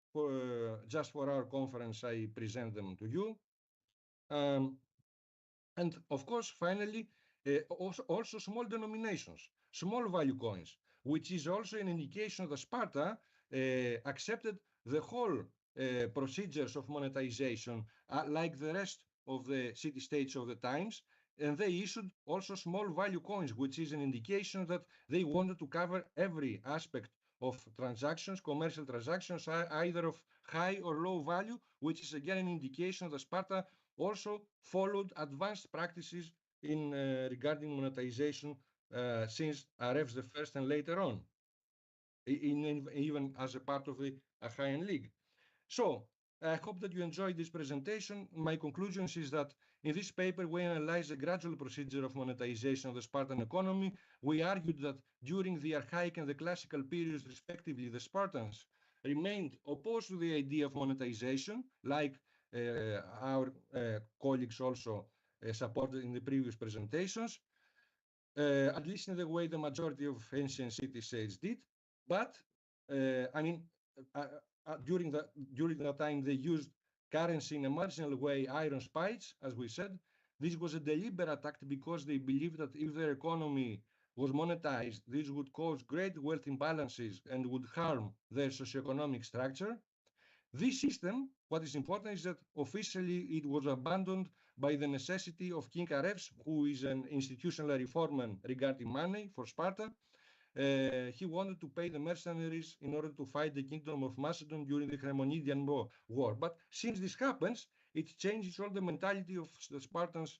just for our conference, I present them to you. And of course, finally, also small denominations, small value coins, which is also an indication that Sparta accepted the whole procedures of monetization like the rest of the city-states of the times, and they issued also small value coins, which is an indication that they wanted to cover every aspect of transactions, commercial transactions, either of high or low value, which is again an indication that Sparta also followed advanced practices in regarding monetization since Arefs I and later on, even as a part of the Achaean League. So I hope that you enjoyed this presentation. My conclusions is that in this paper, we analyze the gradual procedure of monetization of the Spartan economy. We argued that during the archaic and the classical periods, respectively, the Spartans remained opposed to the idea of monetization, like our colleagues also supported in the previous presentations, at least in the way the majority of ancient city-states did. But, I mean, during that time, they used currency in a marginal way, iron spikes, as we said. This was a deliberate act because they believed that if their economy was monetized, this would cause great wealth imbalances and would harm their socioeconomic structure. This system, what is important is that officially it was abandoned by the necessity of King Arefs, who is an institutional reformer regarding money for Sparta. He wanted to pay the mercenaries in order to fight the kingdom of Macedon during the Chremonidian War. But since this happens, it changes all the mentality of the Spartans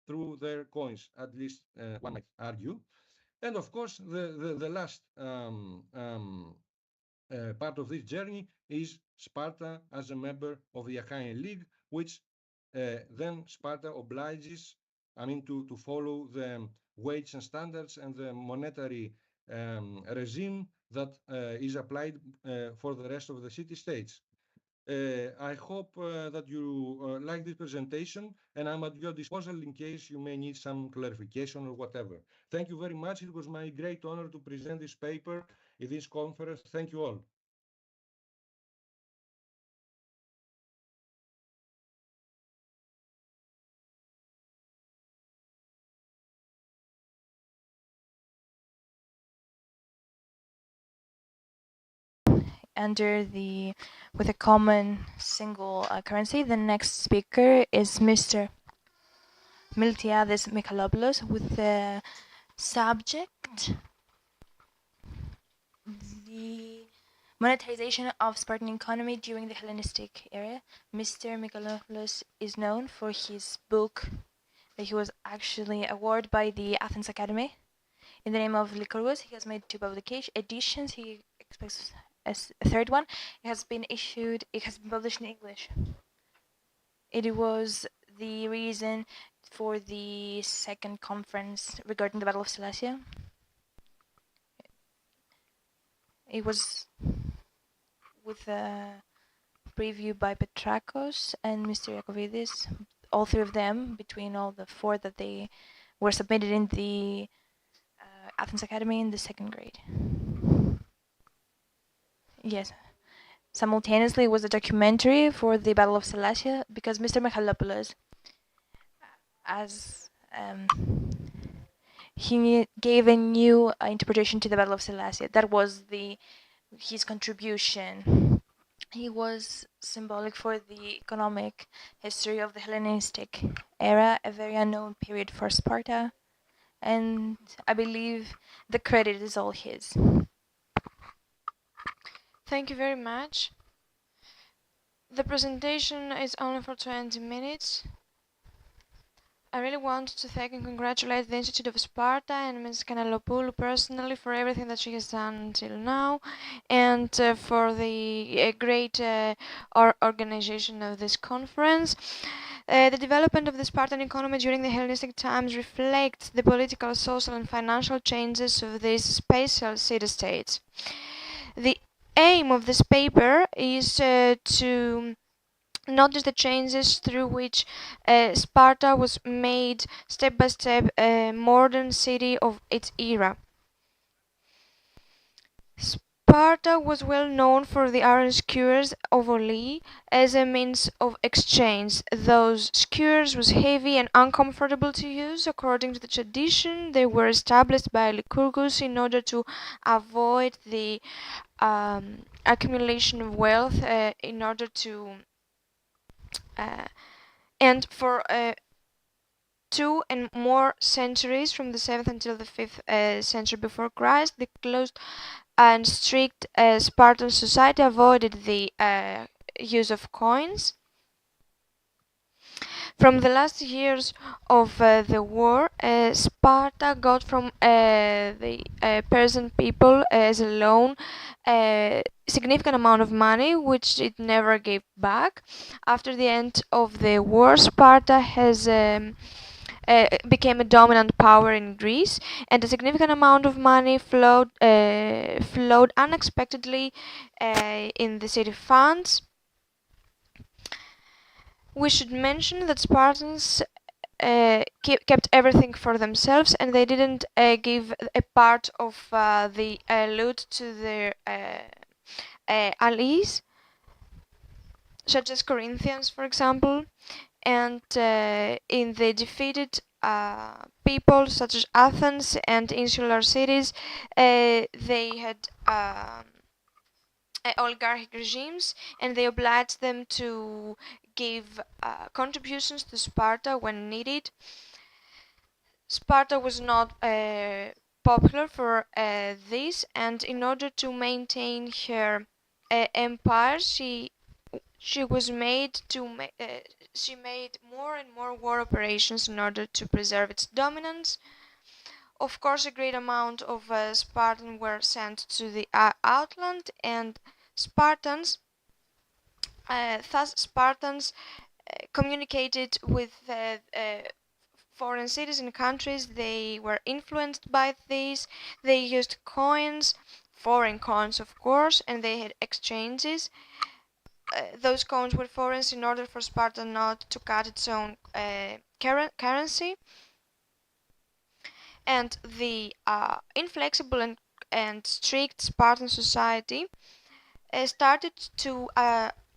through their coins, at least one might argue. And of course, the last part of this journey is Sparta as a member of the Achaean League, which then Sparta obliges, I mean, to follow the weights and standards and the monetary regime that is applied for the rest of the city-states. I hope that you like this presentation, and I'm at your disposal in case you may need some clarification or whatever. Thank you very much. It was my great honor to present this paper in this conference. Thank you all. Under with a common single currency. The next speaker is Mr. Miltiades Michalopoulos with the subject the monetization of Spartan economy during the Hellenistic era. Mr. Michalopoulos is known for his book that he was actually awarded by the Athens Academy. In the name of Lycurgus, he has made 2 editions. He expects a third one. It has been issued, it has been published in English. It was the reason for the second conference regarding the Battle of Sellasia? It was with a preview by Petrakos and Mr. Iacovidis, all three of them, between all the four that they were submitted in the Athens Academy in the second grade. Yes. Simultaneously was a documentary for the Battle of Sellasia, because Mr. Michalopoulos, as he gave a new interpretation to the Battle of Sellasia. That was his contribution. He was symbolic for the economic history of the Hellenistic era, a very unknown period for Sparta, and I believe the credit is all his. Thank you very much. The presentation is only for 20 minutes. I really want to thank and congratulate the Institute of Sparta and Ms. Kanalopoulou personally for everything that she has done until now, and for the great organization of this conference. The development of the Spartan economy during the Hellenistic times reflects the political, social and financial changes of these spatial city-states. The aim of this paper is to notice the changes through which Sparta was made step by step a modern city of its era. Sparta was well known for the iron skewers of Oli as a means of exchange. Those skewers was heavy and uncomfortable to use. According to the tradition, they were established by Lycurgus in order to avoid the accumulation of wealth, in order to and for 2 and more centuries, from the 7th until the 5th century before Christ, the close and strict Spartan society avoided the use of coins. From the last years of the war, Sparta got from the Persian people as a loan a significant amount of money, which it never gave back. After the end of the war, Sparta has became a dominant power in Greece, and a significant amount of money flowed unexpectedly in the city funds. We should mention that Spartans kept everything for themselves, and they didn't give a part of the loot to their allies, such as Corinthians, for example, and in the defeated people, such as Athens and insular cities, they had oligarchic regimes, and they obliged them to give contributions to Sparta when needed. Sparta was not popular for this, and in order to maintain her empire, she made more and more war operations in order to preserve its dominance. Of course, a great amount of Spartans were sent to the outland, and Spartans communicated with foreign cities and countries. They were influenced by these. They used coins, foreign coins of course, and they had exchanges. Those coins were foreign in order for Sparta not to cut its own currency. And the inflexible and strict Spartan society started to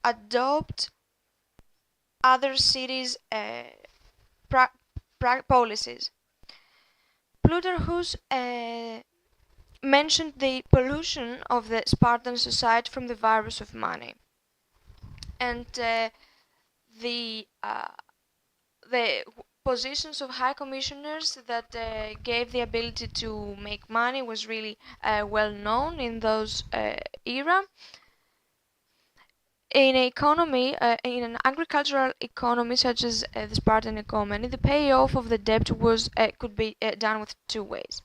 adopt other cities' policies. Plutarchus mentioned the pollution of the Spartan society from the virus of money, and the positions of high commissioners that gave the ability to make money was really well known in those era. In an economy, in an agricultural economy such as the Spartan economy, the payoff of the debt was could be done with two ways.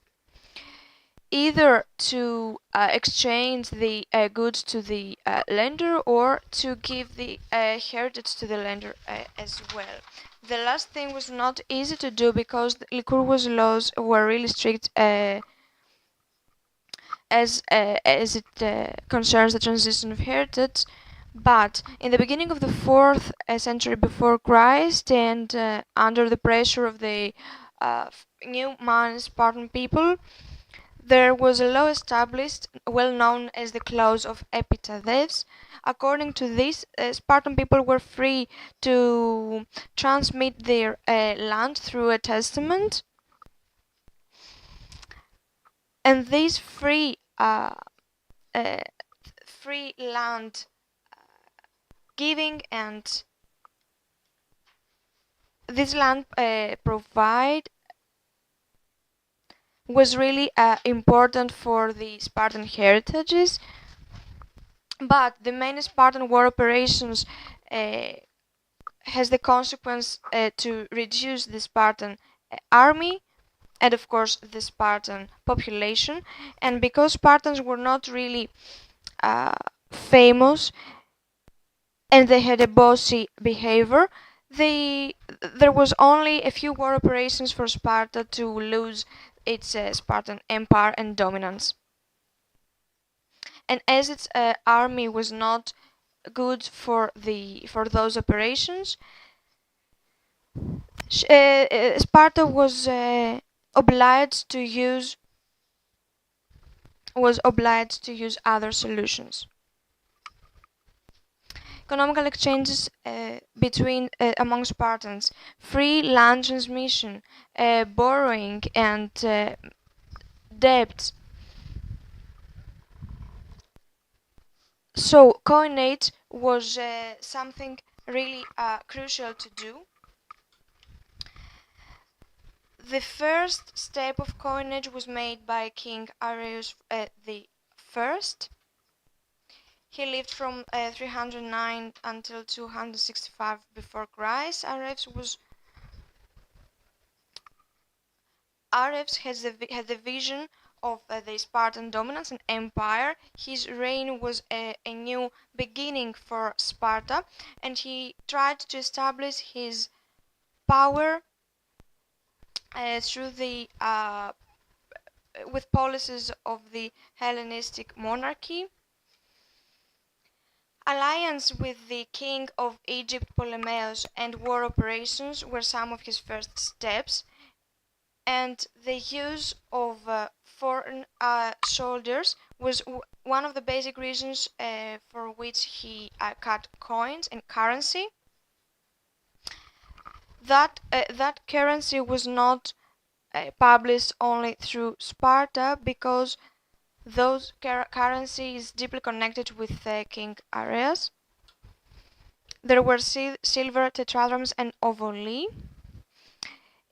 either to exchange the goods to the lender or to give the heritage to the lender as well. The last thing was not easy to do because the Lycurgus laws were really strict as it concerns the transition of heritage. But in the beginning of the 4th century before Christ, and under the pressure of the new Spartan people, there was a law established, well known as the clause of epitathefs. According to this, Spartan people were free to transmit their land through a testament, and this free land giving and this land provide was really important for the Spartan heritages. But the main Spartan war operations has the consequence to reduce the Spartan army and of course the Spartan population. And because Spartans were not really famous and they had a bossy behavior, there was only a few war operations for Sparta to lose its Spartan empire and dominance. And as its army was not good for those operations, Sparta was obliged to use other solutions. Economical exchanges between among Spartans, free land transmission, borrowing, and debts. So coinage was something really crucial to do. The first step of coinage was made by King Areus the First. He lived from 309 until 265 before Christ. Areus had the vision of the Spartan dominance and empire. His reign was a new beginning for Sparta, and he tried to establish his power through with policies of the Hellenistic monarchy. Alliance with the king of Egypt, Ptolemaios, and war operations were some of his first steps, and the use of foreign soldiers was one of the basic reasons for which he cut coins and currency. That currency was not published only through Sparta, because those currency is deeply connected with King Areus. There were silver tetradrachms and ovoli.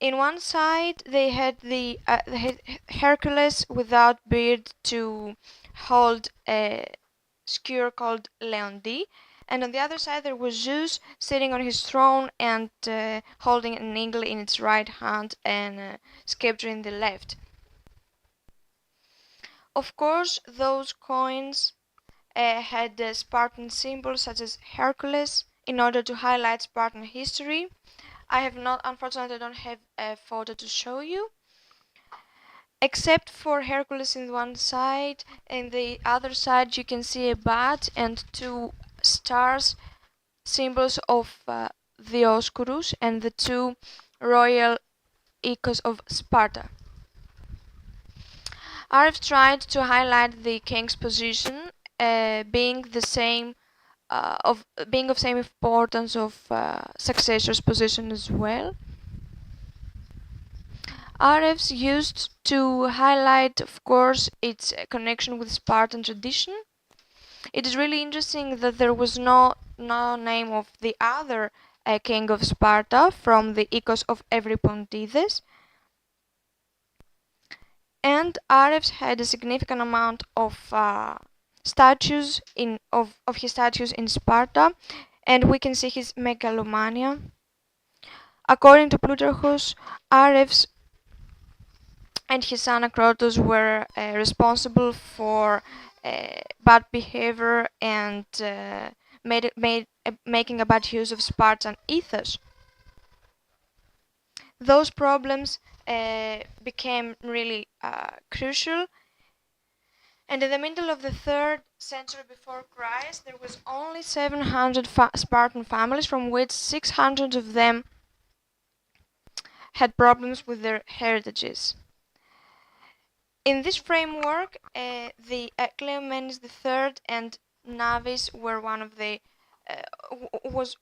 In one side they had the Hercules without beard to hold a skewer called Leondi, and on the other side there was Zeus sitting on his throne and holding an eagle in its right hand and a scepter in the left. Of course, those coins had Spartan symbols such as Hercules in order to highlight Spartan history. Unfortunately, I don't have a photo to show you. Except for Hercules in one side, and the other side you can see a bat and two stars, symbols of Dioscorus and the two royal echoes of Sparta. Areus tried to highlight the king's position, being of same importance of successor's position as well. Areus used to highlight, of course, its connection with Spartan tradition. It is really interesting that there was no name of the other king of Sparta from the echoes of every Pontides. And Areus had a significant amount of statues of his statues in Sparta, and we can see his megalomania. According to Plutarchus, Areus and his son Acrotus were responsible for bad behavior and making a bad use of Spartan ethos. Those problems became really crucial, and in the middle of the 3rd century before Christ, there was only 700 Spartan families, from which 600 of them had problems with their heritages. In this framework, the Cleomenes III and Navis were was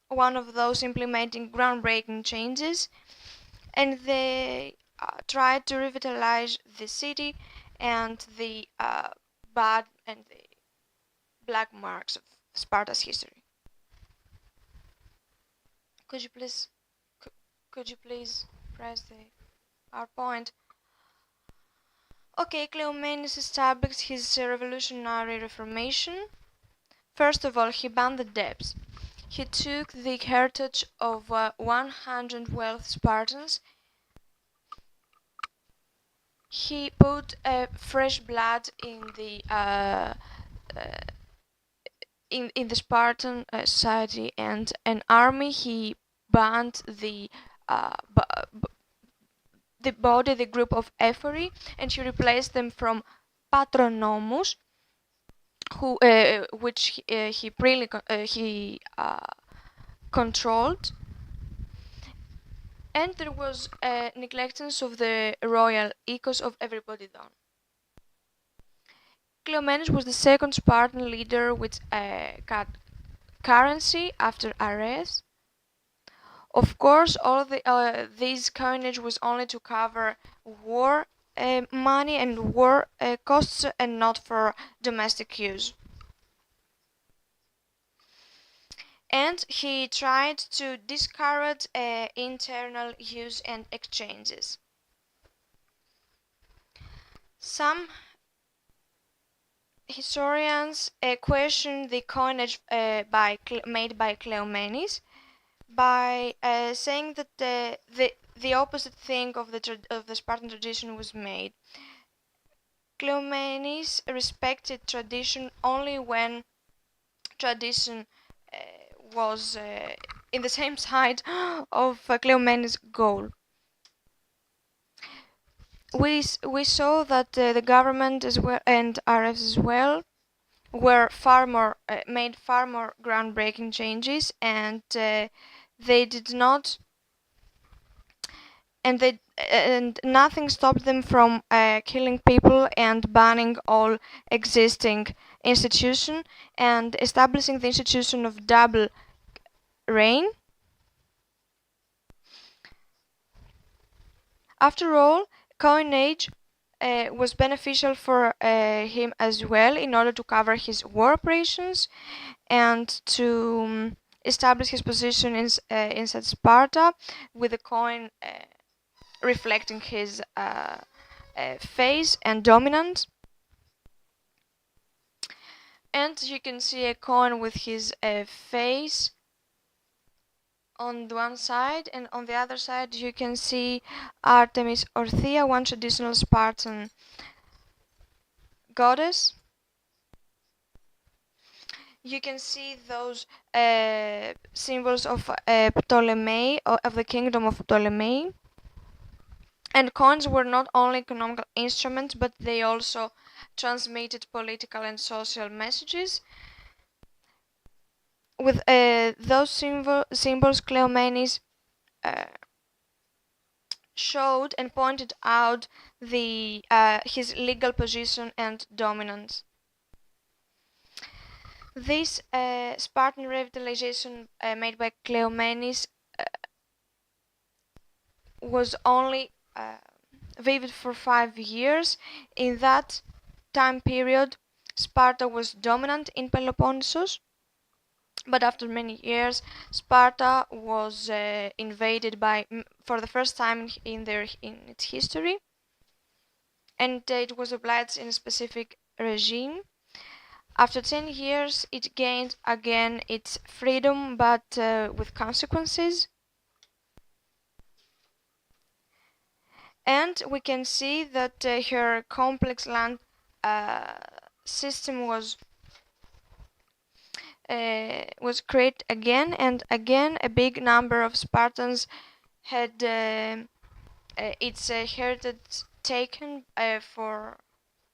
one of those implementing groundbreaking changes, and they tried to revitalize the city and the bad and the black marks of Sparta's history. Could you please press the PowerPoint? Okay, Cleomenes established his revolutionary reformation. First of all, he banned the debts. He took the heritage of 112 Spartans. He put fresh blood in the Spartan society and an army. He banned the group of ephori, and he replaced them from patronomus, which he controlled, and there was neglectance of the royal ethos of everybody done. Cleomenes was the second Spartan leader with currency after Ares. Of course, all this coinage was only to cover war money and war costs, and not for domestic use. And he tried to discourage internal use and exchanges. Some historians question the coinage made by Cleomenes by saying that the opposite thing of the Spartan tradition was made. Cleomenes respected tradition only when tradition was in the same side of Cleomenes' goal. We saw that the government as well and RFs as well were made far more groundbreaking changes, and they did not, and nothing stopped them from killing people and banning all existing institution and establishing the institution of double reign. After all, coinage was beneficial for him as well, in order to cover his war operations and to establish his position inside Sparta, with the coin reflecting his face and dominance. And you can see a coin with his face on the one side, and on the other side you can see Artemis or Thea, one traditional Spartan goddess. You can see those symbols of Ptolemy, of the kingdom of Ptolemy. And coins were not only economical instruments, but they also transmitted political and social messages. With those symbols, Cleomenes showed and pointed out his legal position and dominance. This Spartan revitalization made by Cleomenes was only vivid for 5 years. In that time period, Sparta was dominant in Peloponnesus, but after many years, Sparta was invaded for the first time in its history, and it was obliged in a specific regime. After 10 years, it gained again its freedom, but with consequences. And we can see that her complex land system was created again and again. A big number of Spartans had its heritage taken for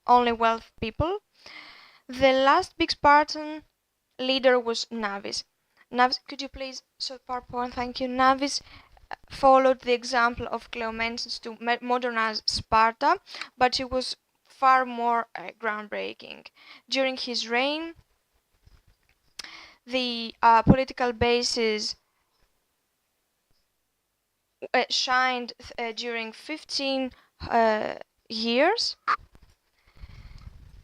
only wealthy people. The last big Spartan leader was Navis. Navis, could you please show PowerPoint? Thank you. Navis followed the example of Cleomenes to modernize Sparta, but he was far more groundbreaking. During his reign, the political basis shined during 15 years.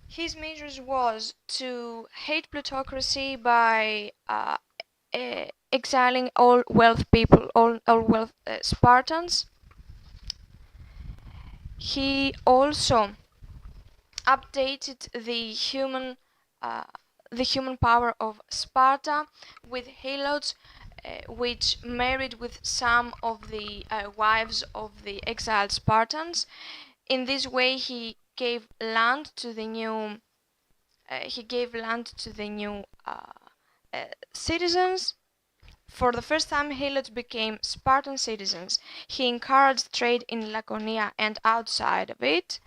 His measures was to hate plutocracy by exiling all wealth people, all wealth Spartans. He also updated the human power of Sparta with helots, which married with some of the wives of the exiled Spartans. In this way, he gave land to the new. Citizens. For the first time, helots became Spartan citizens. He encouraged trade in Laconia and outside of it.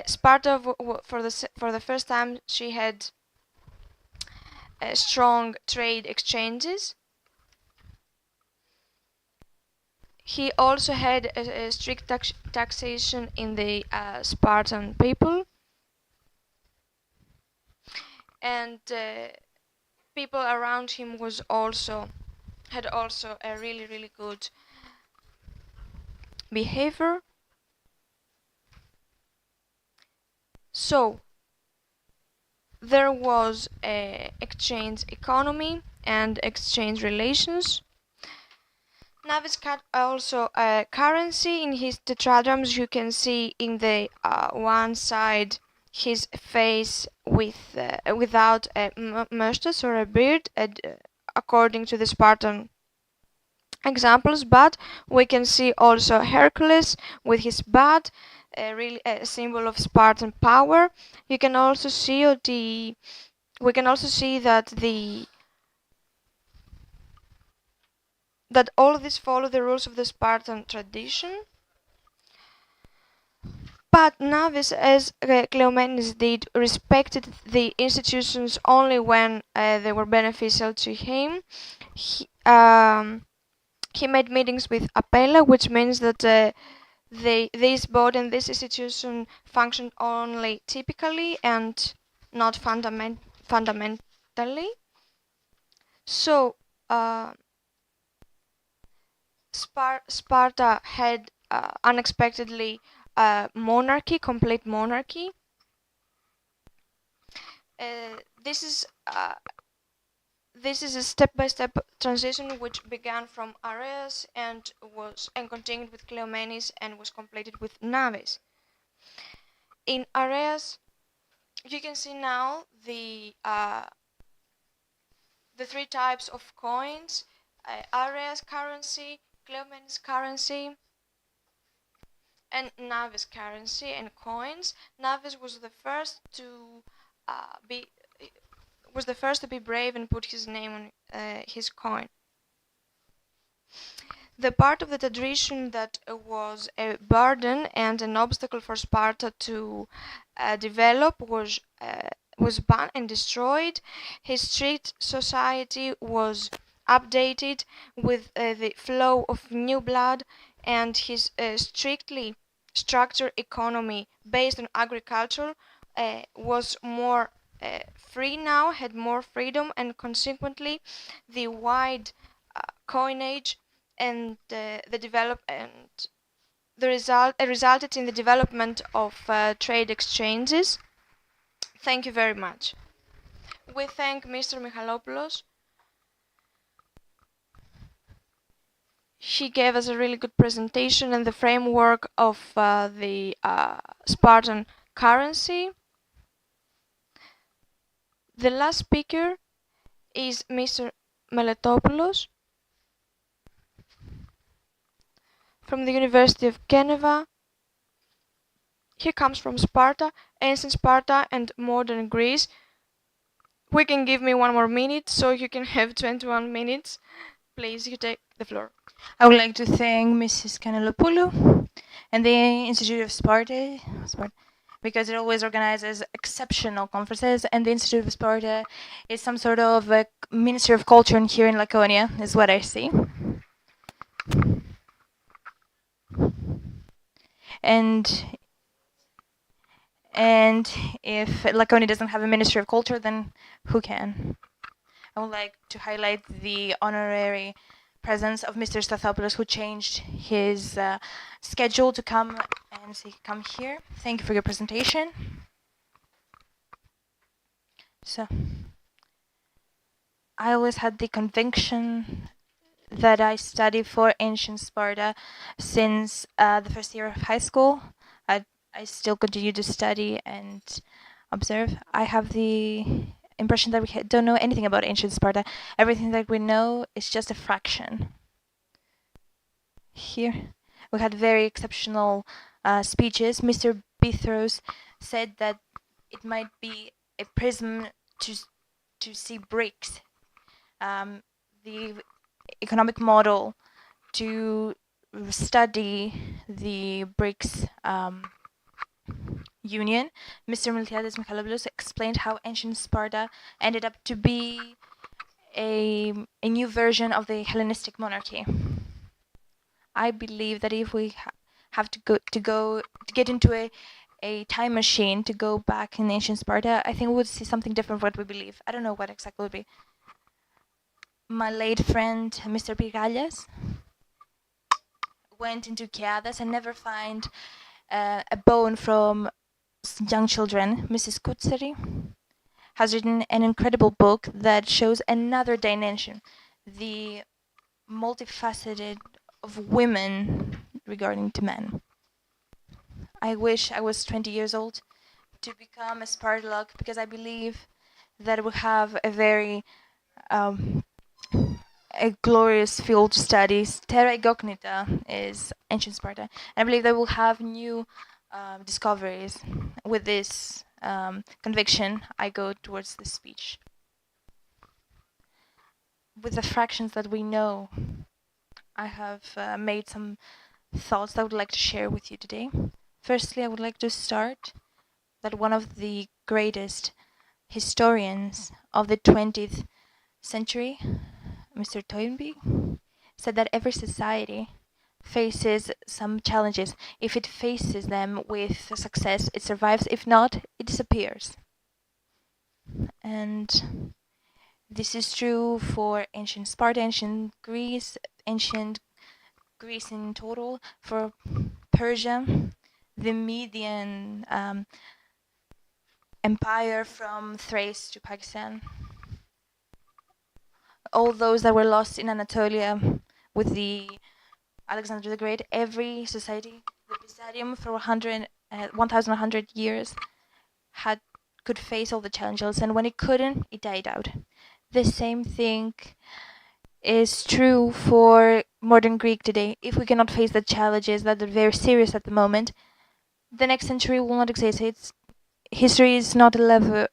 Sparta, for the first time, she had strong trade exchanges. He also had a strict taxation in the Spartan people, and people around him had also a really good behavior. So there was a exchange economy and exchange relations. Navis cut also a currency. In his tetradrachms you can see in the one side his face without a mustache or a beard, according to the Spartan examples, but we can see also Hercules with his bat, really a symbol of Spartan power. You can also see we can also see that all of this follow the rules of the Spartan tradition. But Navis, as Cleomenes did, respected the institutions only when they were beneficial to him. He made meetings with Apella, which means that this body and this institution functioned only typically and not fundamentally. So Sparta had unexpectedly monarchy, complete monarchy. This is a step-by-step transition which began from Areas and continued with Cleomenes and was completed with Navis. In Areas, you can see now the three types of coins: Areas currency, Cleomenes currency, and Navis currency and coins. Navis was the first to be brave and put his name on his coin. The part of the tradition that was a burden and an obstacle for Sparta to develop was banned and destroyed. His strict society was updated with the flow of new blood, and his strictly structured economy based on agriculture was more free now, had more freedom, and consequently the wide coinage and resulted in the development of trade exchanges. Thank you very much. We thank Mr. Michalopoulos. He gave us a really good presentation and the framework of the Spartan currency. The last speaker is Mr. Meletopoulos from the University of Geneva. He comes from Sparta, ancient Sparta and modern Greece. We can give me 1 more minute, so you can have 21 minutes. Please, you take the floor. I would like to thank Mrs. Kanelopoulou and the Institute of Sparta, because it always organizes exceptional conferences, and the Institute of Sparta is some sort of a Ministry of Culture here in Laconia, is what I see. And if Laconia doesn't have a Ministry of Culture, then who can? I would like to highlight the honorary presence of Mr. Stathopoulos, who changed his schedule to come here. Thank you for your presentation. So, I always had the conviction that I studied for ancient Sparta since the first year of high school. I still continue to study and observe. I have the impression that we don't know anything about ancient Sparta. Everything that we know is just a fraction. Here, we had very exceptional speeches. Mr. Bithros said that it might be a prism to see bricks, the economic model to study the BRICS union. Mr. Miltiades Michailopoulos explained how ancient Sparta ended up to be a new version of the Hellenistic monarchy. I believe that if we have to get into a time machine to go back in ancient Sparta, I think we would see something different from what we believe. I don't know what exactly would be. My late friend, Mr. Pigallas, went into Kiadas and never find a bone from young children. Mrs. Kutseri has written an incredible book that shows another dimension, the multifaceted of women regarding to men. I wish I was 20 years old to become a Spartalog, because I believe that we have a very a glorious field to study. Terra Incognita is ancient Sparta. And I believe that we'll have new discoveries. With this conviction, I go towards this speech. With the fractions that we know, I have made some thoughts that I would like to share with you today. Firstly, I would like to start that one of the greatest historians of the 20th century, Mr. Toynbee, said that every society faces some challenges. If it faces them with success, it survives. If not, it disappears. And this is true for ancient Sparta, ancient Greece in total, for Persia, the Median empire from Thrace to Pakistan, all those that were lost in Anatolia with the Alexander the Great. Every society, the Byzantium for 1,100 years could face all the challenges, and when it couldn't, it died out. The same thing is true for modern Greek today. If we cannot face the challenges that are very serious at the moment, the next century will not exist. History is not a level,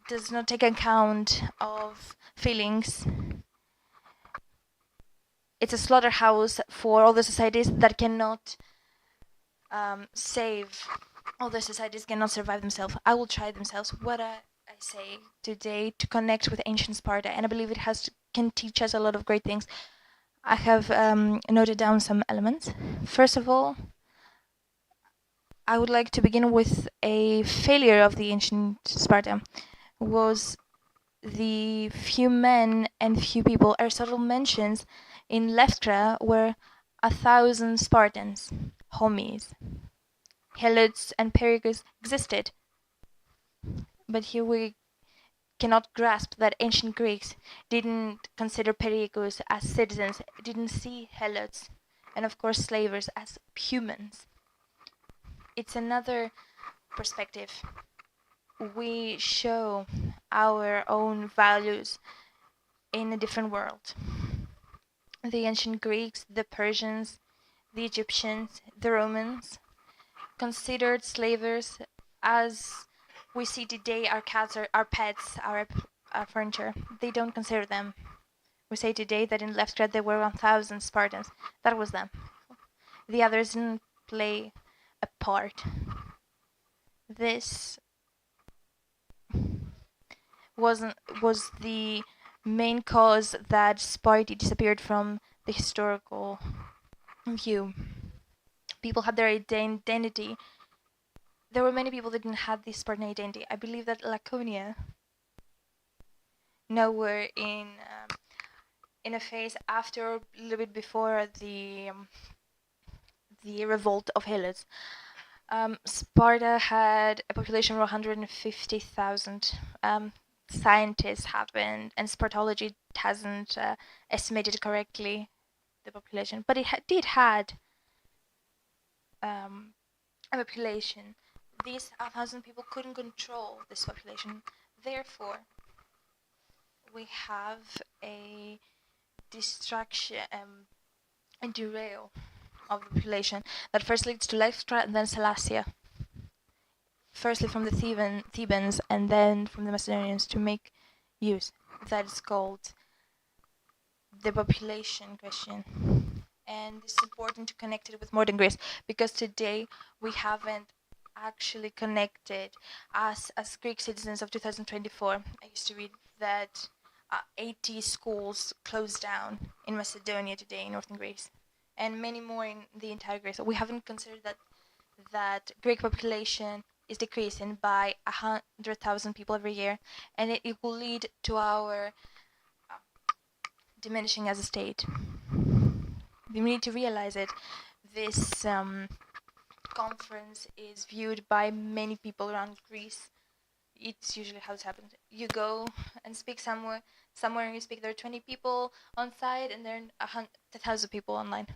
does not take account of feelings. It's a slaughterhouse for all the societies that cannot save. All the societies cannot survive themselves. I will try themselves. What I say today to connect with ancient Sparta, and I believe it can teach us a lot of great things. I have noted down some elements. First of all, I would like to begin with a failure of the ancient Sparta. Was the few men and few people. Aristotle mentions in Lefkra were 1,000 Spartans, homies. Helots and Pericles existed. But here we cannot grasp that ancient Greeks didn't consider Pericles as citizens, didn't see Helots, and of course slavers as humans. It's another perspective. We show our own values in a different world. the ancient Greeks, the Persians, the Egyptians, the Romans considered slavers as we see today our cats, our pets, our furniture. They don't consider them. We say today that in Left there were 1,000 Spartans. That was them. The others didn't play a part. This was the main cause that Sparta disappeared from the historical view. People had their identity. There were many people that didn't have this Spartan identity. I believe that Laconia, nowhere in a phase after, a little bit before the revolt of Helots, Sparta had a population of 150,000. Scientists haven't, and Spartology hasn't estimated correctly the population, but it did had a population. These 1,000 people couldn't control this population. Therefore, we have a distraction and derail of the population that first leads to Lystra and then Selassia. Firstly from the Thebans and then from the Macedonians to make use. That is called the population question. And it's important to connect it with modern Greece because today we haven't actually connected us as Greek citizens of 2024. I used to read that 80 schools closed down in Macedonia today in northern Greece, and many more in the entire Greece. So we haven't considered that Greek population is decreasing by 100,000 people every year, and it will lead to our diminishing as a state. We need to realize it. This conference is viewed by many people around Greece. It's usually how it happens. You go and speak somewhere and you speak, there are 20 people on site and there are 1,000 people online.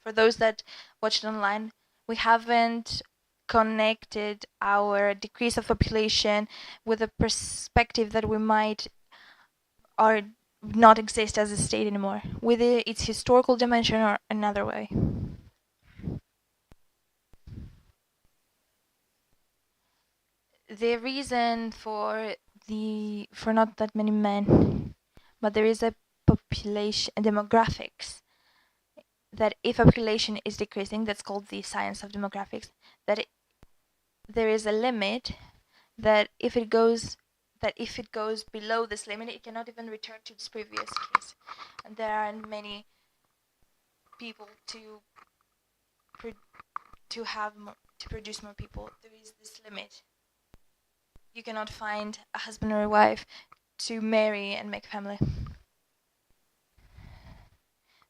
For those that watched online, we haven't connected our decrease of population with a perspective that we might or not exist as a state anymore, with its historical dimension or another way. The reason for not that many men, but there is a population demographics, that if a population is decreasing, that's called the science of demographics, that there is a limit that if it goes below this limit, it cannot even return to its previous case. And there aren't many people to produce more people. There is this limit. You cannot find a husband or a wife to marry and make family.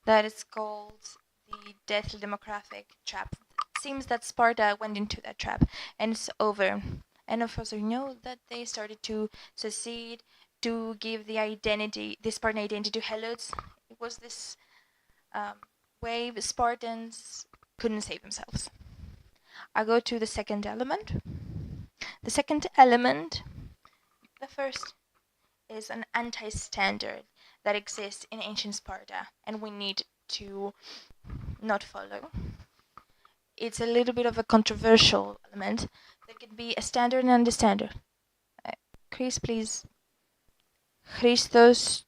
That is called the deathly demographic trap. It seems that Sparta went into that trap, and it's over. And of course, we know that they started to secede, to give the Spartan identity to Helots. It was this way the Spartans couldn't save themselves. I go to the second element. The second element, the first, is an anti-standard that exists in ancient Sparta, and we need to not follow. It's a little bit of a controversial element. There can be a standard and a standard. Chris, please. Christos,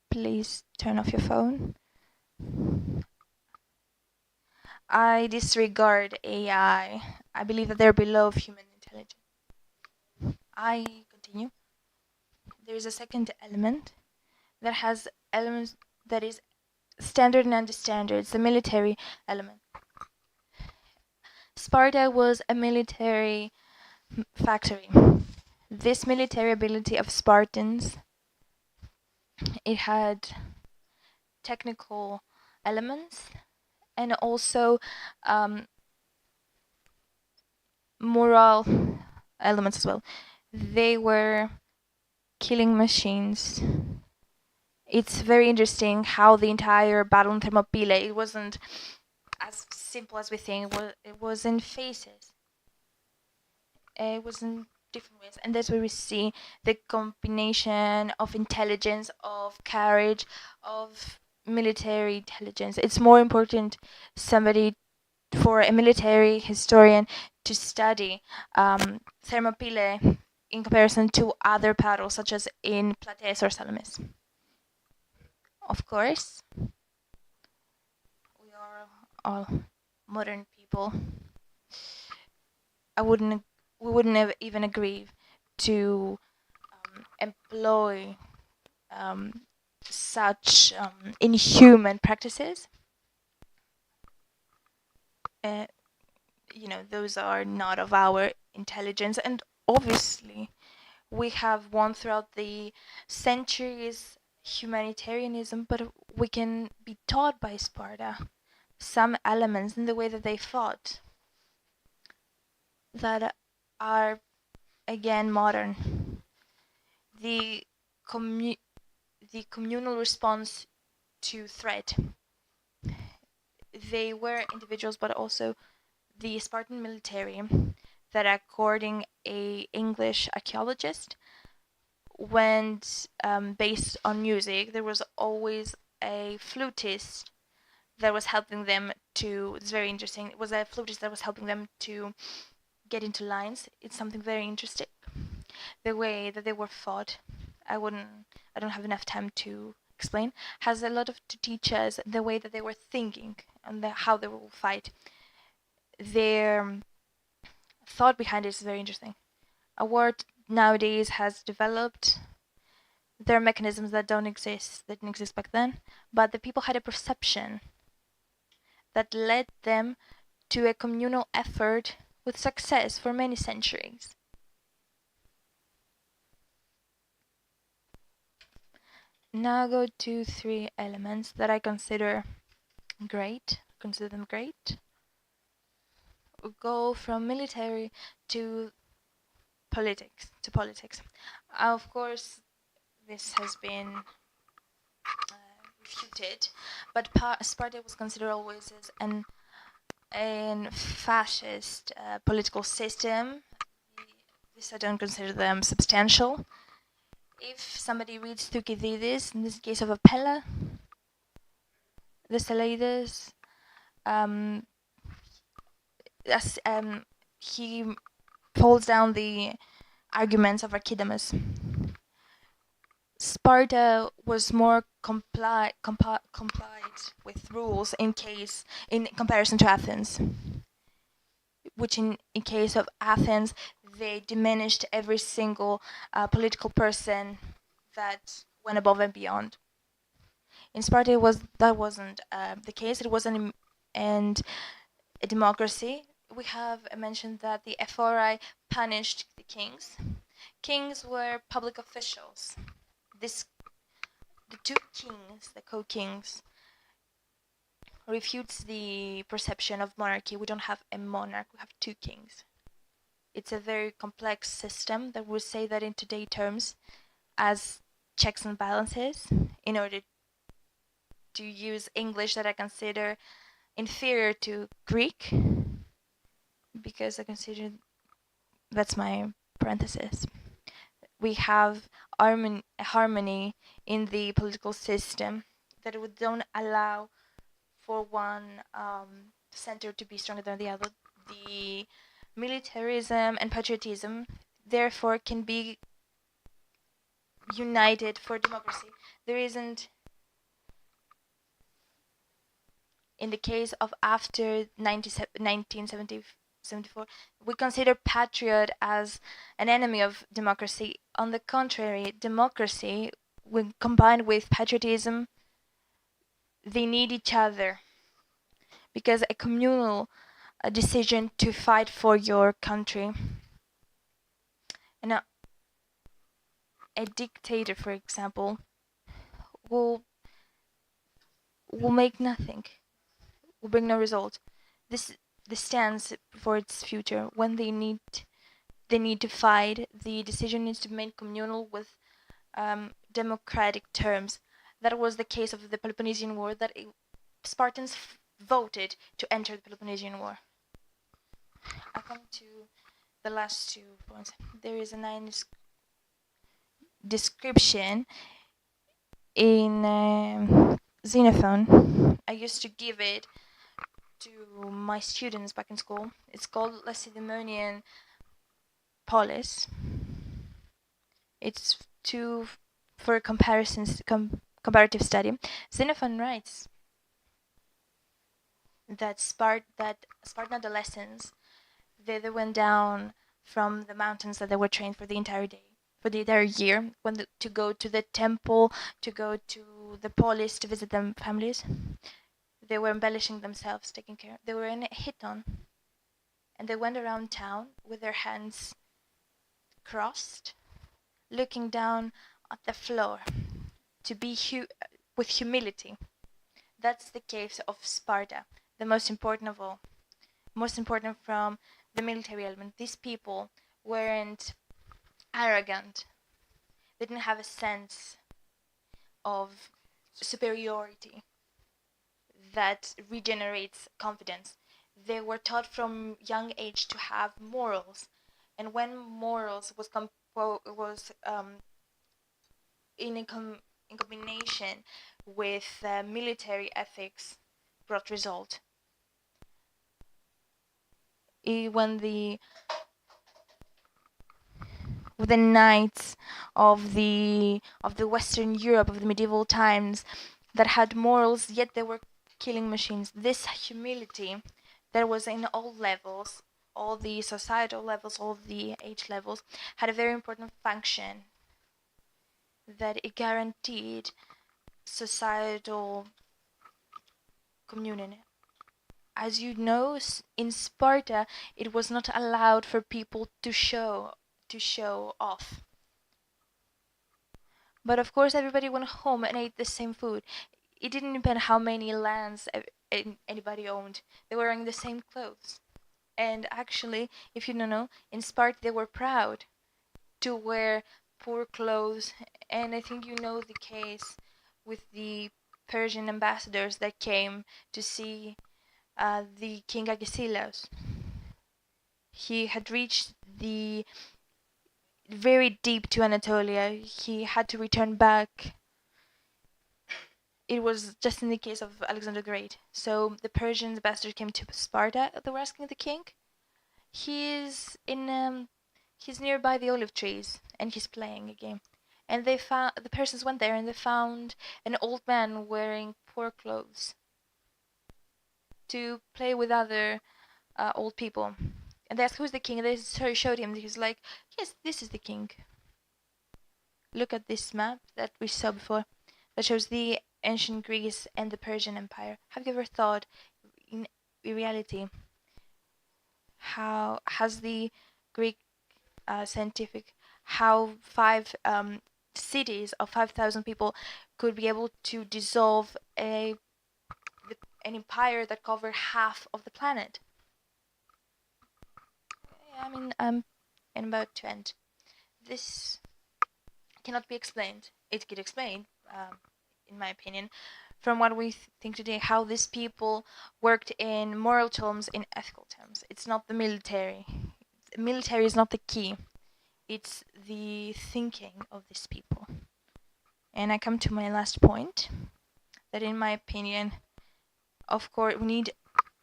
please turn off your phone. I disregard AI. I believe that they're below human intelligence. I continue. There is a second element that has elements that is standard and anti-standard. It's the military element. Sparta was a military factory. This military ability of Spartans, it had technical elements and also moral elements as well. They were killing machines. It's very interesting how the entire battle in Thermopylae, it wasn't as simple as we think. It was in phases. It was in different ways, and that's where we see the combination of intelligence, of courage, of military intelligence. It's more important for a military historian to study Thermopylae in comparison to other battles, such as in Plataeus or Salamis. Of course, we are all modern people. We wouldn't have even agree to employ such inhuman practices. Those are not of our intelligence, and obviously we have won throughout the centuries humanitarianism, but we can be taught by Sparta some elements in the way that they fought that are again modern. The communal response to threat. They were individuals, but also the Spartan military that, according a English archaeologist, went based on music. There was always a flutist that was helping them to, it's very interesting, it was a flutist that was helping them to get into lines. It's something very interesting. The way that they were fought, I don't have enough time to explain, has a lot to teach us the way that they were thinking and how they will fight. Their thought behind it is very interesting. A war nowadays has developed. There are mechanisms that didn't exist back then, but the people had a perception that led them to a communal effort with success for many centuries. Now I go to 3 elements that I consider them great. We go from military to politics. Of course, this has been refuted, but Sparta was considered always as an fascist political system. This I don't consider them substantial. If somebody reads Thucydides, in this case of Apella, the Seleucids, he pulls down the arguments of Archidamus. Sparta was more complied with rules in comparison to Athens, which in case of Athens, they diminished every single political person that went above and beyond. In Sparta, that wasn't the case. It wasn't a democracy. We have mentioned that the Ephori punished the kings. Kings were public officials. The 2 kings, the co-kings, refutes the perception of monarchy. We don't have a monarch, we have 2 kings. It's a very complex system that we say that in today's terms as checks and balances, in order to use English that I consider inferior to Greek, because I consider, that's my parenthesis. We have harmony in the political system that would don't allow for one center to be stronger than the other. The militarism and patriotism therefore can be united for democracy. There isn't, in the case of after 1974, we consider patriot as an enemy of democracy. On the contrary, democracy, when combined with patriotism, they need each other, because a communal decision to fight for your country. And now, a dictator, for example, will make nothing, will bring no result. This stands for its future. When they need to fight, the decision needs to be made communal with democratic terms. That was the case of the Peloponnesian War, that Spartans voted to enter the Peloponnesian War. I come to the last 2 points. There is a nice description in Xenophon. I used to give it to my students back in school. It's called Lacedaemonian Polis. It's for comparative study. Xenophon writes that Spartan adolescents, they went down from the mountains that they were trained for the entire day, for the entire year, to go to the temple, to go to the polis, to visit their families. They were embellishing themselves, taking care. They were in a hiton, and they went around town with their hands crossed, looking down at the floor, to be with humility. That's the case of Sparta, the most important of all, most important from the military element. These people weren't arrogant. They didn't have a sense of superiority that regenerates confidence. They were taught from young age to have morals, and when morals was in combination with military ethics, brought result. When the knights of the Western Europe of the medieval times that had morals, yet they were killing machines. This humility that was in all levels, all the societal levels, all the age levels, had a very important function, that it guaranteed societal communion. As you know, in Sparta, it was not allowed for people to show off. But of course, everybody went home and ate the same food. It didn't depend how many lands anybody owned. They were wearing the same clothes. And actually, if you don't know, in Sparta they were proud to wear poor clothes. And I think you know the case with the Persian ambassadors that came to see the King Agesilaus. He had reached very deep to Anatolia. He had to return back. It was just in the case of Alexander the Great. So the Persian ambassador came to Sparta. They were asking the king. He's nearby the olive trees and he's playing a game. And the Persians went there and they found an old man wearing poor clothes to play with other old people. And they asked, who's the king? And they showed him. He's like, yes, this is the king. Look at this map that we saw before that shows the ancient Greece and the Persian Empire. Have you ever thought, in reality, how has the Greek scientific, how 5 cities of 5,000 people could be able to dissolve an empire that covered half of the planet? I mean, I'm about to end. This cannot be explained. It could explain, in my opinion, from what we think today, how these people worked in moral terms, in ethical terms. It's not the military. The military is not the key. It's the thinking of these people. And I come to my last point, that in my opinion, of course, we need,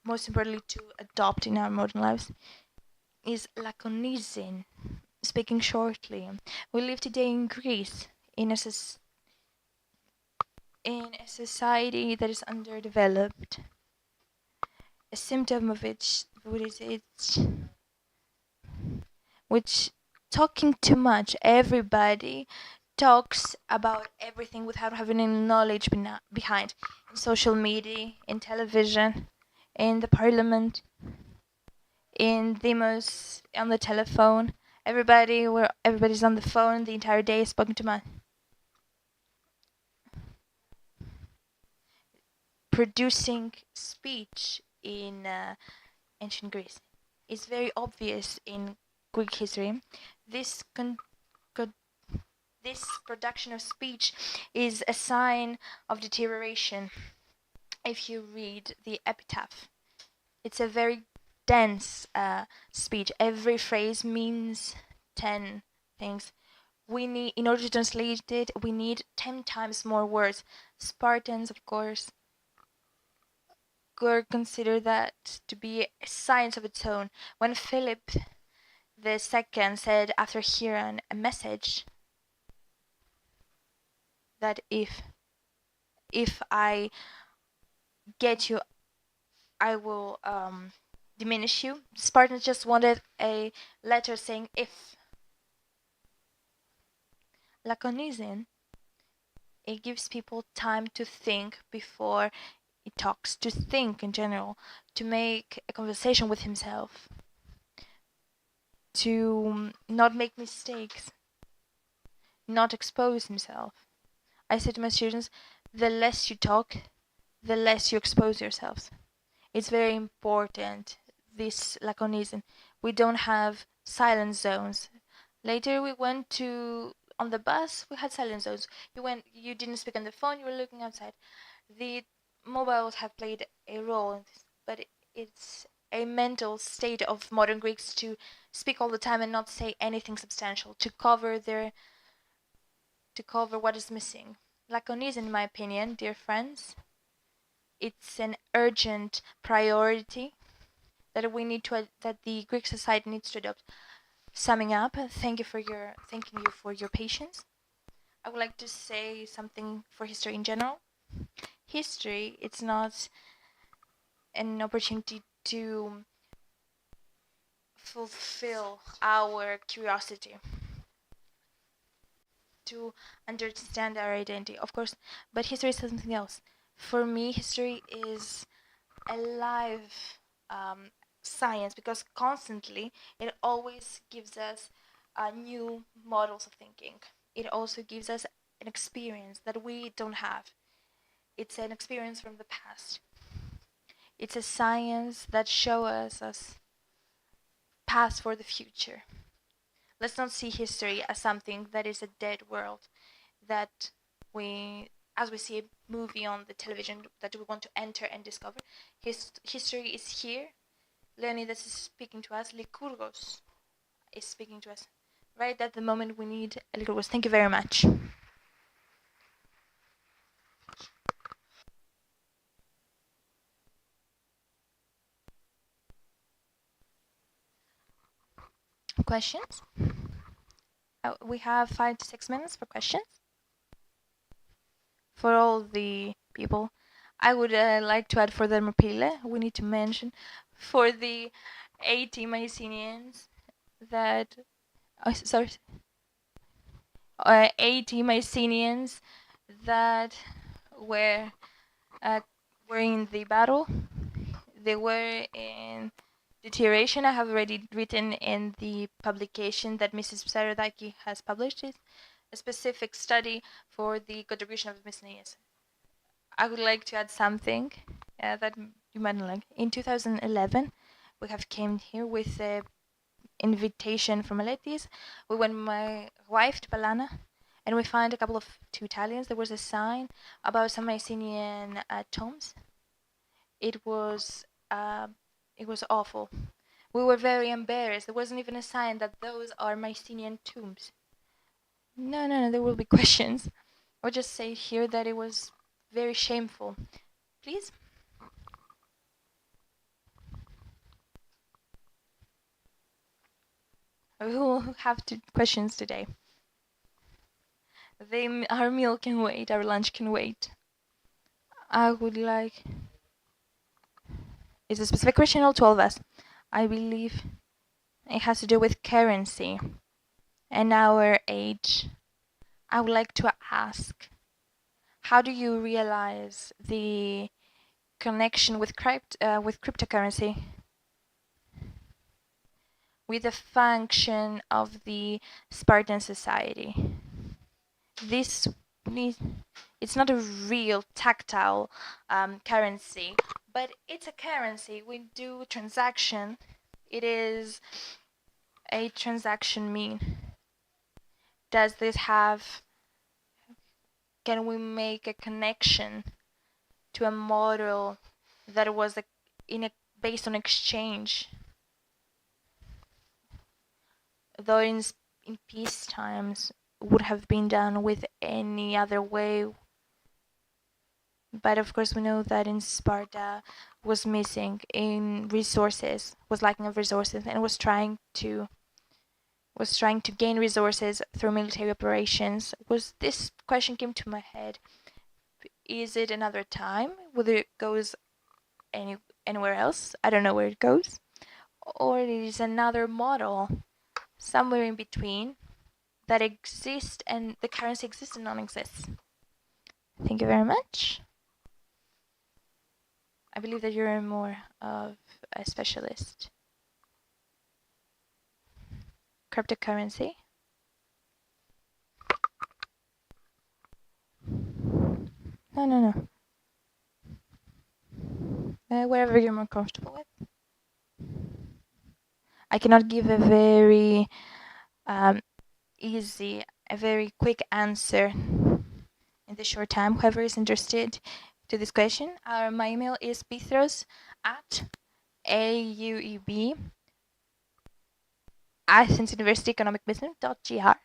most importantly, to adopt in our modern lives, is laconism. Speaking shortly, we live today in Greece, in a society that is underdeveloped. A symptom of which talking too much. Everybody talks about everything without having any knowledge behind. In social media, in television, in the parliament, in demos, on the telephone. Everybody's on the phone the entire day, spoken to much. Producing speech in ancient Greece is very obvious in Greek history. This production of speech is a sign of deterioration. If you read the epitaph, it's a very dense speech. Every phrase means 10 things. In order to translate it, we need 10 times more words. Spartans, of course, were considered that to be a science of its own. When Philip II said after hearing a message that if I get you, I will diminish you. Spartans just wanted a letter saying if. Laconism, it gives people time to think before it talks, to think in general, to make a conversation with himself, to not make mistakes, not expose himself. I say to my students, the less you talk, the less you expose yourselves. It's very important, this laconism. We don't have silent zones. Later we went to, on the bus, we had silent zones. You didn't speak on the phone, you were looking outside. The mobiles have played a role in this, but it's a mental state of modern Greeks to speak all the time and not say anything substantial, to cover what is missing. Laconism, in my opinion, dear friends, it's an urgent priority that that the Greek society needs to adopt. Summing up, thanking you for your patience. I would like to say something for history in general. History, it's not an opportunity to fulfill our curiosity, to understand our identity, of course, but history is something else. For me, history is a live science, because constantly it always gives us new models of thinking. It also gives us an experience that we don't have. It's an experience from the past. It's a science that shows us paths for the future. Let's not see history as something that is a dead world, that as we see a movie on the television that we want to enter and discover. History is here. Leonidas is speaking to us. Lycurgos is speaking to us. Right at the moment we need Lycurgos. Thank you very much. Questions? We have 5 to 6 minutes for questions. For all the people, I would like to add for the Thermopylae, we need to mention for the 80 Mycenaeans that, 80 Mycenaeans that were in the battle. They were in deterioration. I have already written in the publication that Mrs. Psarodaki has published it, a specific study for the contribution of Mycenaeans. I would like to add something that you might not like. In 2011, we have came here with an invitation from Aletis. We went with my wife to Palana, and we found a couple of 2 Italians. There was a sign about some Mycenaean tombs. It was awful. We were very embarrassed. There wasn't even a sign that those are Mycenaean tombs. No, there will be questions. I'll just say here that it was very shameful. Please? We will have 2 questions today. Our meal can wait, our lunch can wait. I would like... It's a specific question to all of us. I believe it has to do with currency and our age. I would like to ask, how do you realize the connection with cryptocurrency, with the function of the Spartan society? It's not a real tactile currency, but it's a currency. We do transaction. It is a transaction mean. Does this have... Can we make a connection to a model that was based on exchange? Though in peace times would have been done with any other way. But of course, we know that in Sparta was missing in resources, was lacking of resources, and was trying to gain resources through military operations. This question came to my head: is it another time, whether it goes anywhere else? I don't know where it goes, or it is another model somewhere in between that exists and the currency exists and non-exists. Thank you very much. I believe that you're more of a specialist. Cryptocurrency. No. Whatever you're more comfortable with. I cannot give a very easy, a very quick answer in this short time. Whoever is interested to this question, my email is pithros@aueb Athens University Economic Business.gr,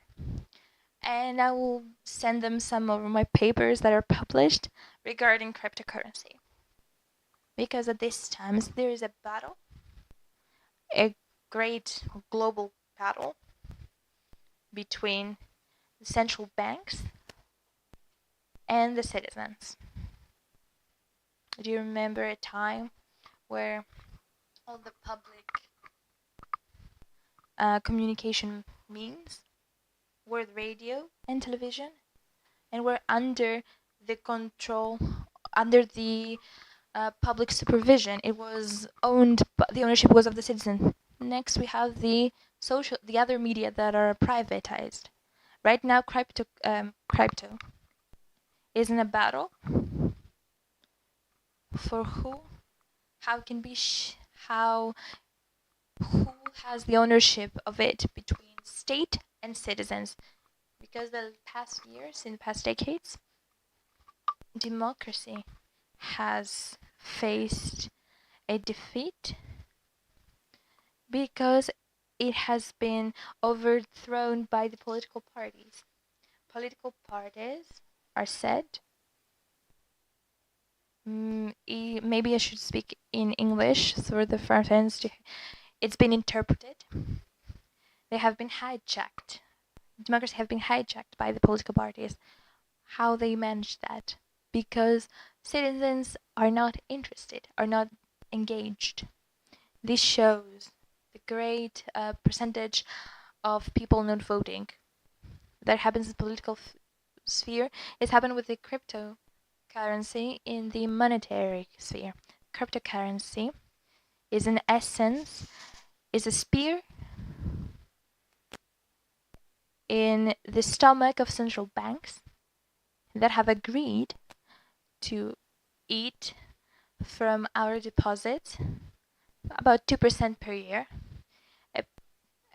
and I will send them some of my papers that are published regarding cryptocurrency. Because at this time there is a battle, a great global battle between the central banks and the citizens. Do you remember a time where all the public communication means were radio and television, and were under the control, under the public supervision? It was owned, the ownership was of the citizen. Next, we have the other media that are privatized. Right now, crypto is in a battle for who has the ownership of it between state and citizens. Because the past years, in the past decades, democracy has faced a defeat because it has been overthrown by the political parties. Political parties are said, maybe I should speak in English for the friends to, it's been interpreted. They have been hijacked. Democracy have been hijacked by the political parties. How they manage that? Because citizens are not interested, are not engaged. This shows the great percentage of people not voting. That happens in the political sphere. It's happened with the cryptocurrency in the monetary sphere. Cryptocurrency is in essence is a spear in the stomach of central banks that have agreed to eat from our deposits about 2% per year.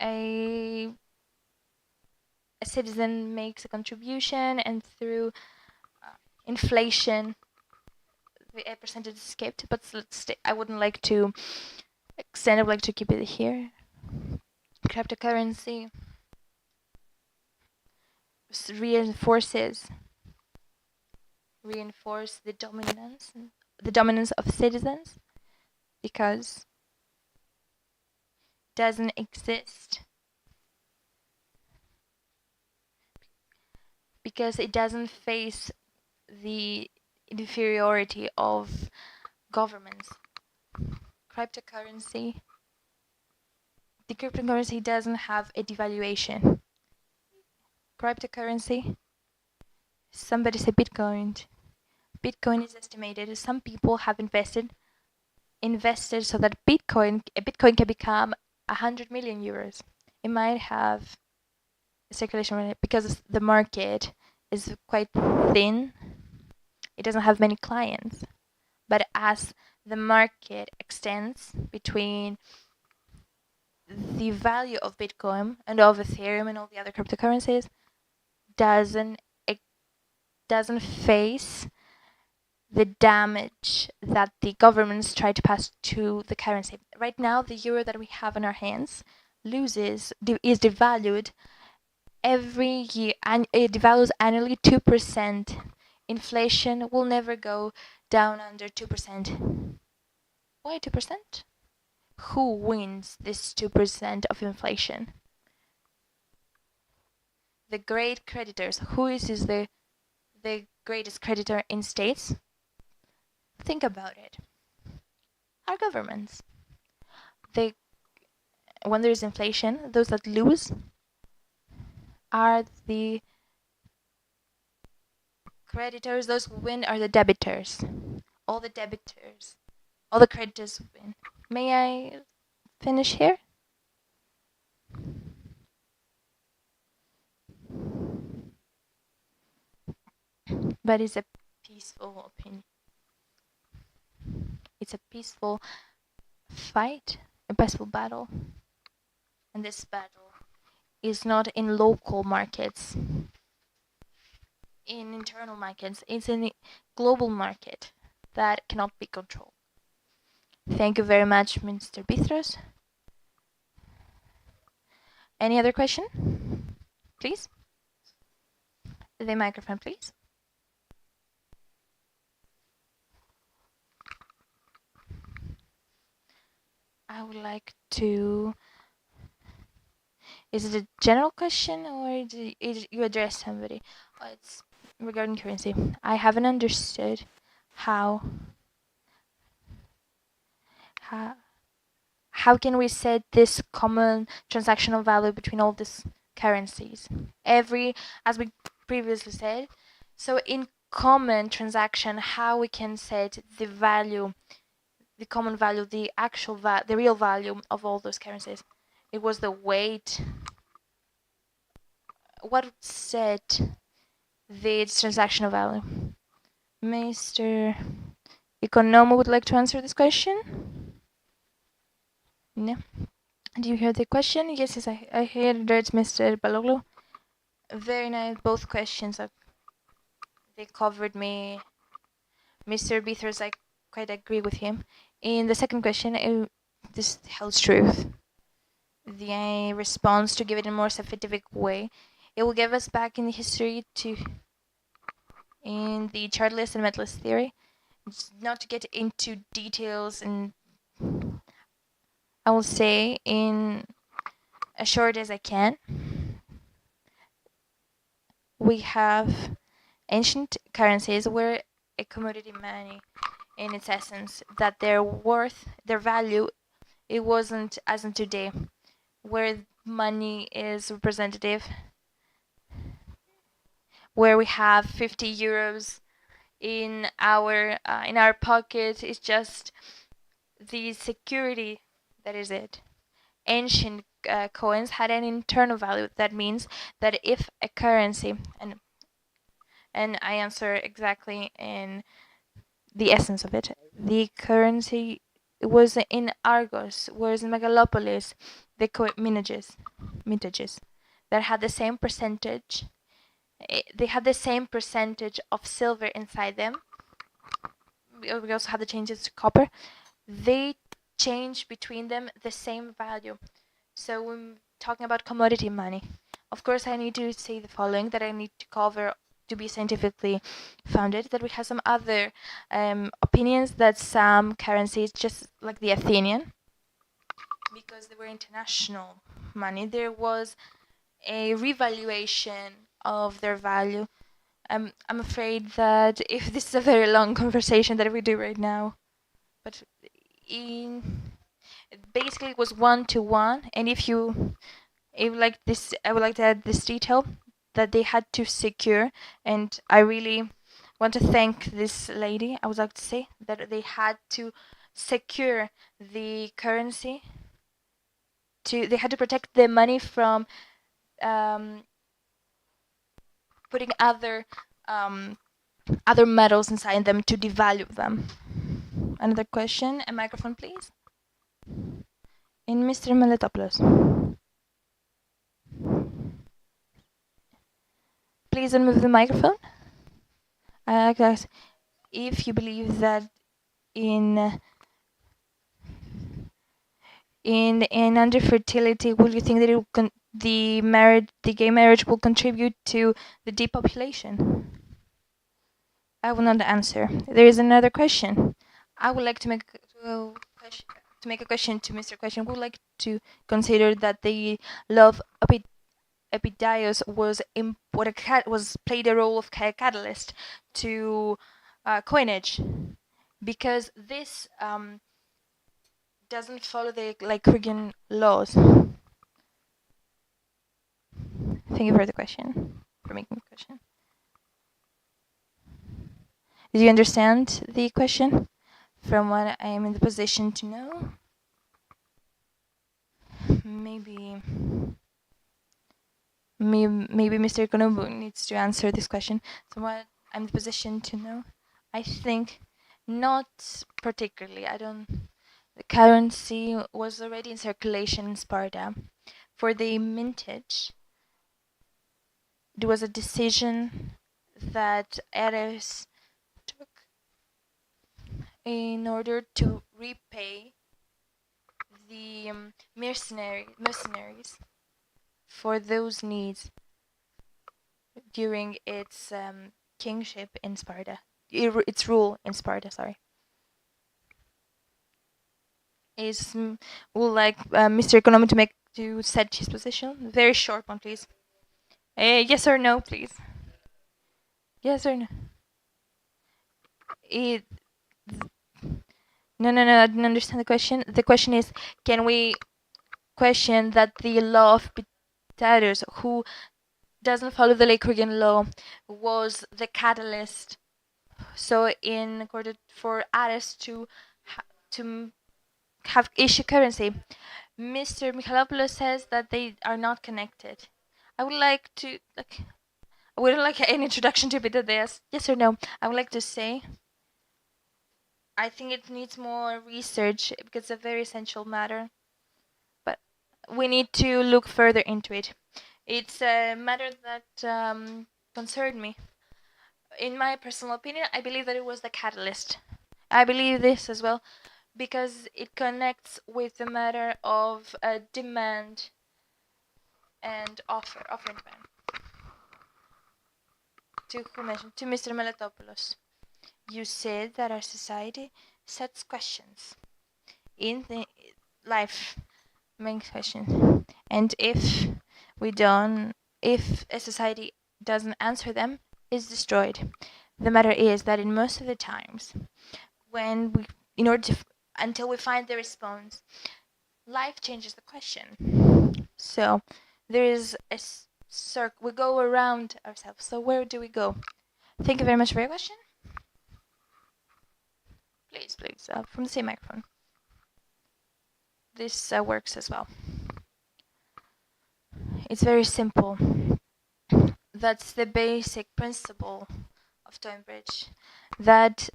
A citizen makes a contribution, and through inflation, a percentage is skipped. But I wouldn't like to extend. I would like to keep it here. Cryptocurrency reinforce the dominance of citizens, because it doesn't exist, because it doesn't face the inferiority of governments. The cryptocurrency doesn't have a devaluation. Cryptocurrency, somebody said Bitcoin. Bitcoin is estimated, some people have invested so that a Bitcoin can become 100 million euros. It might have a circulation rate because the market is quite thin. It doesn't have many clients. But as the market extends between the value of Bitcoin and of Ethereum and all the other cryptocurrencies, doesn't face the damage that the governments try to pass to the currency. Right now, the euro that we have in our hands is devalued every year, and it devalues annually 2% inflation will never go down under 2%. Why 2%? Who wins this 2% of inflation? The great creditors. Who is the greatest creditor in states? Think about it. Our governments. When there is inflation, those that lose are the creditors. Those who win are the debitors. All the debitors, all the creditors win. May I finish here? But it's a peaceful opinion. It's a peaceful fight, a peaceful battle. And this battle is not in local markets, in internal markets. It's in a global market that cannot be controlled. Thank you very much, Mr. Bithros. Any other question? Please. The microphone, please. I would like to... Is it a general question or do you address somebody? Oh, it's regarding currency. I haven't understood how can we set this common transactional value between all these currencies? As we previously said, so in common transaction, how we can set the value, the common value, the actual the real value of all those currencies? It was the weight. What set the transactional value? Mr. Economo would like to answer this question? No. Do you hear the question? Yes, I heard it, Mr. Baloglu. Very nice. Both questions they covered me. Mr. Bithers, I quite agree with him. In the second question, this holds truth. The response, to give it in a more scientific way, it will give us back in the history in the chartlist and metalist theory. Not to get into details, and I will say in as short as I can, we have ancient currencies where a commodity money, in its essence, that their worth, their value, it wasn't as in today, where money is representative, where we have 50 euros in our pocket. It's just the security that is it. Ancient coins had an internal value. That means that if a currency, and I answer exactly in the essence of it, the currency was in Argos, whereas in Megalopolis, the mintages that had the same percentage. They had the same percentage of silver inside them. We also had the changes to copper. They change between them the same value. So when talking about commodity money, of course I need to say the following, that I need to cover to be scientifically founded, that we have some other opinions that some currencies, just like the Athenian, because they were international money, there was a revaluation of their value. I'm afraid that if this is a very long conversation that we do right now, but basically it was 1-to-1, and if you like this, I would like to add this detail that they had to secure, and I really want to thank this lady. I would like to say that they had to secure the currency. They had to protect the money from putting other metals inside them to devalue them. Another question, a microphone please. In Mr. Meletopoulos. Please unmove the microphone. If you believe that in under-fertility, will you think that the gay marriage will contribute to the depopulation? I will not answer. There is another question. I would like to make a question to Mr. Question. Would like to consider that the law of Epidaios was played a role of catalyst to coinage, because this doesn't follow the Lycurgan laws. Thank you for the question, for making the question. Did you understand the question from what I am in the position to know? Maybe Mr. Konobu needs to answer this question. So what I'm in the position to know, I think not particularly. The currency was already in circulation in Sparta. For the mintage, there was a decision that Ares took in order to repay the mercenaries for those needs during its kingship in Sparta, its rule in Sparta. Sorry. Would like Mr. Economy to set his position. Very short one, please. Yes or no, please. Yes or no? No, I didn't understand the question. The question is, can we question that the law of Epidaios, who doesn't follow the Lycurgan law, was the catalyst? So in order for Ares to have issue currency, Mr. Michalopoulos says that they are not connected. I would like to, I wouldn't like an introduction to Epidaios. Yes or no? I would like to say, I think it needs more research because it's a very essential matter. But we need to look further into it. It's a matter that concerned me. In my personal opinion, I believe that it was the catalyst. I believe this as well, because it connects with the matter of demand and offer and demand. To who mentioned? To Mr. Melatopoulos. You said that our society sets questions in the life, makes questions, and if a society doesn't answer them, it's destroyed. The matter is that in most of the times, until we find the response, life changes the question. So there is a circle. We go around ourselves. So where do we go? Thank you very much for your question. Please, from the same microphone. This works as well. It's very simple. That's the basic principle of Stonebridge, that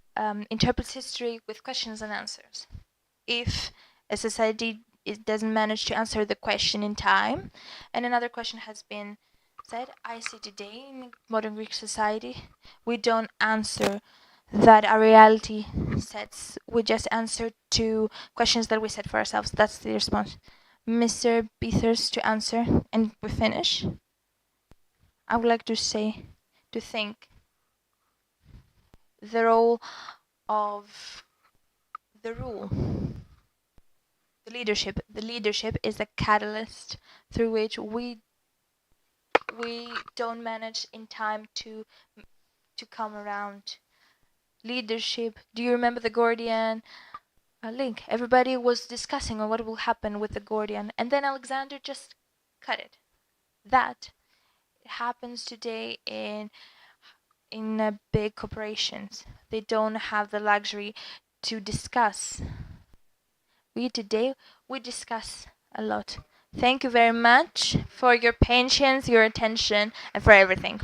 interprets history with questions and answers. If a society doesn't manage to answer the question in time, and another question has been said, I see today in modern Greek society, we don't answer that our reality sets. We just answer to questions that we set for ourselves. That's the response. Mr. Beathers to answer, and we finish. I would like to think the role of the rule. The leadership is the catalyst through which we don't manage in time to come around. Leadership. Do you remember the Gordian link? Everybody was discussing on what will happen with the Gordian, and then Alexander just cut it. That happens today in big corporations. They don't have the luxury to discuss. We discuss a lot. Thank you very much for your patience, your attention, and for everything.